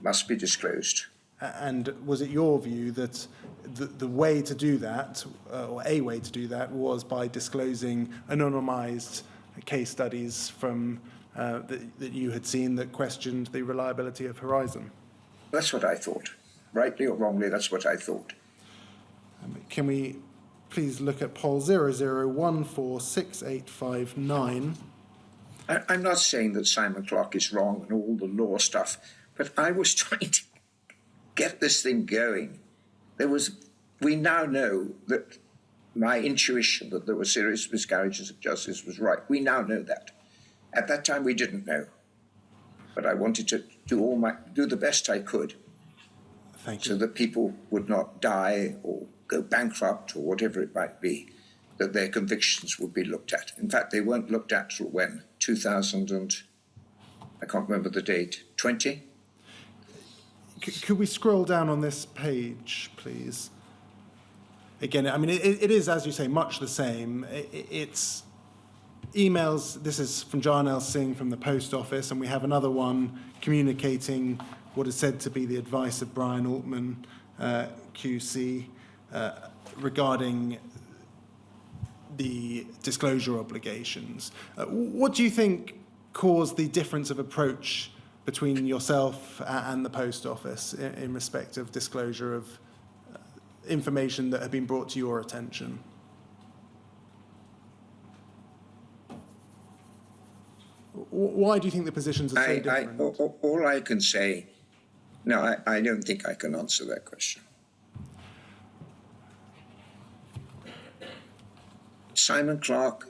must be disclosed. And was it your view that the way to do that, or a way to do that, was by disclosing anonymised case studies from that you had seen that questioned the reliability of Horizon? That's what I thought. Rightly or wrongly, that's what I thought. Can we please look at poll 00146859? I'm not saying that Simon Clarke is wrong and all the law stuff, but I was trying to get this thing going. We now know that my intuition that there were serious miscarriages of justice was right. We now know that. At that time, we didn't know. But I wanted to do the best I could. Thank you. So that people would not die or go bankrupt or whatever it might be. that their convictions would be looked at. In fact, they weren't looked at till when? 2000 and, I can't remember the date, 20? Could we scroll down on this page, please? Again, I mean, it is, as you say, much the same. It's emails. This is from Jarnail Singh from the Post Office, and we have another one communicating what is said to be the advice of Brian Altman, QC, regarding the disclosure obligations. What do you think caused the difference of approach between yourself and the Post Office in respect of disclosure of information that had been brought to your attention? Why do you think the positions are so different? All I can say, no, I don't think I can answer that question. Simon Clarke,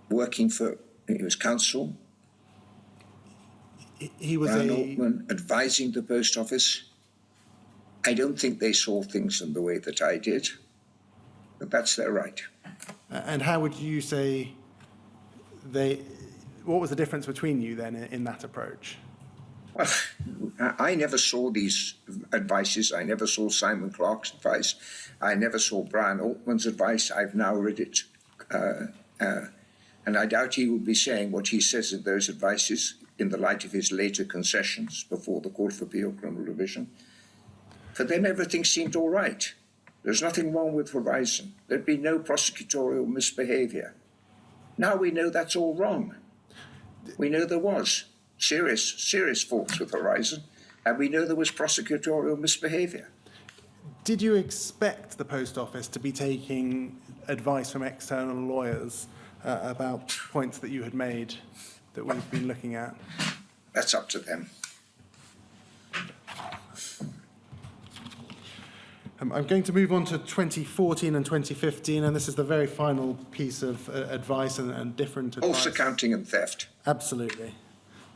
working for, he was counsel. He was Brian Altman advising the Post Office. I don't think they saw things in the way that I did, but that's their right. And how would you say what was the difference between you then in that approach? Well, I never saw these advices. I never saw Simon Clarke's advice. I never saw Brian Altman's advice. I've now read it. And I doubt he will be saying what he says in those advices in the light of his later concessions before the Court of Appeal Criminal Division. For them, everything seemed all right. There's nothing wrong with Horizon. There'd be no prosecutorial misbehavior. Now we know that's all wrong. We know there was serious faults with Horizon, and we know there was prosecutorial misbehavior. Did you expect the Post Office to be taking advice from external lawyers about points that you had made that we've been looking at? That's up to them. I'm going to move on to 2014 and 2015, and this is the very final piece of advice and different advice. False accounting and theft. Absolutely.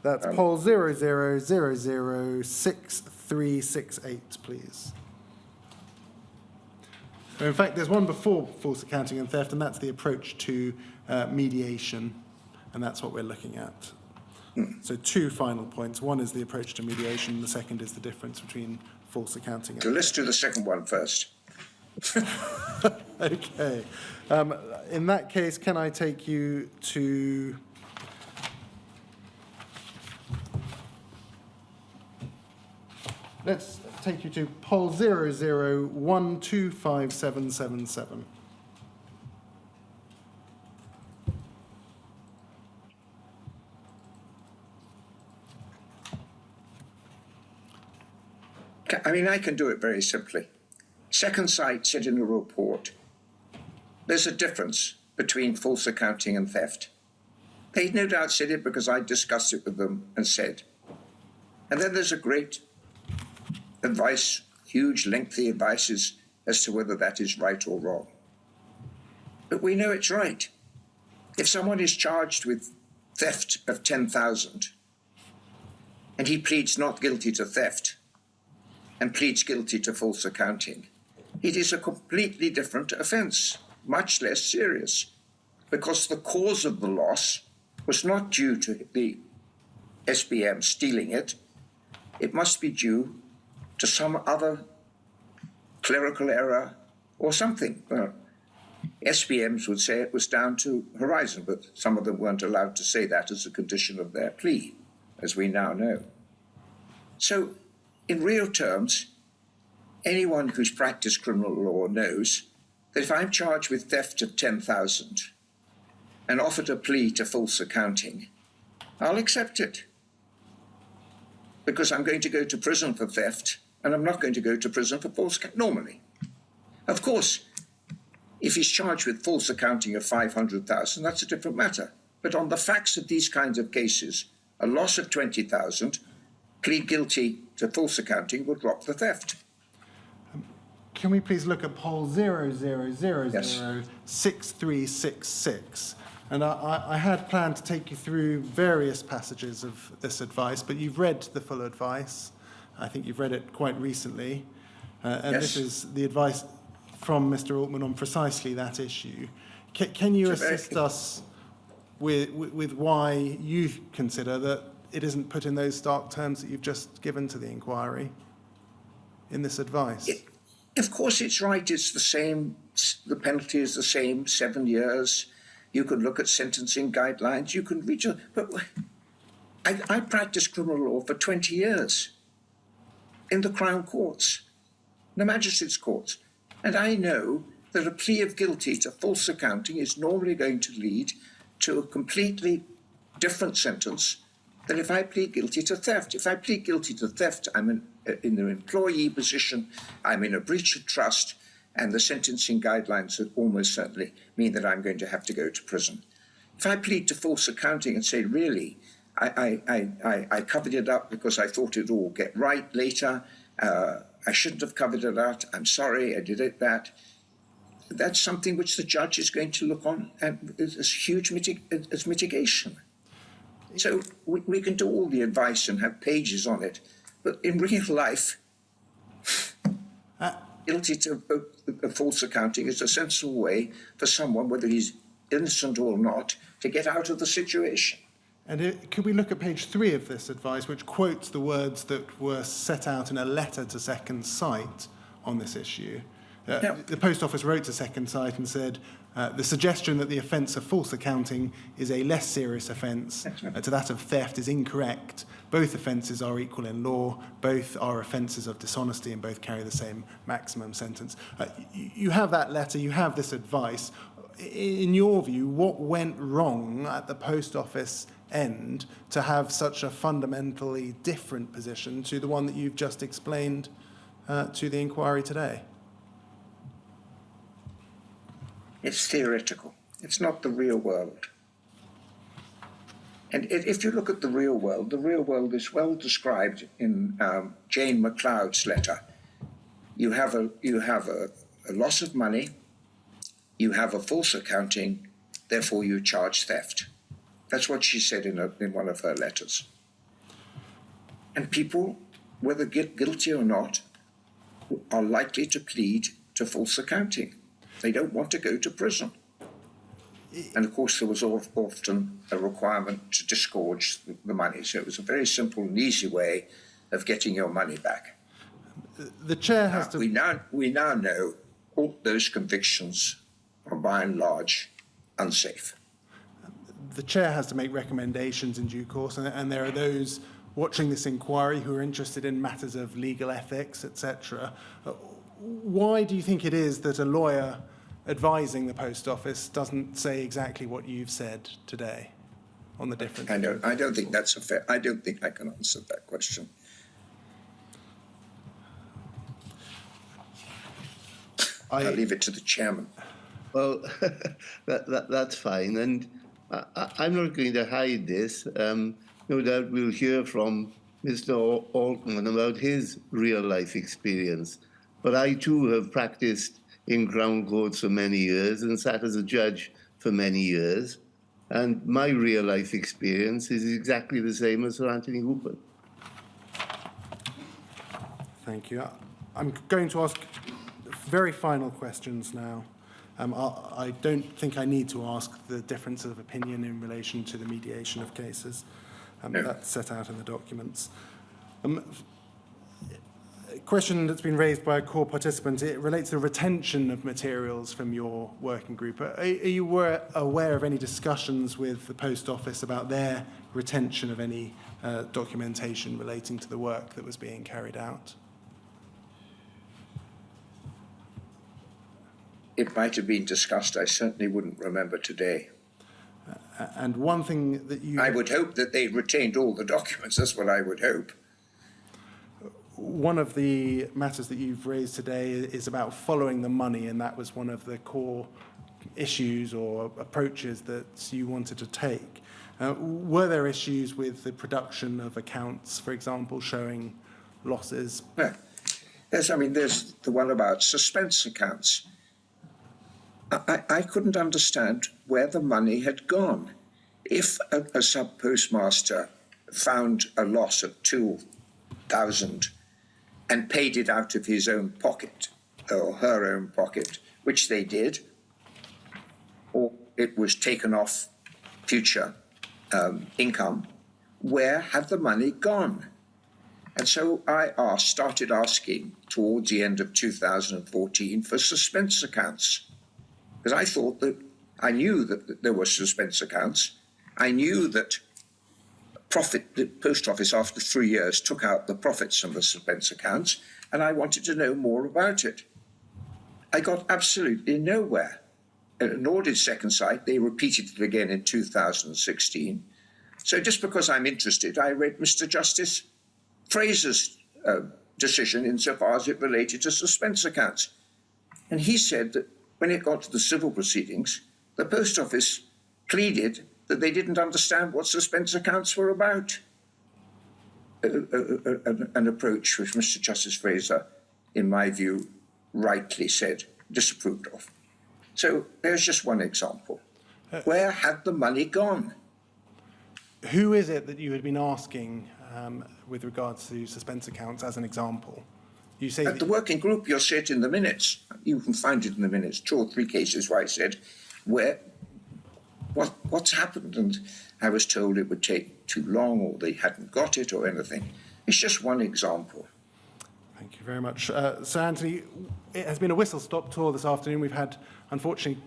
That's poll 00006368, please. In fact, there's one before false accounting and theft, and that's the approach to mediation, and that's what we're looking at. So 2 final points. One is the approach to mediation, the second is the difference between false accounting and So let's do the second one first. Okay. In that case, can I take you to... Let's take you to poll 00125777. I mean, I can do it very simply. Second Sight said in a report, there's a difference between false accounting and theft. They no doubt said it because I discussed it with them and said. And then there's a great advice, huge, lengthy advices as to whether that is right or wrong. But we know it's right. If someone is charged with theft of 10,000 and he pleads not guilty to theft and pleads guilty to false accounting, it is a completely different offence, much less serious, because the cause of the loss was not due to the SBM stealing it. It must be due to some other clerical error or something. Well, SBMs would say it was down to Horizon, but some of them weren't allowed to say that as a condition of their plea, as we now know. So, in real terms, anyone who's practiced criminal law knows that if I'm charged with theft of 10,000 and offered a plea to false accounting, I'll accept it. Because I'm going to go to prison for theft and I'm not going to go to prison for false accounting, normally. Of course, if he's charged with false accounting of 500,000, that's a different matter. But on the facts of these kinds of cases, a loss of 20,000, plead guilty to false accounting will drop the theft. Can we please look at poll 00006366? And I had planned to take you through various passages of this advice, but you've read the full advice. I think you've read it quite recently. And Yes. This is the advice from Mr. Altman on precisely that issue. Can you assist us with why you consider that it isn't put in those stark terms that you've just given to the inquiry in this advice? Of course, it's right. It's the same. The penalty is the same, 7 years. You could look at sentencing guidelines. You can reach a... But I practiced criminal law for 20 years in the Crown Courts, the Magistrates' Courts. And I know that a plea of guilty to false accounting is normally going to lead to a completely different sentence than if I plead guilty to theft. If I plead guilty to theft, I'm in an employee position, I'm in a breach of trust, and the sentencing guidelines would almost certainly mean that I'm going to have to go to prison. If I plead to false accounting and say, really, I covered it up because I thought it would all get right later, I shouldn't have covered it up, I'm sorry, I did it that, that's something which the judge is going to look on as huge as mitigation. So we can do all the advice and have pages on it, but in real life, guilty to false accounting is a sensible way for someone, whether he's innocent or not, to get out of the situation. And could we look at page 3 of this advice, which quotes the words that were set out in a letter to Second Sight on this issue? The Post Office wrote to Second Sight and said, the suggestion that the offence of false accounting is a less serious offence to that of theft is incorrect. Both offences are equal in law, both are offences of dishonesty, and both carry the same maximum sentence. You have that letter, you have this advice. In your view, what went wrong at the Post Office end to have such a fundamentally different position to the one that you've just explained to the inquiry today? It's theoretical. It's not the real world. And if you look at the real world is well described in Jane MacLeod's letter. You have a loss of money, you have a false accounting, therefore you charge theft. That's what she said in one of her letters. And people, whether guilty or not, are likely to plead to false accounting. They don't want to go to prison. And of course, there was often a requirement to disgorge the money. So it was a very simple and easy way of getting your money back. The chair has to... We now know all those convictions are by and large unsafe. The chair has to make recommendations in due course, and there are those watching this inquiry who are interested in matters of legal ethics, etc. Why do you think it is that a lawyer advising the Post Office doesn't say exactly what you've said today on the difference? I don't think that's a fair... I don't think I can answer that question. I'll leave it to the chairman. Well, that's fine. And I'm not going to hide this. No doubt we'll hear from Mr. Altman about his real-life experience. But I, too, have practiced in Crown Courts for many years and sat as a judge for many years. And my real-life experience is exactly the same as Sir Anthony Hooper. Thank you. I'm going to ask very final questions now. I don't think I need to ask the difference of opinion in relation to the mediation of cases. No. That's set out in the documents. A question that's been raised by a core participant, it relates to retention of materials from your working group. Are you aware of any discussions with the Post Office about their retention of any documentation relating to the work that was being carried out? It might have been discussed. I certainly wouldn't remember today. And one thing that you... I would hope that they retained all the documents. That's what I would hope. One of the matters that you've raised today is about following the money, and that was one of the core issues or approaches that you wanted to take. Were there issues with the production of accounts, for example, showing losses? Yeah. Yes, I mean, there's the one about suspense accounts. I couldn't understand where the money had gone. If a sub-postmaster found a loss of 2,000 and paid it out of his own pocket or her own pocket, which they did, or it was taken off future income, where had the money gone? And so I started asking towards the end of 2014 for suspense accounts, because I thought that I knew that there were suspense accounts. I knew that the Post Office, after 3 years, took out the profits from the suspense accounts, and I wanted to know more about it. I got absolutely nowhere, nor did Second Sight. They repeated it again in 2016. So just because I'm interested, I read Mr. Justice Fraser's decision insofar as it related to suspense accounts. And he said that when it got to the civil proceedings, the Post Office pleaded that they didn't understand what suspense accounts were about. An approach which Mr. Justice Fraser, in my view, rightly said, disapproved of. So there's just one example. Where had the money gone? Who is it that you had been asking with regards to suspense accounts as an example? You say At the working group, you'll see it in the minutes. You can find it in the minutes. 2 or 3 cases where I said, what's happened? And I was told it would take too long, or they hadn't got it, or anything. It's just one example. Thank you very much. Sir Anthony, it has been a whistle-stop tour this afternoon. We've had, unfortunately,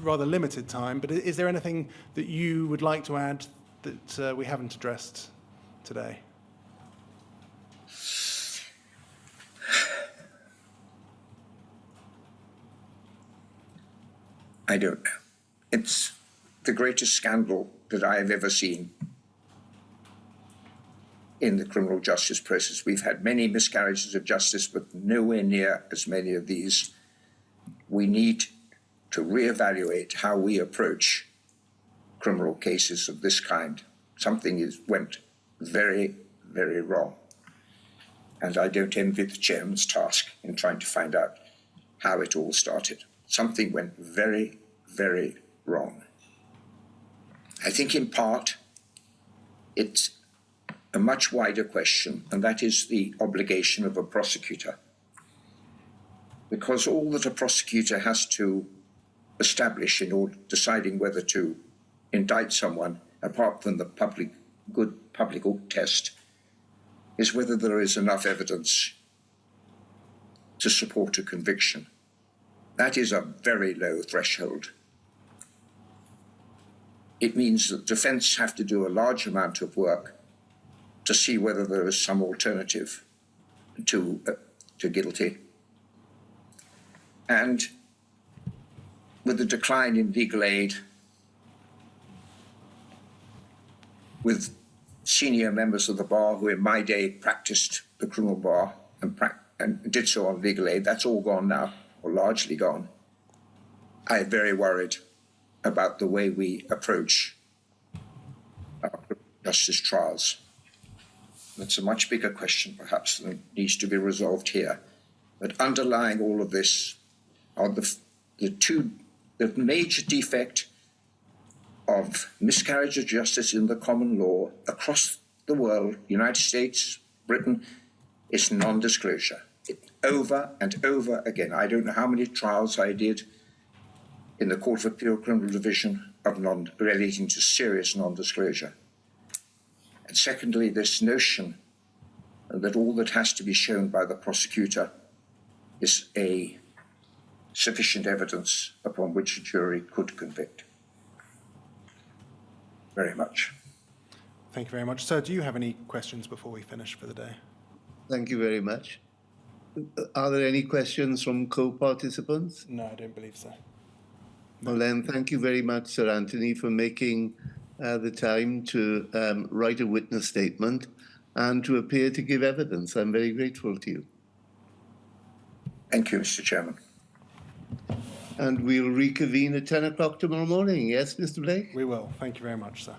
rather limited time, but is there anything that you would like to add that we haven't addressed today? I don't know. It's the greatest scandal that I have ever seen in the criminal justice process. We've had many miscarriages of justice, but nowhere near as many of these. We need to reevaluate how we approach criminal cases of this kind. Something went very, very wrong. And I don't envy the chairman's task in trying to find out how it all started. Something went very, very wrong. I think in part it's a much wider question, and that is the obligation of a prosecutor. Because all that a prosecutor has to establish in order deciding whether to indict someone, apart from the public good test, is whether there is enough evidence to support a conviction. That is a very low threshold. It means that defense have to do a large amount of work to see whether there is some alternative to guilty. And with the decline in legal aid, with senior members of the bar who in my day practiced the criminal bar and did so on legal aid, that's all gone now, or largely gone. I'm very worried about the way we approach our justice trials. That's a much bigger question, perhaps, than needs to be resolved here. But underlying all of this are the major defect of miscarriage of justice in the common law across the world, United States, Britain, is non-disclosure. Over and over again. I don't know how many trials I did in the Court of Appeal Criminal Division of relating to serious non-disclosure. And secondly, this notion that all that has to be shown by the prosecutor is a sufficient evidence upon which a jury could convict. Very much. Thank you very much. Sir, do you have any questions before we finish for the day? Thank you very much. Are there any questions from co-participants? No, I don't believe so. Well then, thank you very much, Sir Anthony, for making the time to write a witness statement and to appear to give evidence. I'm very grateful to you. Thank you, Mr. Chairman. And we'll reconvene at 10 o'clock tomorrow morning. Yes, Mr. Blake? We will. Thank you very much, sir.